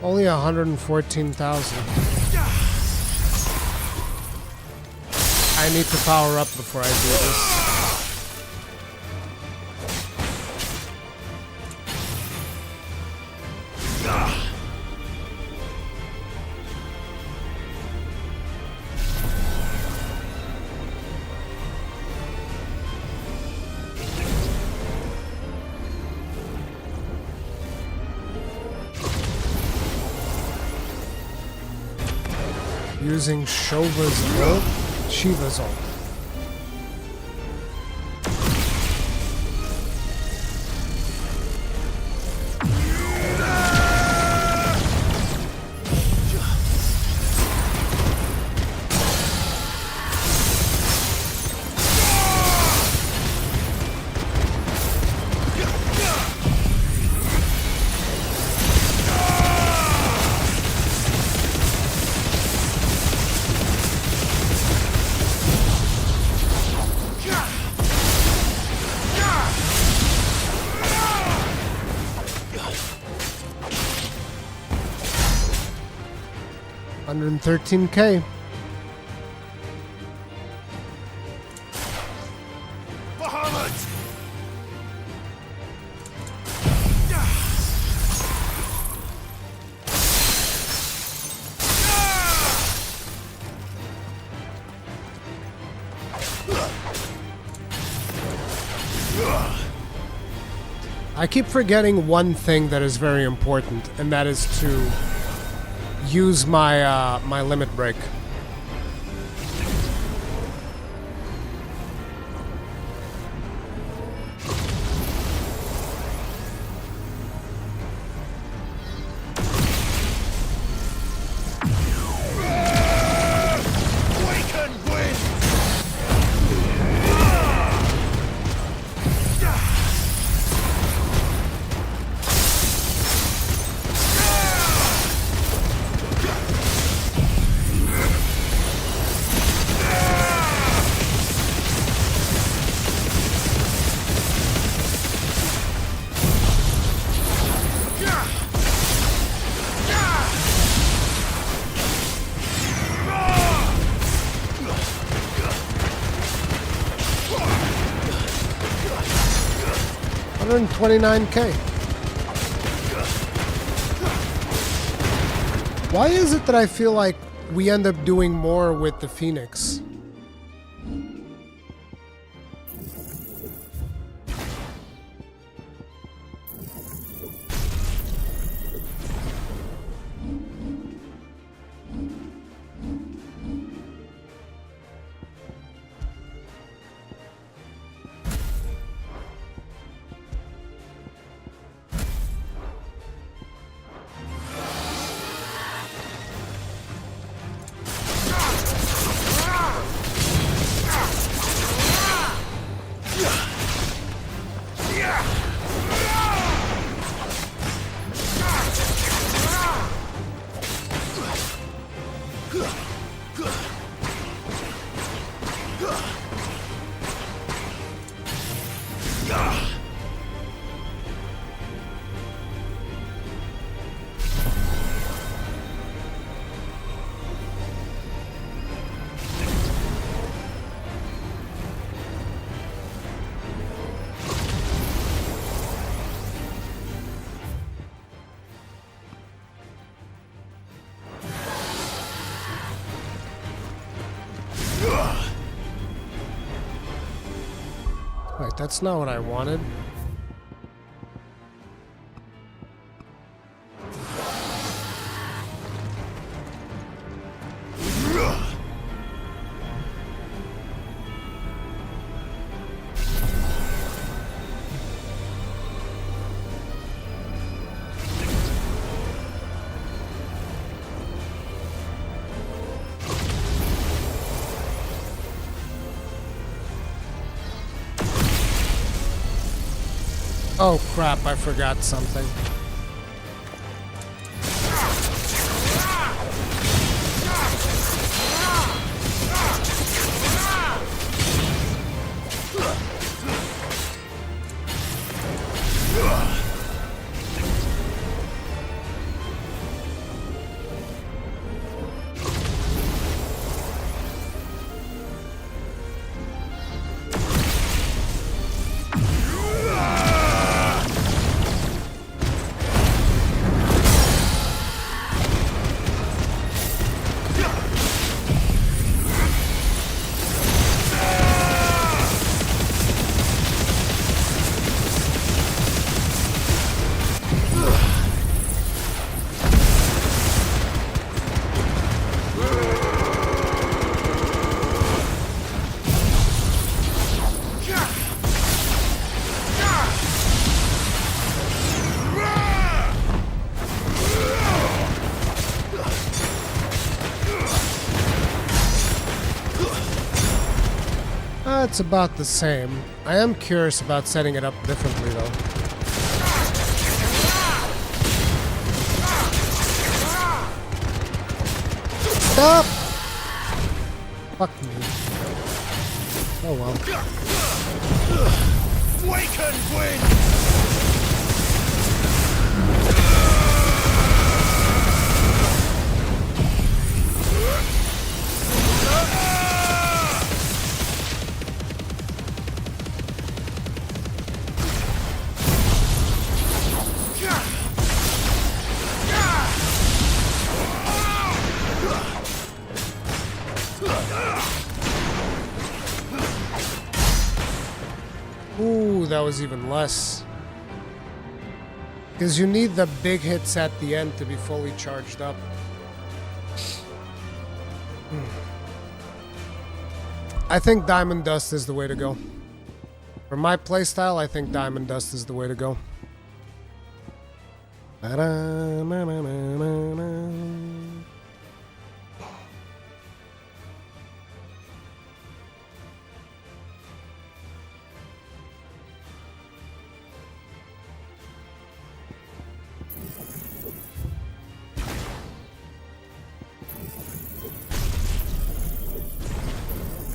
Only 114,000. I need to power up before I do this. Using Shiva's ult. 113K. I keep forgetting one thing that is very important, and that is to use my my limit break. $129K. Why is it that I feel like we end up doing more with the Phoenix? Wait, that's not what I wanted. Oh crap, I forgot something. It's about the same. I am curious about setting it up differently though. Stop! Fuck me. Oh well. Wake and win! that was even less. Because you need the big hits at the end to be fully charged up. I think Diamond Dust is the way to go. For my playstyle, I think Diamond Dust is the way to go.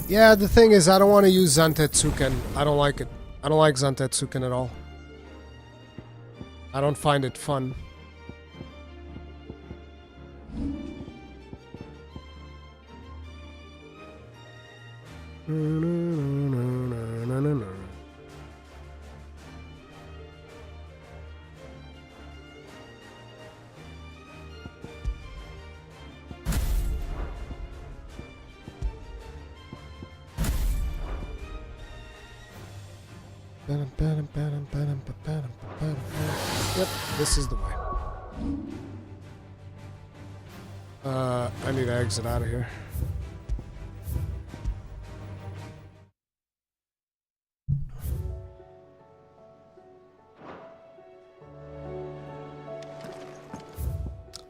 Yeah, the thing is, I don't want to use Zantetsuken. I don't like it. I don't like Zantetsuken at all. I don't find it fun. Yep, this is the way. I need to exit out of here.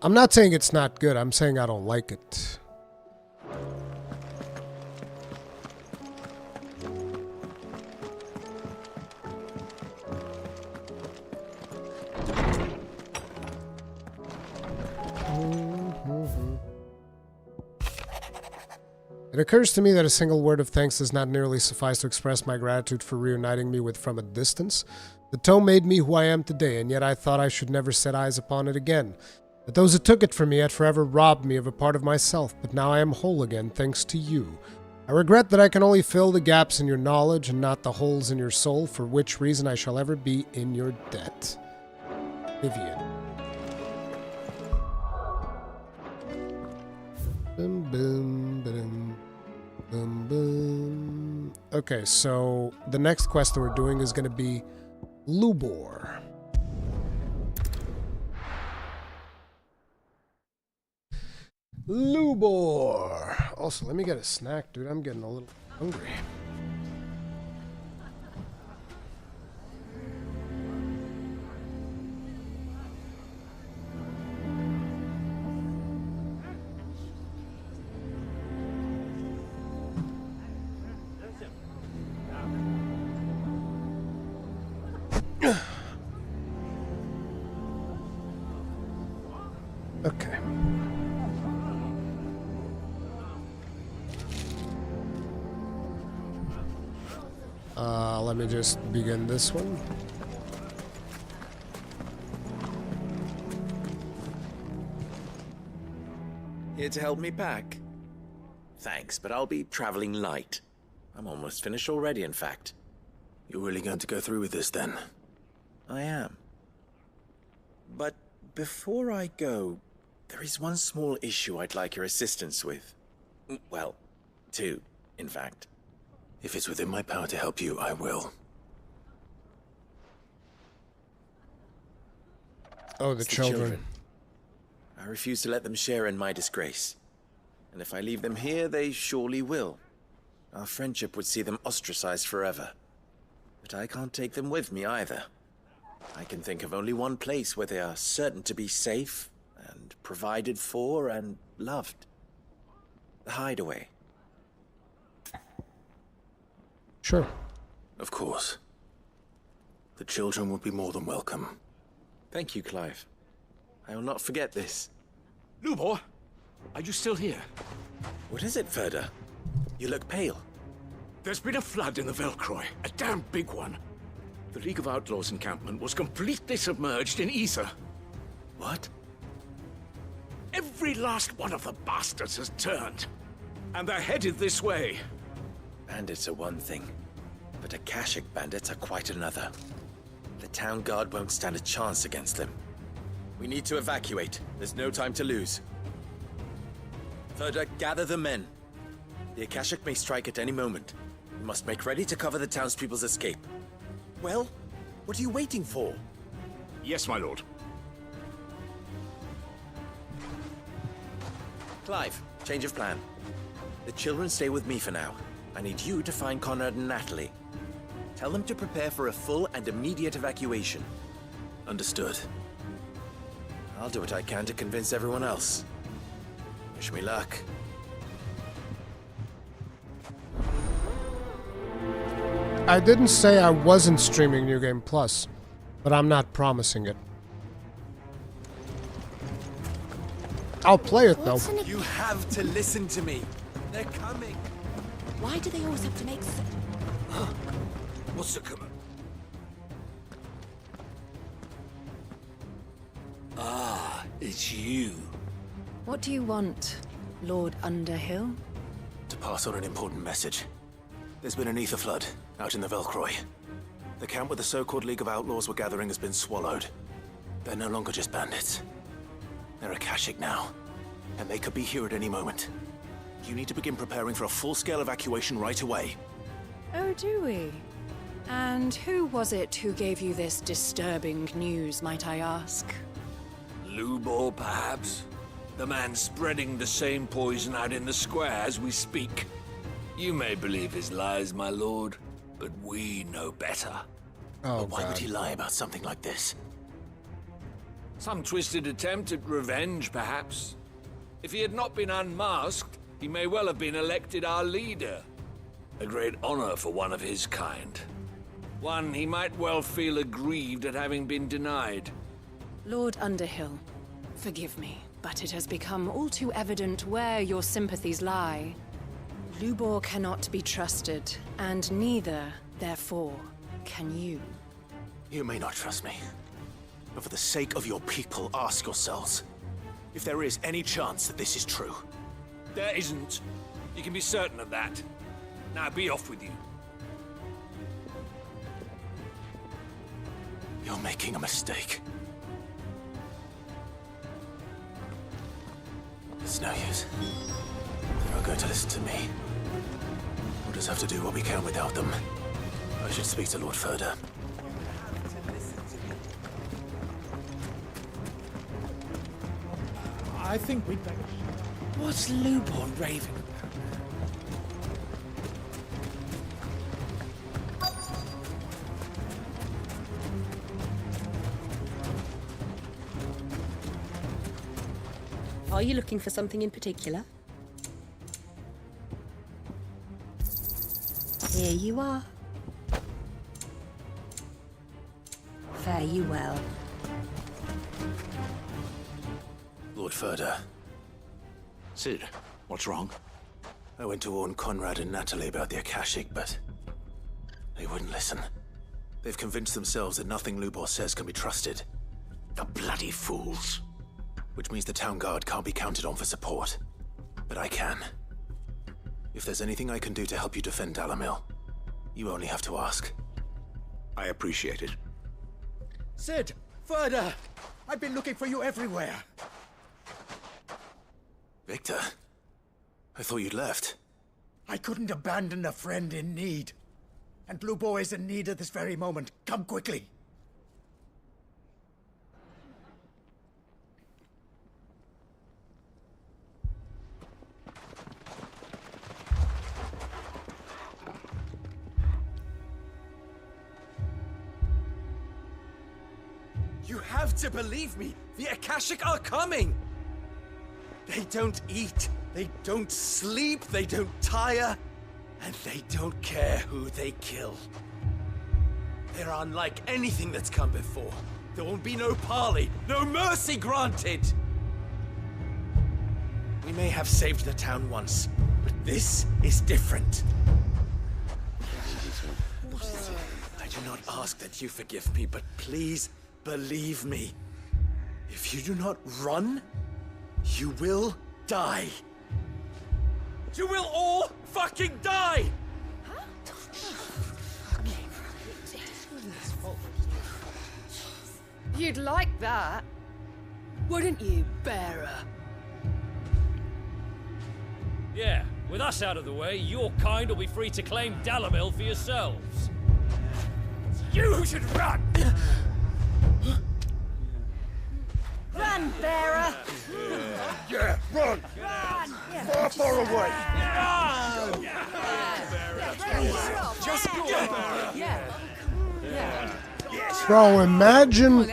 I'm not saying it's not good, I'm saying I don't like it. It occurs to me that a single word of thanks does not nearly suffice to express my gratitude for reuniting me with From a Distance. The tome made me who I am today, and yet I thought I should never set eyes upon it again. That those who took it from me had forever robbed me of a part of myself, but now I am whole again, thanks to you. I regret that I can only fill the gaps in your knowledge and not the holes in your soul, for which reason I shall ever be in your debt. Vivian. Boom, boom, ba-dum. Boom, boom. Okay, so the next quest that we're doing is going to be Lubor. Lubor. Also, let me get a snack, dude. I'm getting a little hungry. Okay. Let me just begin this one. Here to help me pack? Thanks, but I'll be traveling light. I'm almost finished already, in fact. You're really going to go through with this, then? I am. But before I go, there is one small issue I'd like your assistance with. Well, two, in fact. If it's within my power to help you, I will. Oh, the children. I refuse to let them share in my disgrace. And if I leave them here, they surely will. Our friendship would see them ostracized forever. But I can't take them with me either. I can think of only one place where they are certain to be safe and provided for and loved. The Hideaway. Sure. Of course. The children would be more than welcome. Thank you, Clive. I will not forget this. Lubor, are you still here? What is it, Ferda? You look pale. There's been a flood in the Velcroy, a damn big one. The League of Outlaws encampment was completely submerged in ether. What? Every last one of the bastards has turned. And they're headed this way. Bandits are one thing, but Akashic bandits are quite another. The town guard won't stand a chance against them. We need to evacuate. There's no time to lose. Ferda, gather the men. The Akashic may strike at any moment. We must make ready to cover the townspeople's escape. Well, what are you waiting for? Yes, my lord. Clive, change of plan. The children stay with me for now. I need you to find Conrad and Natalie. Tell them to prepare for a full and immediate evacuation. Understood. I'll do what I can to convince everyone else. Wish me luck. I didn't say I wasn't streaming New Game Plus, but I'm not promising it. I'll play it though. You have to listen to me. They're coming. Why do they always have to make What's the command? Ah, it's you. What do you want, Lord Underhill? To pass on an important message. There's been an ether flood out in the Velcroy. The camp where the so-called League of Outlaws were gathering has been swallowed. They're no longer just bandits. They're Akashic now, and they could be here at any moment. You need to begin preparing for a full-scale evacuation right away. Oh, do we? And who was it who gave you this disturbing news, might I ask? Lubor, perhaps? The man spreading the same poison out in the square as we speak. You may believe his lies, my lord, but we know better. Oh, but why would he lie about something like this? Some twisted attempt at revenge, perhaps. If he had not been unmasked, he may well have been elected our leader. A great honor for one of his kind. One he might well feel aggrieved at having been denied. Lord Underhill, forgive me, but it has become all too evident where your sympathies lie. Lubor cannot be trusted, and neither, therefore, can you. You may not trust me, but for the sake of your people, ask yourselves if there is any chance that this is true. There isn't. You can be certain of that. Now be off with you. You're making a mistake. It's no use. They're not going to listen to me. We'll just have to do what we can without them. I should speak to Lord Furder. I think we'd better... What's Lubor raving about? Are you looking for something in particular? Here you are. Fare you well. Lord Furder. Sid, what's wrong? I went to warn Conrad and Natalie about the Akashic, but they wouldn't listen. They've convinced themselves that nothing Lubor says can be trusted. The bloody fools. Which means the town guard can't be counted on for support. But I can. If there's anything I can do to help you defend Dalamil, you only have to ask. I appreciate it. Sid! Further! I've been looking for you everywhere. Victor? I thought you'd left. I couldn't abandon a friend in need. And Lubor is in need at this very moment. Come quickly. You have to believe me! The Akashic are coming! They don't eat, they don't sleep, they don't tire, and they don't care who they kill. They're unlike anything that's come before. There won't be no parley, no mercy granted! We may have saved the town once, but this is different. I do not ask that you forgive me, but please believe me. If you do not run, you will die. You will all fucking die! You'd like that, wouldn't you, bearer? Yeah, with us out of the way, your kind will be free to claim Dalamil for yourselves. You should run! Run, bearer! Yeah, run! Far, far away! Just Bro, imagine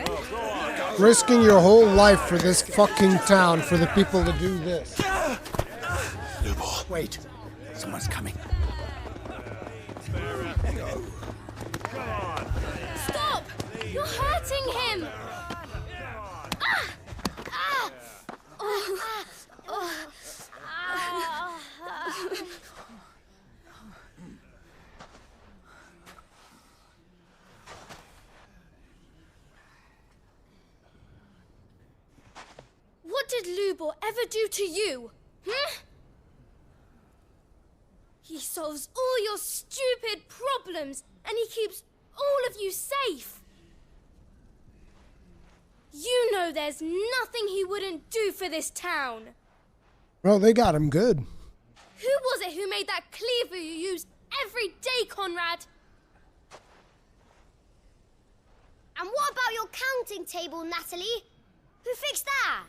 risking your whole life for this fucking town for the people to do this. Wait, someone's coming. Stop! You're hurting him! What did Lubor ever do to you? He solves all your stupid problems, and he keeps all of you safe. You know there's nothing he wouldn't do for this town. Well, they got him good. Who was it who made that cleaver you use every day, Conrad? And what about your counting table, Natalie? Who fixed that?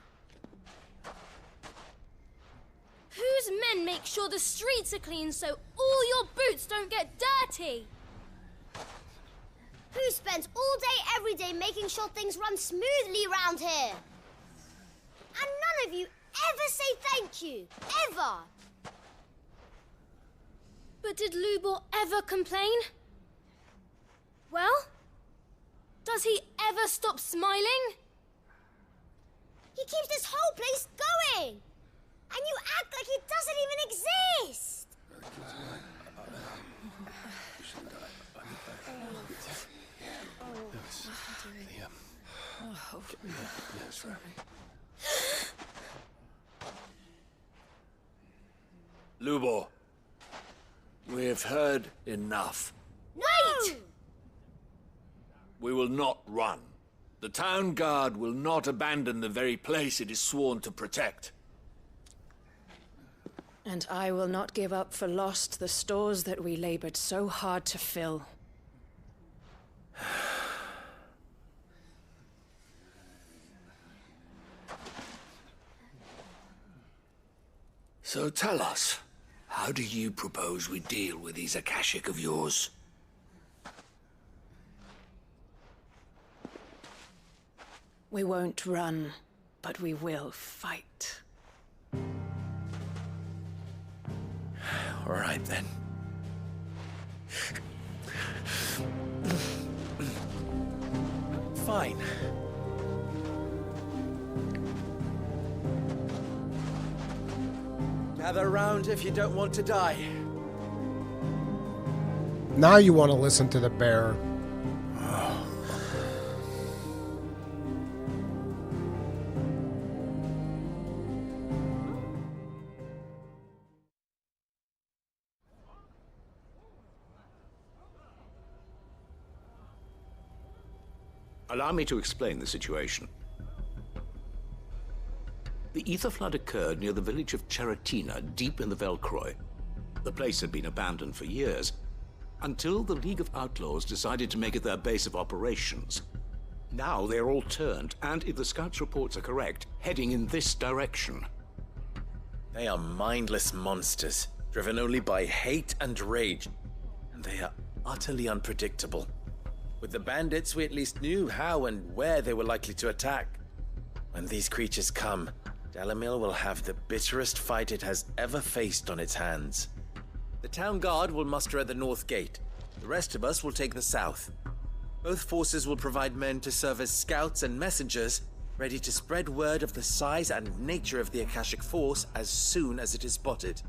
Whose men make sure the streets are clean so all your boots don't get dirty? Who spends all day, every day making sure things run smoothly around here? And none of you ever say thank you. Ever. But did Lubor ever complain? Well, does he ever stop smiling? He keeps this whole place going. And you act like it doesn't even exist. Lubor, we have heard enough. Wait! We will not run. The town guard will not abandon the very place it is sworn to protect. And I will not give up for lost the stores that we labored so hard to fill. So tell us, how do you propose we deal with these Akashic of yours? We won't run, but we will fight. All right, then. Fine. Gather round if you don't want to die. Now you want to listen to the bear. Allow me to explain the situation. The ether flood occurred near the village of Cheratina, deep in the Velcroy. The place had been abandoned for years, until the League of Outlaws decided to make it their base of operations. Now they're all turned, and if the scouts' reports are correct, heading in this direction. They are mindless monsters, driven only by hate and rage. And they are utterly unpredictable. With the bandits, we at least knew how and where they were likely to attack. When these creatures come, Dalamil will have the bitterest fight it has ever faced on its hands. The town guard will muster at the north gate. The rest of us will take the south. Both forces will provide men to serve as scouts and messengers, ready to spread word of the size and nature of the Akashic force as soon as it is spotted.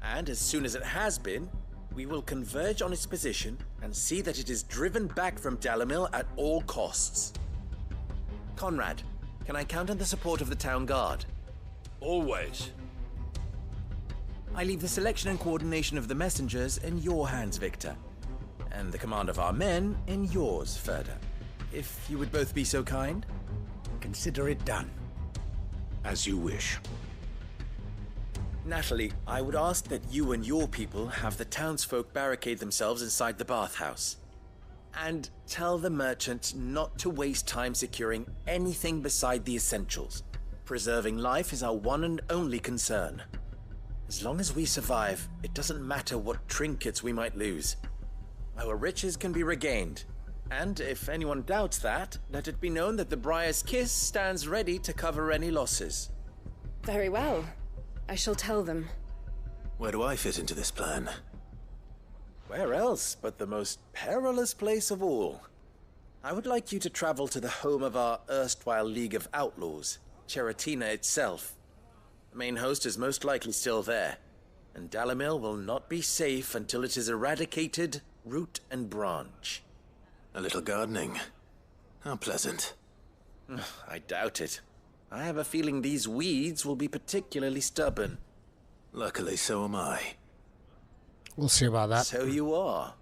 And as soon as it has been, we will converge on its position and see that it is driven back from Dalamil at all costs. Conrad, can I count on the support of the town guard? Always. I leave the selection and coordination of the messengers in your hands, Victor. And the command of our men in yours, Ferda. If you would both be so kind. Consider it done. As you wish. Natalie, I would ask that you and your people have the townsfolk barricade themselves inside the bathhouse. And tell the merchant not to waste time securing anything beside the essentials. Preserving life is our one and only concern. As long as we survive, it doesn't matter what trinkets we might lose. Our riches can be regained. And if anyone doubts that, let it be known that the Briar's Kiss stands ready to cover any losses. Very well. I shall tell them. Where do I fit into this plan? Where else but the most perilous place of all? I would like you to travel to the home of our erstwhile League of Outlaws, Cheratina itself. The main host is most likely still there, and Dalimil will not be safe until it is eradicated, root and branch. A little gardening. How pleasant. I doubt it. I have a feeling these weeds will be particularly stubborn. Luckily, so am I. We'll see about that. So you are.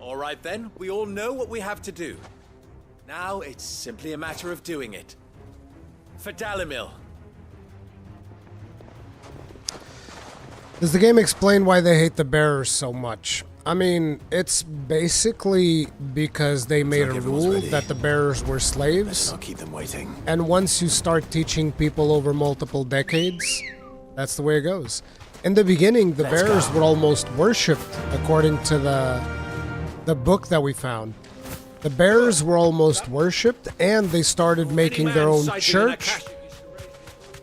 All right then, we all know what we have to do. Now it's simply a matter of doing it. For Dalimil. Does the game explain why they hate the bearers so much? I mean, it's basically because they made a rule that the bearers were slaves. I'll keep them waiting. And once you start teaching people over multiple decades, that's the way it goes. In the beginning, the bearers were almost worshipped, according to the book that we found. The bearers were almost worshipped, and they started making their own church,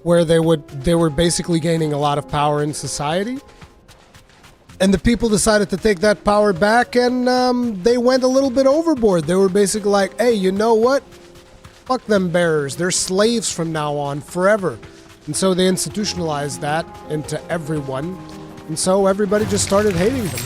where they were basically gaining a lot of power in society. And the people decided to take that power back, and they went a little bit overboard. They were basically like, hey, you know what? Fuck them bearers. They're slaves from now on, forever. And so they institutionalized that into everyone. And so everybody just started hating them.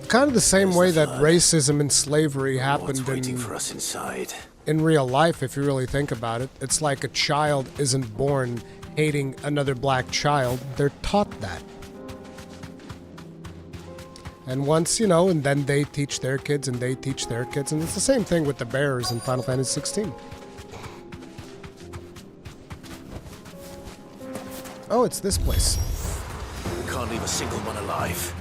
Kind of the same way that racism and slavery happened for us inside. In real life, if you really think about it. It's like a child isn't born hating another black child. They're taught that. And once, and then they teach their kids, and they teach their kids. And it's the same thing with the bearers in Final Fantasy XVI. Oh, it's this place. We can't leave a single one alive.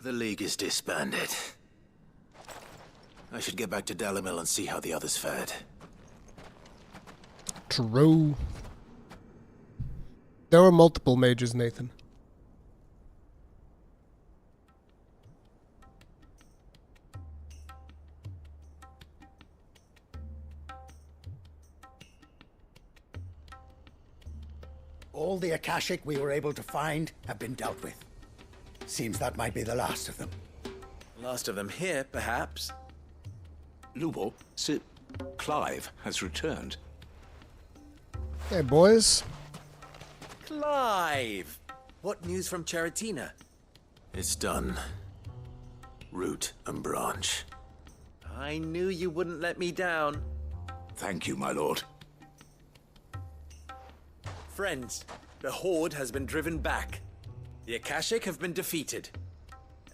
The League is disbanded. I should get back to Dalimil and see how the others fared. True. There were multiple mages, Nathan. All the Akashic we were able to find have been dealt with. Seems that might be the last of them. Last of them here, perhaps. Lubor, Sir Clive has returned. Hey, boys. Clive! What news from Charatina? It's done. Root and branch. I knew you wouldn't let me down. Thank you, my lord. Friends, the Horde has been driven back. The Akashic have been defeated.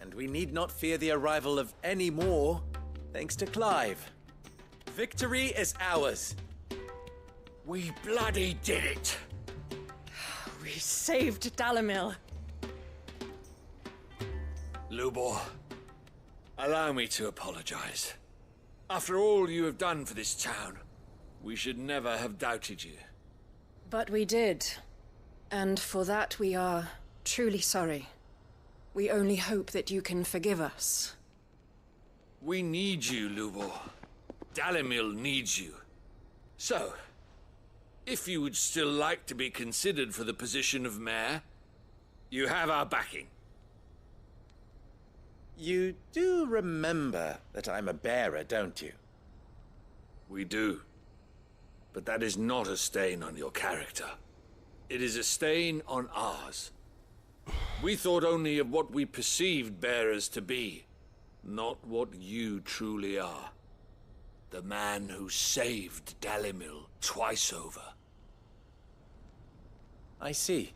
And we need not fear the arrival of any more, thanks to Clive. Victory is ours. We bloody did it! We saved Dalimil. Lubor, allow me to apologize. After all you have done for this town, we should never have doubted you. But we did. And for that we are truly sorry. We only hope that you can forgive us. We need you, Lubor. Dalimil needs you. So, if you would still like to be considered for the position of mayor, you have our backing. You do remember that I'm a bearer, don't you? We do. But that is not a stain on your character. It is a stain on ours. We thought only of what we perceived bearers to be, not what you truly are. The man who saved Dalimil twice over. I see.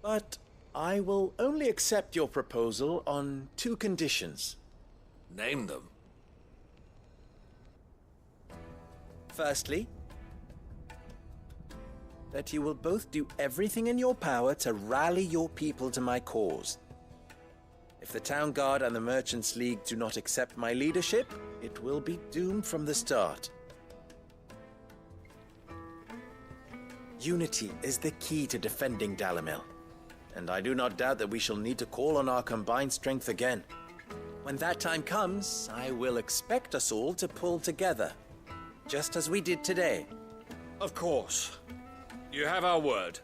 But I will only accept your proposal on 2 conditions. Name them. Firstly, that you will both do everything in your power to rally your people to my cause. If the Town Guard and the Merchants League do not accept my leadership, it will be doomed from the start. Unity is the key to defending Dalimil, and I do not doubt that we shall need to call on our combined strength again. When that time comes, I will expect us all to pull together, just as we did today. Of course. You have our word.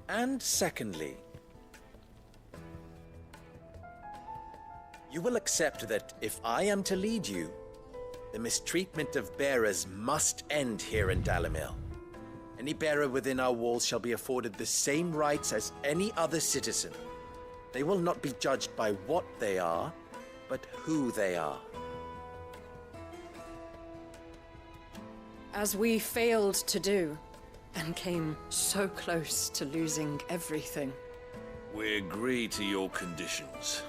And secondly, you will accept that if I am to lead you, the mistreatment of bearers must end here in Dalimil. Any bearer within our walls shall be afforded the same rights as any other citizen. They will not be judged by what they are, but who they are. As we failed to do, and came so close to losing everything. We agree to your conditions.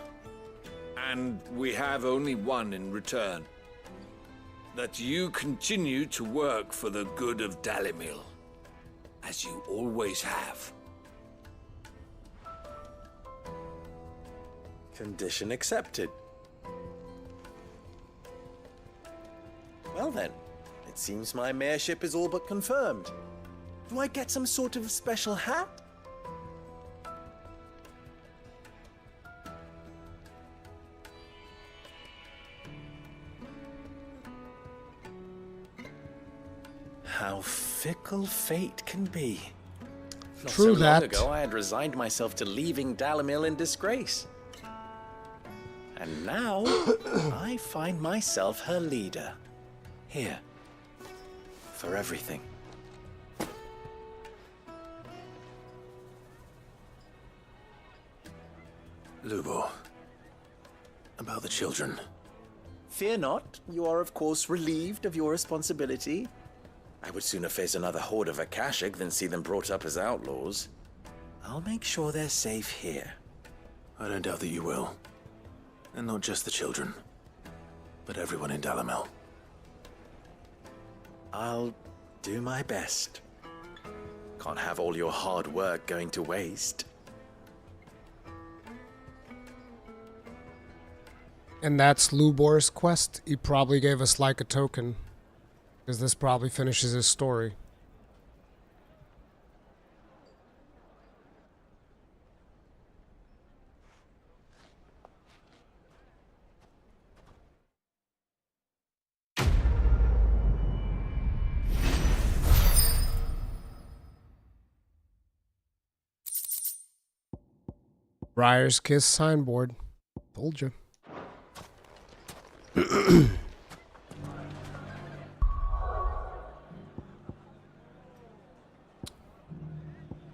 And we have only one in return. That you continue to work for the good of Dalimil, as you always have. Condition accepted. Well then, it seems my mayorship is all but confirmed. Do I get some sort of special hat? How fickle fate can be. Not True so that. long ago, I had resigned myself to leaving Dalimil in disgrace. And now, I find myself her leader. Here. For everything. Lubor, about the children. Fear not, you are of course relieved of your responsibility. I would sooner face another horde of Akashic than see them brought up as outlaws. I'll make sure they're safe here. I don't doubt that you will. And not just the children, but everyone in Dalimil. I'll do my best. Can't have all your hard work going to waste. And that's Lubor's quest. He probably gave us like a token. Because this probably finishes his story. Briar's Kiss signboard. Told you.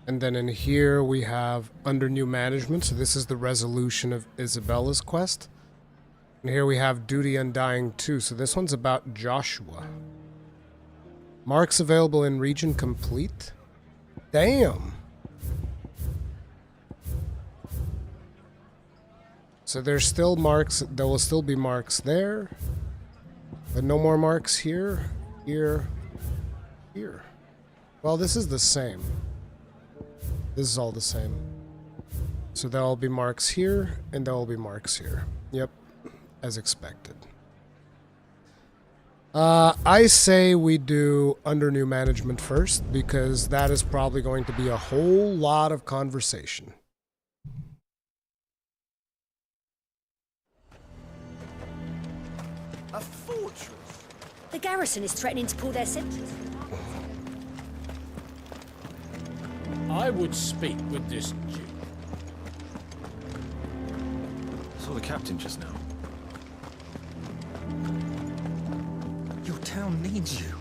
And then in here we have under new management. So this is the resolution of Isabella's quest. And here we have Duty Undying 2. So this one's about Joshua. Marks available in region complete. Damn. So there's still marks. There will still be marks there. But no more marks here, here, here. Well, this is the same. This is all the same. So there will be marks here, and there will be marks here. Yep, as expected. I say we do under new management first, because that is probably going to be a whole lot of conversation. A fortress? The garrison is threatening to pull their sentries. I would speak with this Duke. Saw the captain just now. Your town needs you.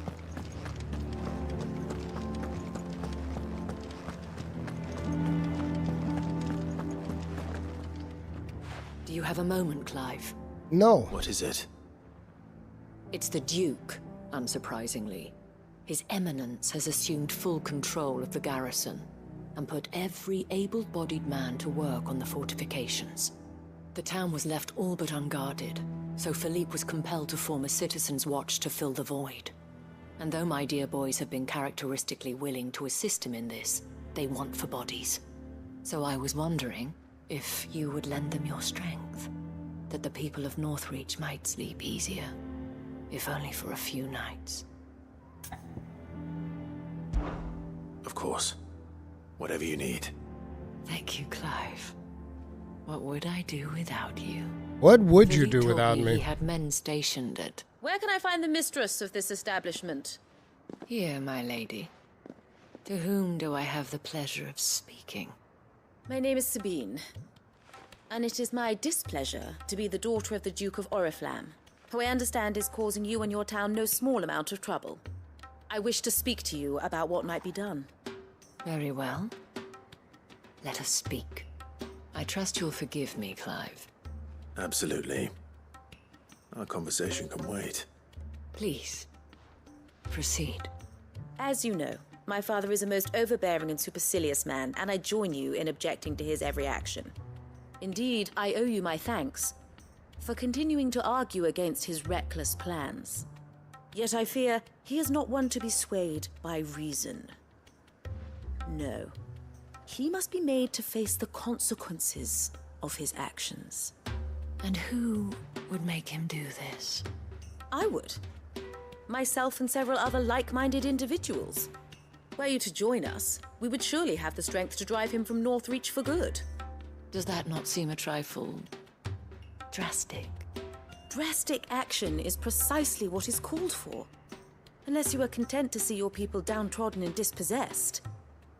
Do you have a moment, Clive? No. What is it? It's the Duke, unsurprisingly. His Eminence has assumed full control of the garrison and put every able-bodied man to work on the fortifications. The town was left all but unguarded, so Philippe was compelled to form a citizens' watch to fill the void. And though my dear boys have been characteristically willing to assist him in this, they want for bodies. So I was wondering if you would lend them your strength, that the people of Northreach might sleep easier, if only for a few nights. Of course. Whatever you need. Thank you, Clive. What would I do without you? What would you Philippe do told without me? me? He had men stationed at... Where can I find the mistress of this establishment? Here, my lady. To whom do I have the pleasure of speaking? My name is Sabine, and it is my displeasure to be the daughter of the Duke of Oriflamme, who I understand is causing you and your town no small amount of trouble. I wish to speak to you about what might be done. Very well. Let us speak. I trust you'll forgive me, Clive. Absolutely. Our conversation can wait. Please, proceed. As you know, my father is a most overbearing and supercilious man, and I join you in objecting to his every action. Indeed, I owe you my thanks for continuing to argue against his reckless plans. Yet I fear he is not one to be swayed by reason. No. He must be made to face the consequences of his actions. And who would make him do this? I would. Myself and several other like-minded individuals. Were you to join us, we would surely have the strength to drive him from Northreach for good. Does that not seem a trifle... drastic? Drastic action is precisely what is called for. Unless you are content to see your people downtrodden and dispossessed.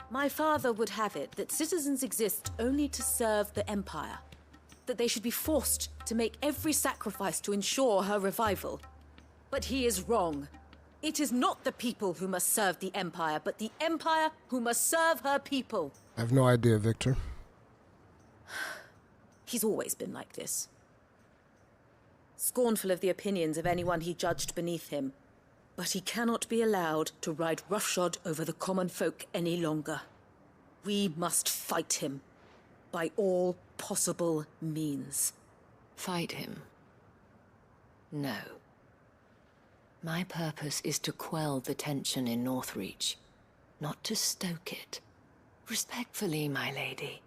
My father would have it that citizens exist only to serve the Empire. That they should be forced to make every sacrifice to ensure her revival. But he is wrong. It is not the people who must serve the Empire, but the Empire who must serve her people. I have no idea, Victor. He's always been like this. Scornful of the opinions of anyone he judged beneath him. But he cannot be allowed to ride roughshod over the common folk any longer. We must fight him. By all possible means. Fight him? No. My purpose is to quell the tension in Northreach, not to stoke it. Respectfully, my lady.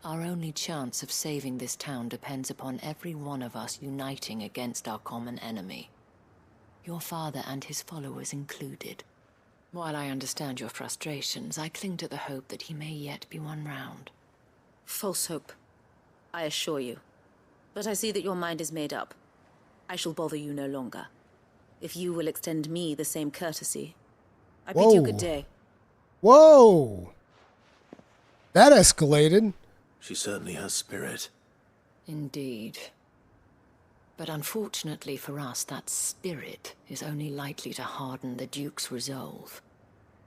Our only chance of saving this town depends upon every one of us uniting against our common enemy. Your father and his followers included. While I understand your frustrations, I cling to the hope that he may yet be won round. False hope, I assure you. But I see that your mind is made up. I shall bother you no longer. If you will extend me the same courtesy, I bid you good day. Whoa! That escalated. She certainly has spirit. Indeed. But unfortunately for us, that spirit is only likely to harden the Duke's resolve,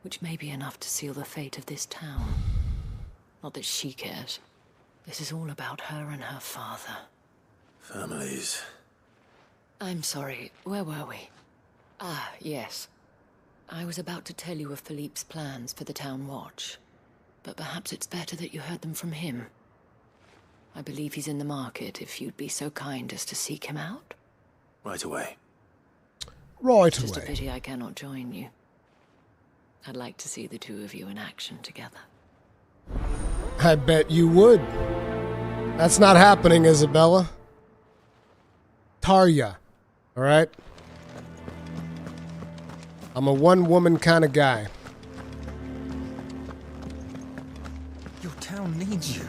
which may be enough to seal the fate of this town. Not that she cares. This is all about her and her father. Families. I'm sorry, where were we? Ah, yes. I was about to tell you of Philippe's plans for the town watch, but perhaps it's better that you heard them from him. I believe he's in the market, if you'd be so kind as to seek him out. Right away. Right Just away. a pity I cannot join you. I'd like to see the two of you in action together. I bet you would. That's not happening, Isabella. Tarja. Alright? I'm a one-woman kind of guy. Your town needs you.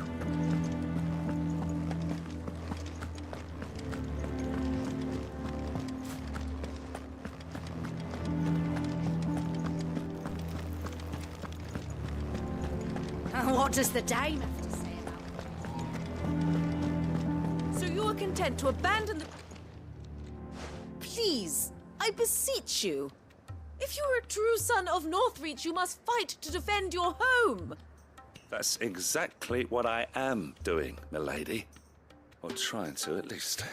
What does the dame have to say about it? So you are content to abandon the... Please, I beseech you. If you are a true son of Northreach, you must fight to defend your home. That's exactly what I am doing, milady. Or trying to, at least.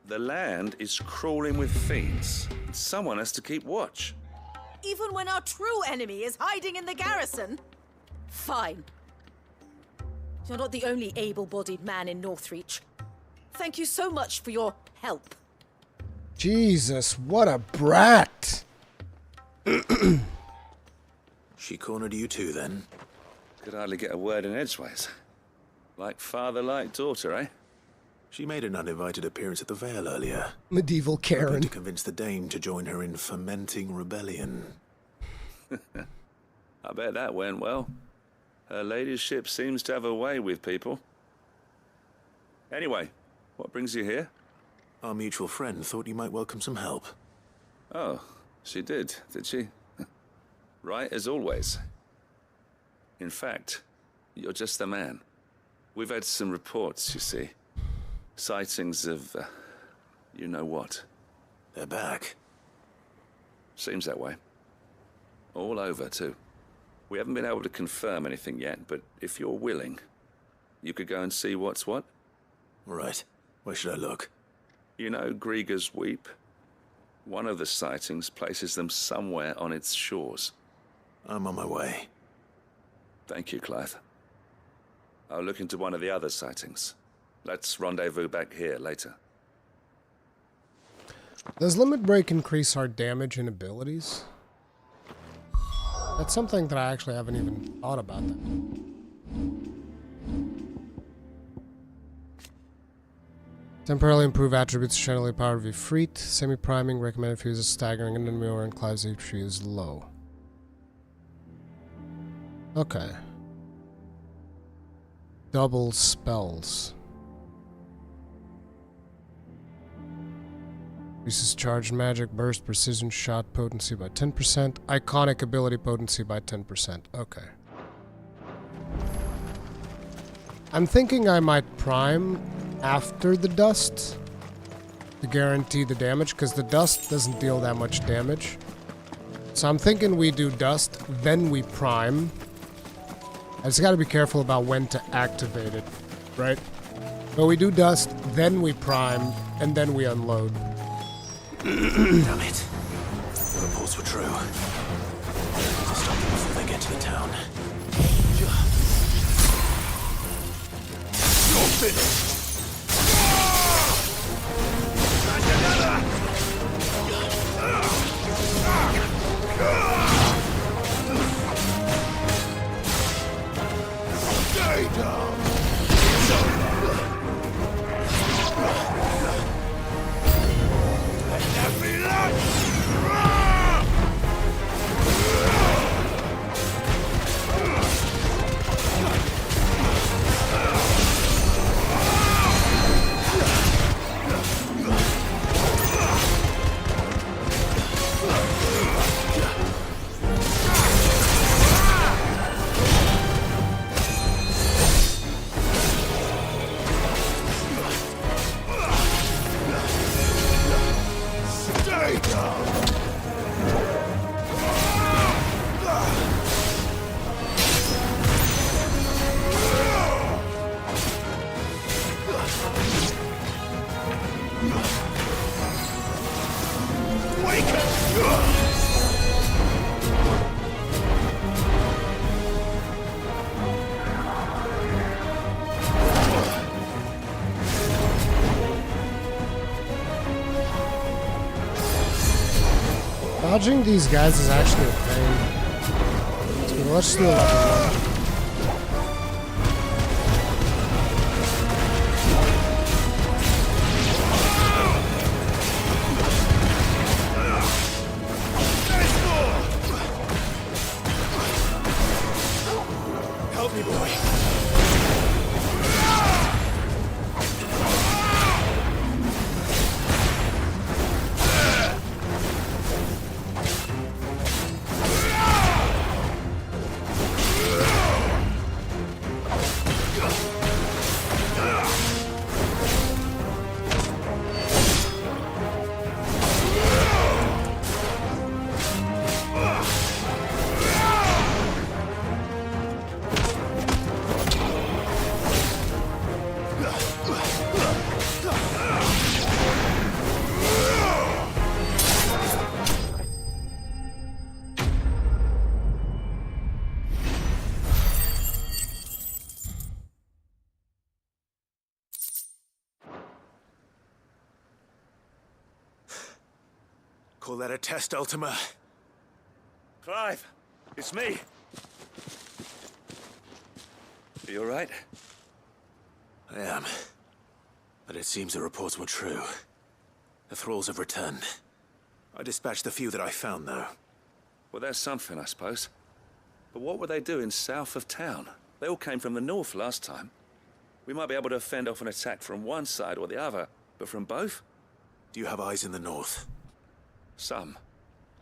The land is crawling with fiends. Someone has to keep watch. Even when our true enemy is hiding in the garrison? Fine. You're not the only able-bodied man in Northreach. Thank you so much for your help. Jesus, what a brat. She cornered you too, then? Could hardly get a word in edgeways. Like father, like daughter, eh? She made an uninvited appearance at the Vale earlier. Medieval Karen. Hoping to convince the Dame to join her in fomenting rebellion. I bet that went well. Her ladyship seems to have a way with people. Anyway, what brings you here? Our mutual friend thought you might welcome some help. Oh, she did she? Right as always. In fact, you're just the man. We've had some reports, you see. Sightings of, you know what. They're back. Seems that way. All over, too. We haven't been able to confirm anything yet, but if you're willing, you could go and see what's what. Right. Where should I look? You know Grieger's Weep? One of the sightings places them somewhere on its shores. I'm on my way. Thank you, Clive. I'll look into one of the other sightings. Let's rendezvous back here later. Does Limit Break increase our damage and abilities? That's something that I actually haven't even thought about. That. Temporarily improve attributes generally power of Ifrit. Semi-priming recommended fuses staggering enemy or in Clive's HP is low. Okay. Double spells. Increases charged magic, burst, precision shot potency by 10%. Iconic ability potency by 10%. Okay. I'm thinking I might prime after the dust to guarantee the damage, because the dust doesn't deal that much damage. So I'm thinking we do dust, then we prime. I just gotta be careful about when to activate it, right? But we do dust, then we prime, and then we unload. Damn it. The reports were true. To stop them before they get to the town. You're finished! Stay down! Dodging these guys is actually a pain. So let's do level 1. Help me, boy. Call that a test, Ultima? Clive, it's me. Are you all right? I am. But it seems the reports were true. The thralls have returned. I dispatched the few that I found, though. Well, that's something, I suppose. But what were they doing south of town? They all came from the north last time. We might be able to fend off an attack from one side or the other, but from both? Do you have eyes in the north? Some.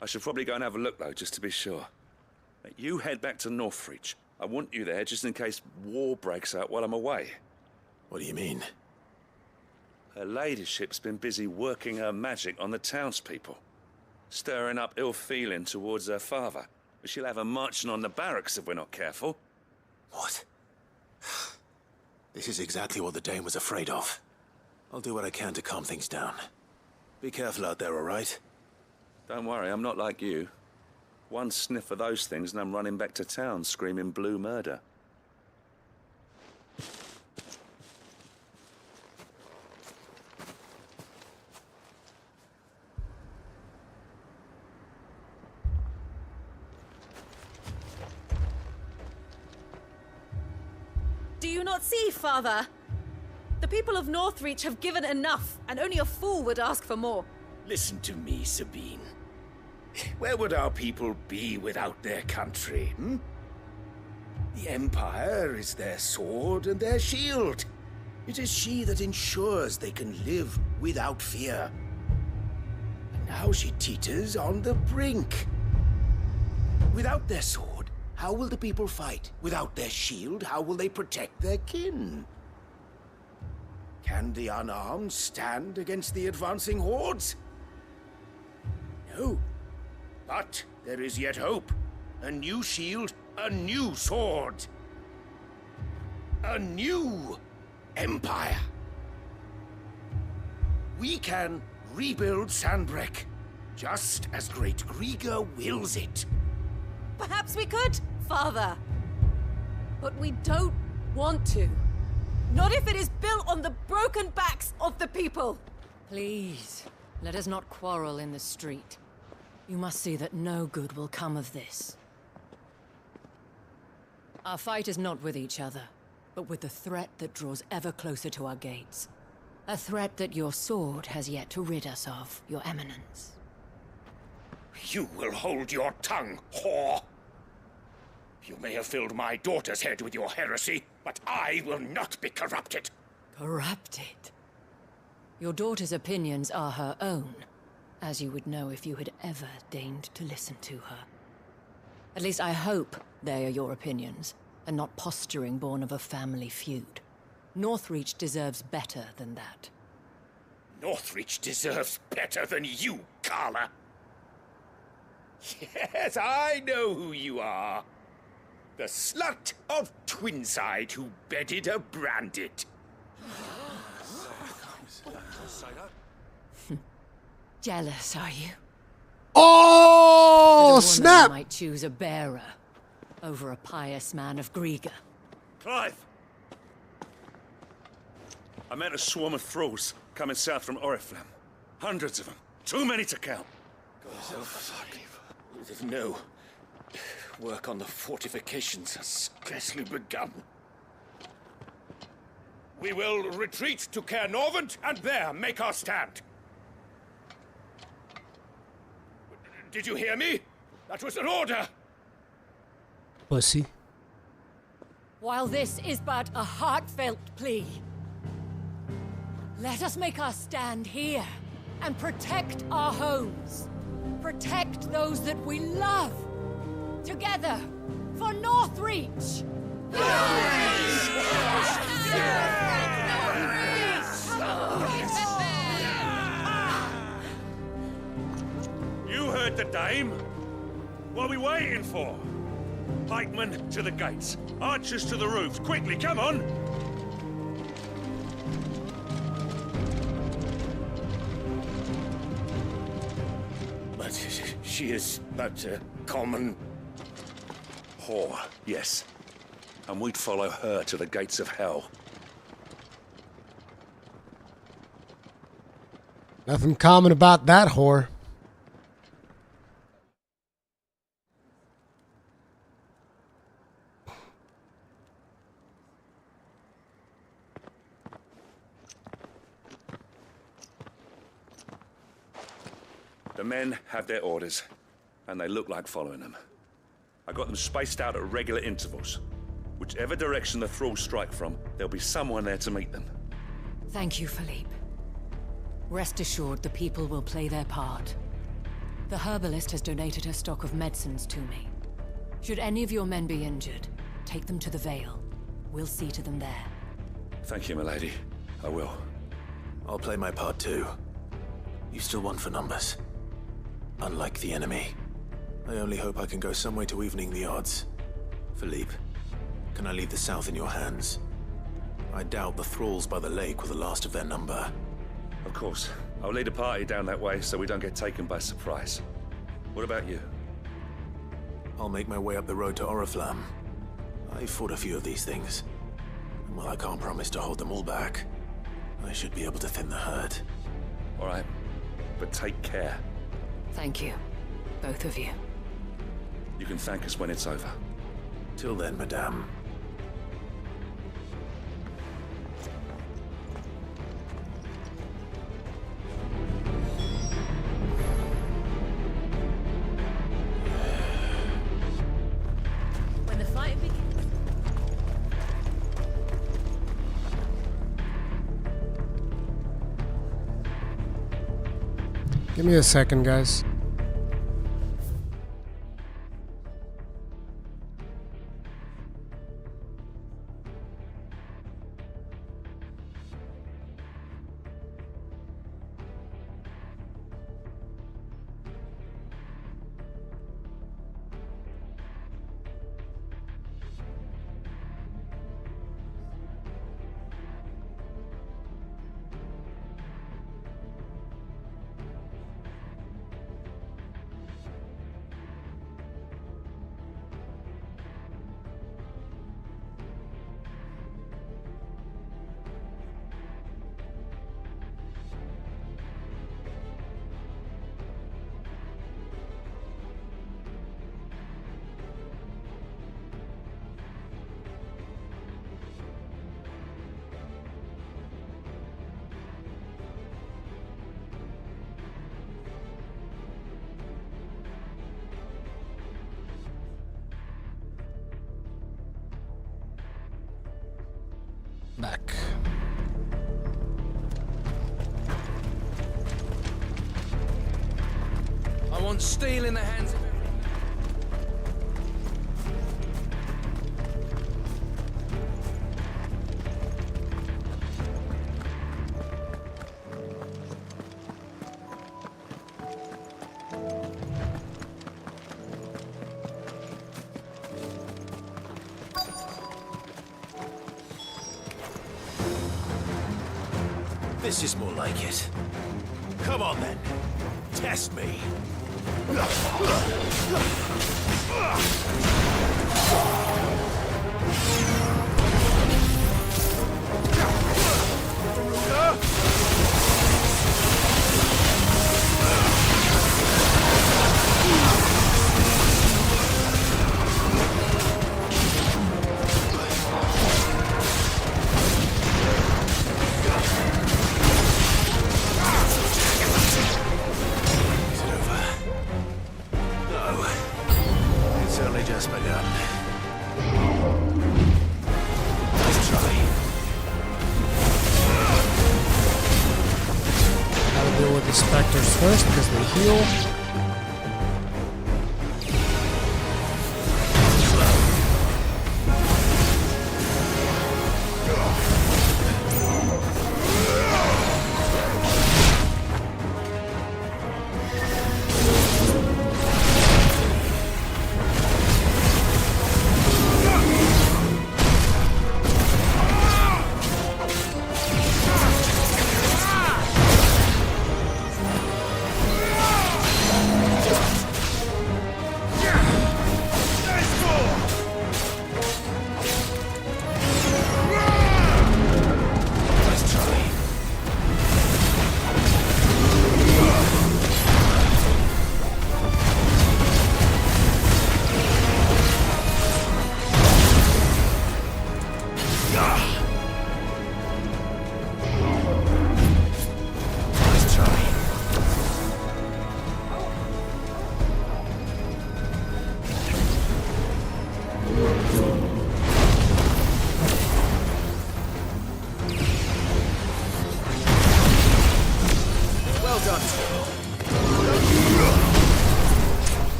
I should probably go and have a look, though, just to be sure. You head back to Northreach. I want you there just in case war breaks out while I'm away. What do you mean? Her ladyship's been busy working her magic on the townspeople, stirring up ill feeling towards her father. But she'll have her marching on the barracks if we're not careful. What? This is exactly what the Dane was afraid of. I'll do what I can to calm things down. Be careful out there, all right? Don't worry, I'm not like you. One sniff of those things and I'm running back to town screaming blue murder. Do you not see, Father? The people of Northreach have given enough, and only a fool would ask for more. Listen to me, Sabine. Where would our people be without their country, hmm? The Empire is their sword and their shield. It is she that ensures they can live without fear. And now she teeters on the brink. Without their sword, how will the people fight? Without their shield, how will they protect their kin? Can the unarmed stand against the advancing hordes? No. But there is yet hope. A new shield, a new sword. A new empire. We can rebuild Sandbreck, just as Great Grieger wills it. Perhaps we could, Father. But we don't want to. Not if it is built on the broken backs of the people. Please, let us not quarrel in the street. You must see that no good will come of this. Our fight is not with each other, but with the threat that draws ever closer to our gates. A threat that your sword has yet to rid us of, Your Eminence. You will hold your tongue, whore! You may have filled my daughter's head with your heresy, but I will not be corrupted. Corrupted? Your daughter's opinions are her own, as you would know if you had ever deigned to listen to her. At least I hope they are your opinions, and not posturing born of a family feud. Northreach deserves better than that. Northreach deserves better than you, Carla. Yes, I know who you are. The slut of Twinside who bedded a Brandit. Jealous, are you? Oh, snap! Might choose a bearer over a pious man of Grieger. Clive! I met a swarm of thralls coming south from Oriflamme. Hundreds of them. Too many to count. Oh, fuck. No. Work on the fortifications has scarcely begun. We will retreat to Caer Norvent and there make our stand. Did you hear me? That was an order. Pussy. While this is but a heartfelt plea, let us make our stand here and protect our homes. Protect those that we love. Together, for Northreach! You heard the dame. What are we waiting for? Pikemen to the gates. Archers to the roofs. Quickly, come on! But she is but a common... whore, yes. And we'd follow her to the gates of hell. Nothing common about that whore. The men have their orders, and they look like following them. I got them spaced out at regular intervals. Whichever direction the thralls strike from, there'll be someone there to meet them. Thank you, Philippe. Rest assured the people will play their part. The herbalist has donated her stock of medicines to me. Should any of your men be injured, take them to the Vale. We'll see to them there. Thank you, milady. I will. I'll play my part too. You still want for numbers. Unlike the enemy. I only hope I can go some way to evening the odds. Philippe, can I leave the south in your hands? I doubt the thralls by the lake were the last of their number. Of course. I'll lead a party down that way so we don't get taken by surprise. What about you? I'll make my way up the road to Oriflamme. I fought a few of these things. And while I can't promise to hold them all back, I should be able to thin the herd. All right. But take care. Thank you. Both of you. You can thank us when it's over. Till then, madame. When the fight begins... Give me a second, guys. Back. I want steel in the hands of everyone. This is more like it. Come on then. Test me. monsters first because they heal.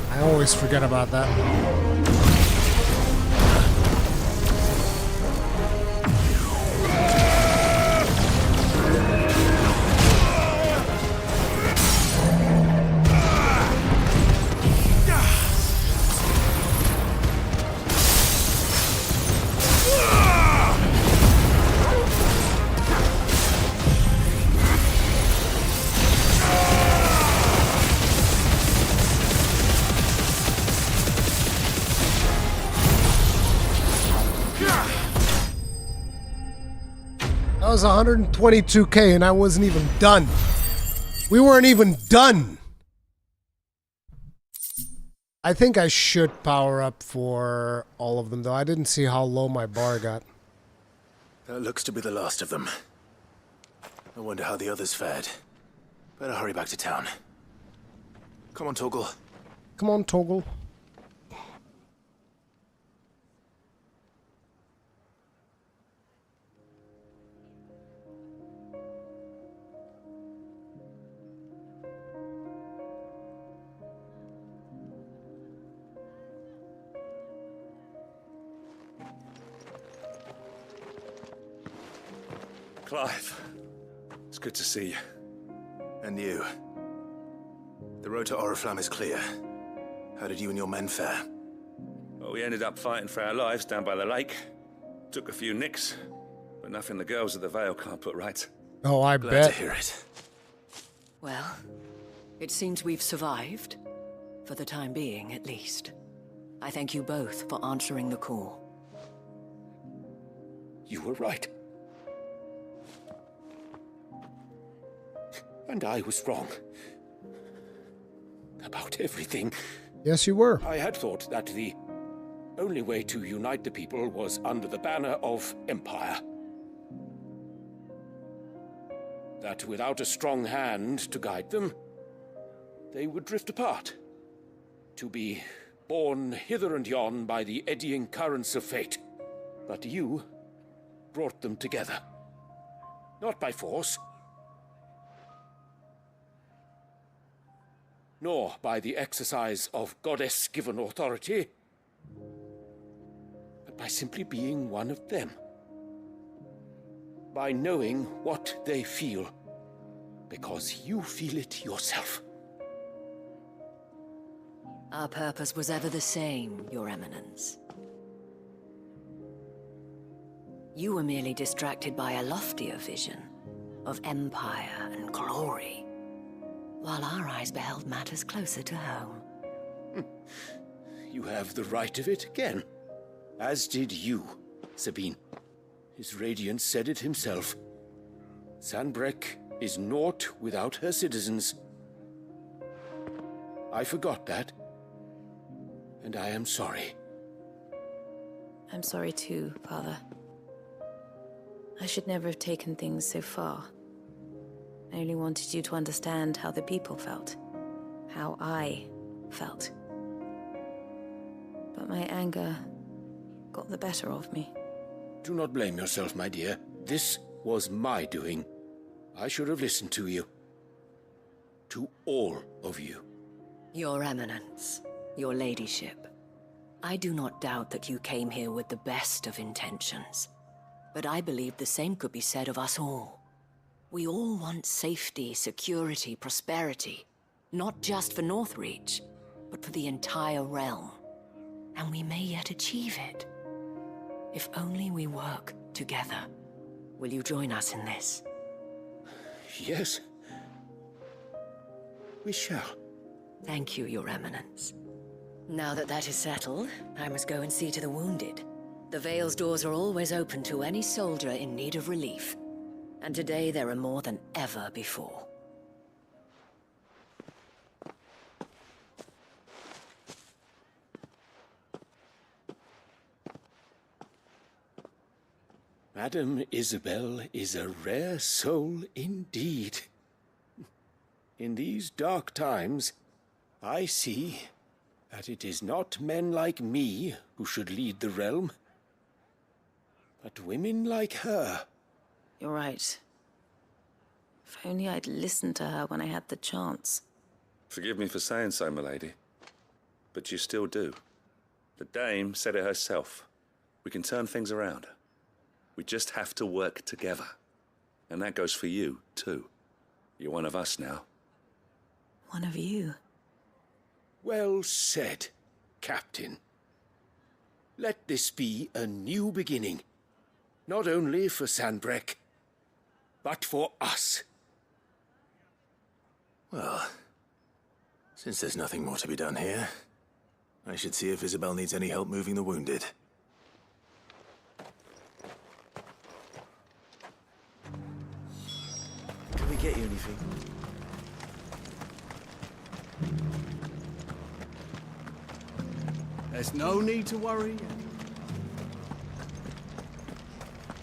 I always forget about that. That was 122k and I wasn't even done. We weren't even done. I think I should power up for all of them though. I didn't see how low my bar got. That looks to be the last of them. I wonder how the others fared. Better hurry back to town. Come on, Toggle. Come on, Toggle. Clive, it's good to see you. And you. The road to Oriflamme is clear. How did you and your men fare? Well, we ended up fighting for our lives down by the lake. Took a few nicks, but nothing the girls of the Vale can't put right. Oh, I Glad bet. to hear it. Well, it seems we've survived. For the time being, at least. I thank you both for answering the call. You were right. And I was wrong. About everything. Yes, you were. I had thought that the only way to unite the people was under the banner of Empire. That without a strong hand to guide them, they would drift apart. To be borne hither and yon by the eddying currents of fate. But you brought them together. Not by force, nor by the exercise of goddess-given authority, but by simply being one of them. By knowing what they feel, because you feel it yourself. Our purpose was ever the same, Your Eminence. You were merely distracted by a loftier vision of empire and glory, while our eyes beheld matters closer to home. You have the right of it again. As did you, Sabine. His radiance said it himself. Sanbreque is naught without her citizens. I forgot that. And I am sorry. I'm sorry too, Father. I should never have taken things so far. I only wanted you to understand how the people felt. How I felt. But my anger got the better of me. Do not blame yourself, my dear. This was my doing. I should have listened to you. to all of you. Your Eminence, your ladyship, I do not doubt that you came here with the best of intentions, but I believe the same could be said of us all. We all want safety, security, prosperity, not just for Northreach, but for the entire realm. And we may yet achieve it. If only we work together. Will you join us in this? Yes. We shall. Thank you, Your Eminence. Now that that is settled, I must go and see to the wounded. The Vale's doors are always open to any soldier in need of relief. And today there are more than ever before. Madame Isabel is a rare soul indeed. In these dark times, I see that it is not men like me who should lead the realm, but women like her. You're right. If only I'd listened to her when I had the chance. Forgive me for saying so, milady, but you still do. The dame said it herself. We can turn things around. We just have to work together. And that goes for you, too. You're one of us now. One of you. Well said, Captain. Let this be a new beginning. Not only for Sanbreque, but for us. Well, since there's nothing more to be done here, I should see if Isabel needs any help moving the wounded. Can we get you anything? There's no need to worry.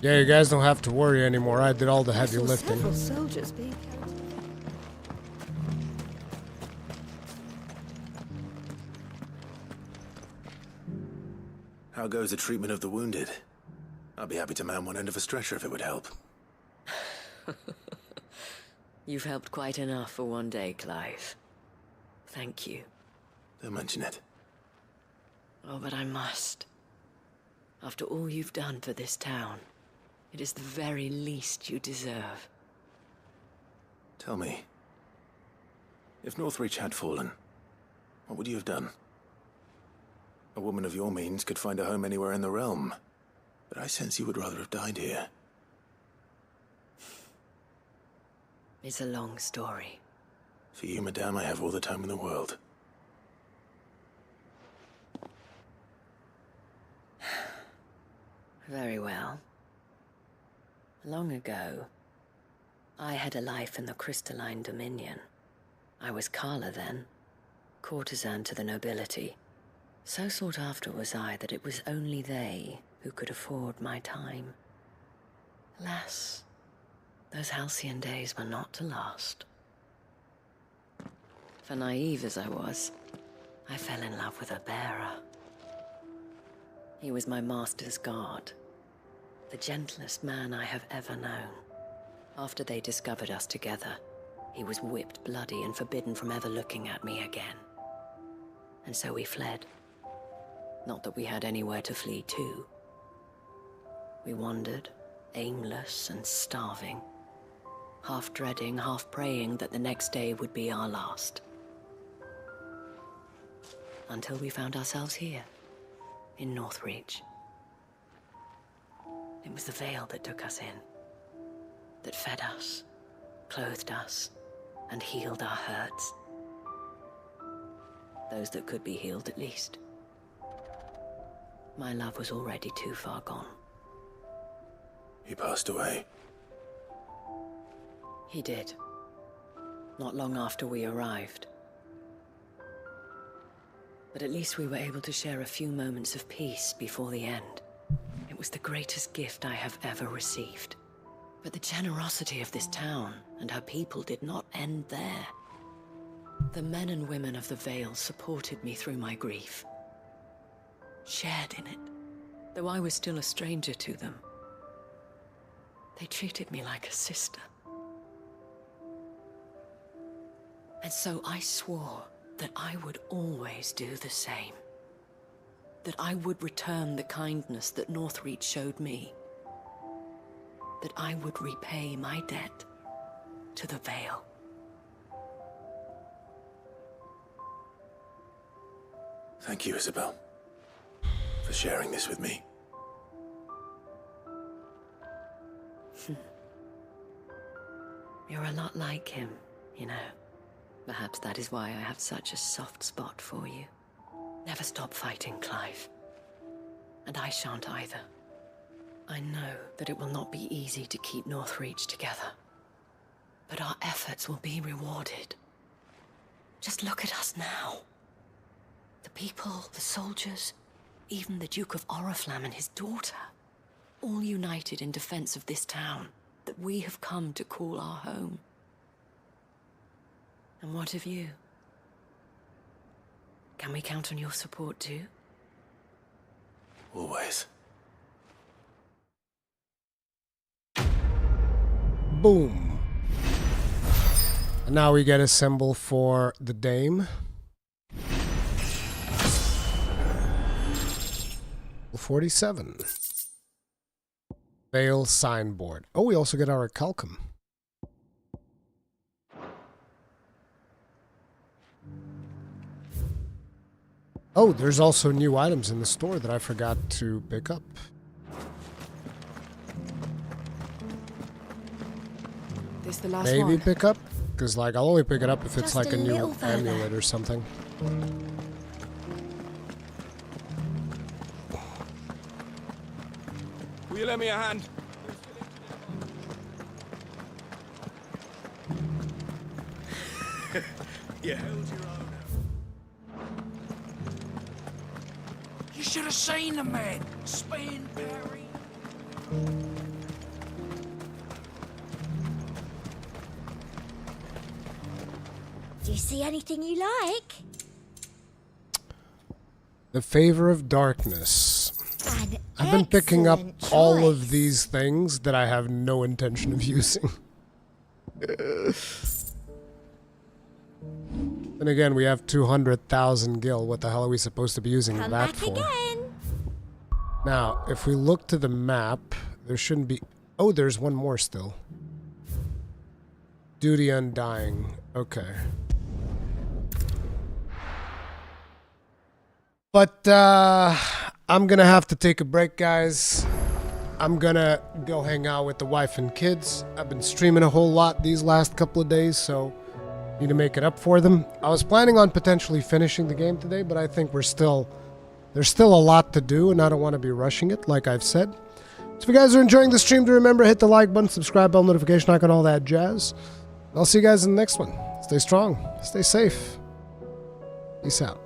Yeah, you guys don't have to worry anymore. I did all the heavy lifting. Several soldiers being How goes the treatment of the wounded? I'd be happy to man one end of a stretcher if it would help. You've helped quite enough for one day, Clive. Thank you. Don't mention it. Oh, but I must. After all you've done for this town, it is the very least you deserve. Tell me, if Northreach had fallen, what would you have done? A woman of your means could find a home anywhere in the realm, but I sense you would rather have died here. It's a long story. For you, madame, I have all the time in the world. Very well. Long ago, I had a life in the Crystalline Dominion. I was Carla then, courtesan to the nobility. So sought after was I that it was only they who could afford my time. Alas, those halcyon days were not to last. For naive as I was, I fell in love with a bearer. He was my master's guard, the gentlest man I have ever known. After they discovered us together, he was whipped bloody and forbidden from ever looking at me again. And so we fled. Not that we had anywhere to flee to. We wandered, aimless and starving, half dreading, half praying that the next day would be our last. Until we found ourselves here, in Northreach. It was the Vale that took us in, that fed us, clothed us, and healed our hurts. Those that could be healed, at least. My love was already too far gone. He passed away. He did. Not long after we arrived. But at least we were able to share a few moments of peace before the end. It was the greatest gift I have ever received. But the generosity of this town and her people did not end there. The men and women of the Vale supported me through my grief. Shared in it, though I was still a stranger to them. They treated me like a sister. And so I swore that I would always do the same. That I would return the kindness that Northreach showed me. That I would repay my debt to the Veil. Thank you, Isabel, for sharing this with me. You're a lot like him, you know. Perhaps that is why I have such a soft spot for you. Never stop fighting, Clive. And I shan't either. I know that it will not be easy to keep Northreach together. But our efforts will be rewarded. Just look at us now. The people, the soldiers, even the Duke of Oriflamme and his daughter. All united in defense of this town that we have come to call our home. And what of you? Can we count on your support too? Always. Boom. And now we get a symbol for the Dame. 47. Veil signboard. Oh, we also get our Calcum. Oh, there's also new items in the store that I forgot to pick up. This the last Maybe one? pick up? Because, like, I'll only pick it up if it's Just like a a new little further. amulet or something. Will you lend me a hand? Yeah. You should have seen the man. Spin, parry. Do you see anything you like? The Favor of Darkness. An I've been picking up excellent all of choice. these things that I have no intention of using. Then again, we have 200,000 gil. What the hell are we supposed to be using Come that back for? again. Now, if we look to the map, there shouldn't be... Oh, there's one more still. Duty Undying. Okay. But, I'm gonna have to take a break, guys. I'm gonna go hang out with the wife and kids. I've been streaming a whole lot these last couple of days, so need to make it up for them. I was planning on potentially finishing the game today, but I think there's still a lot to do, and I don't want to be rushing it, like I've said. So if you guys are enjoying the stream, do remember, hit the like button, subscribe bell, notification icon, all that jazz. I'll see you guys in the next one. Stay strong, stay safe. Peace out.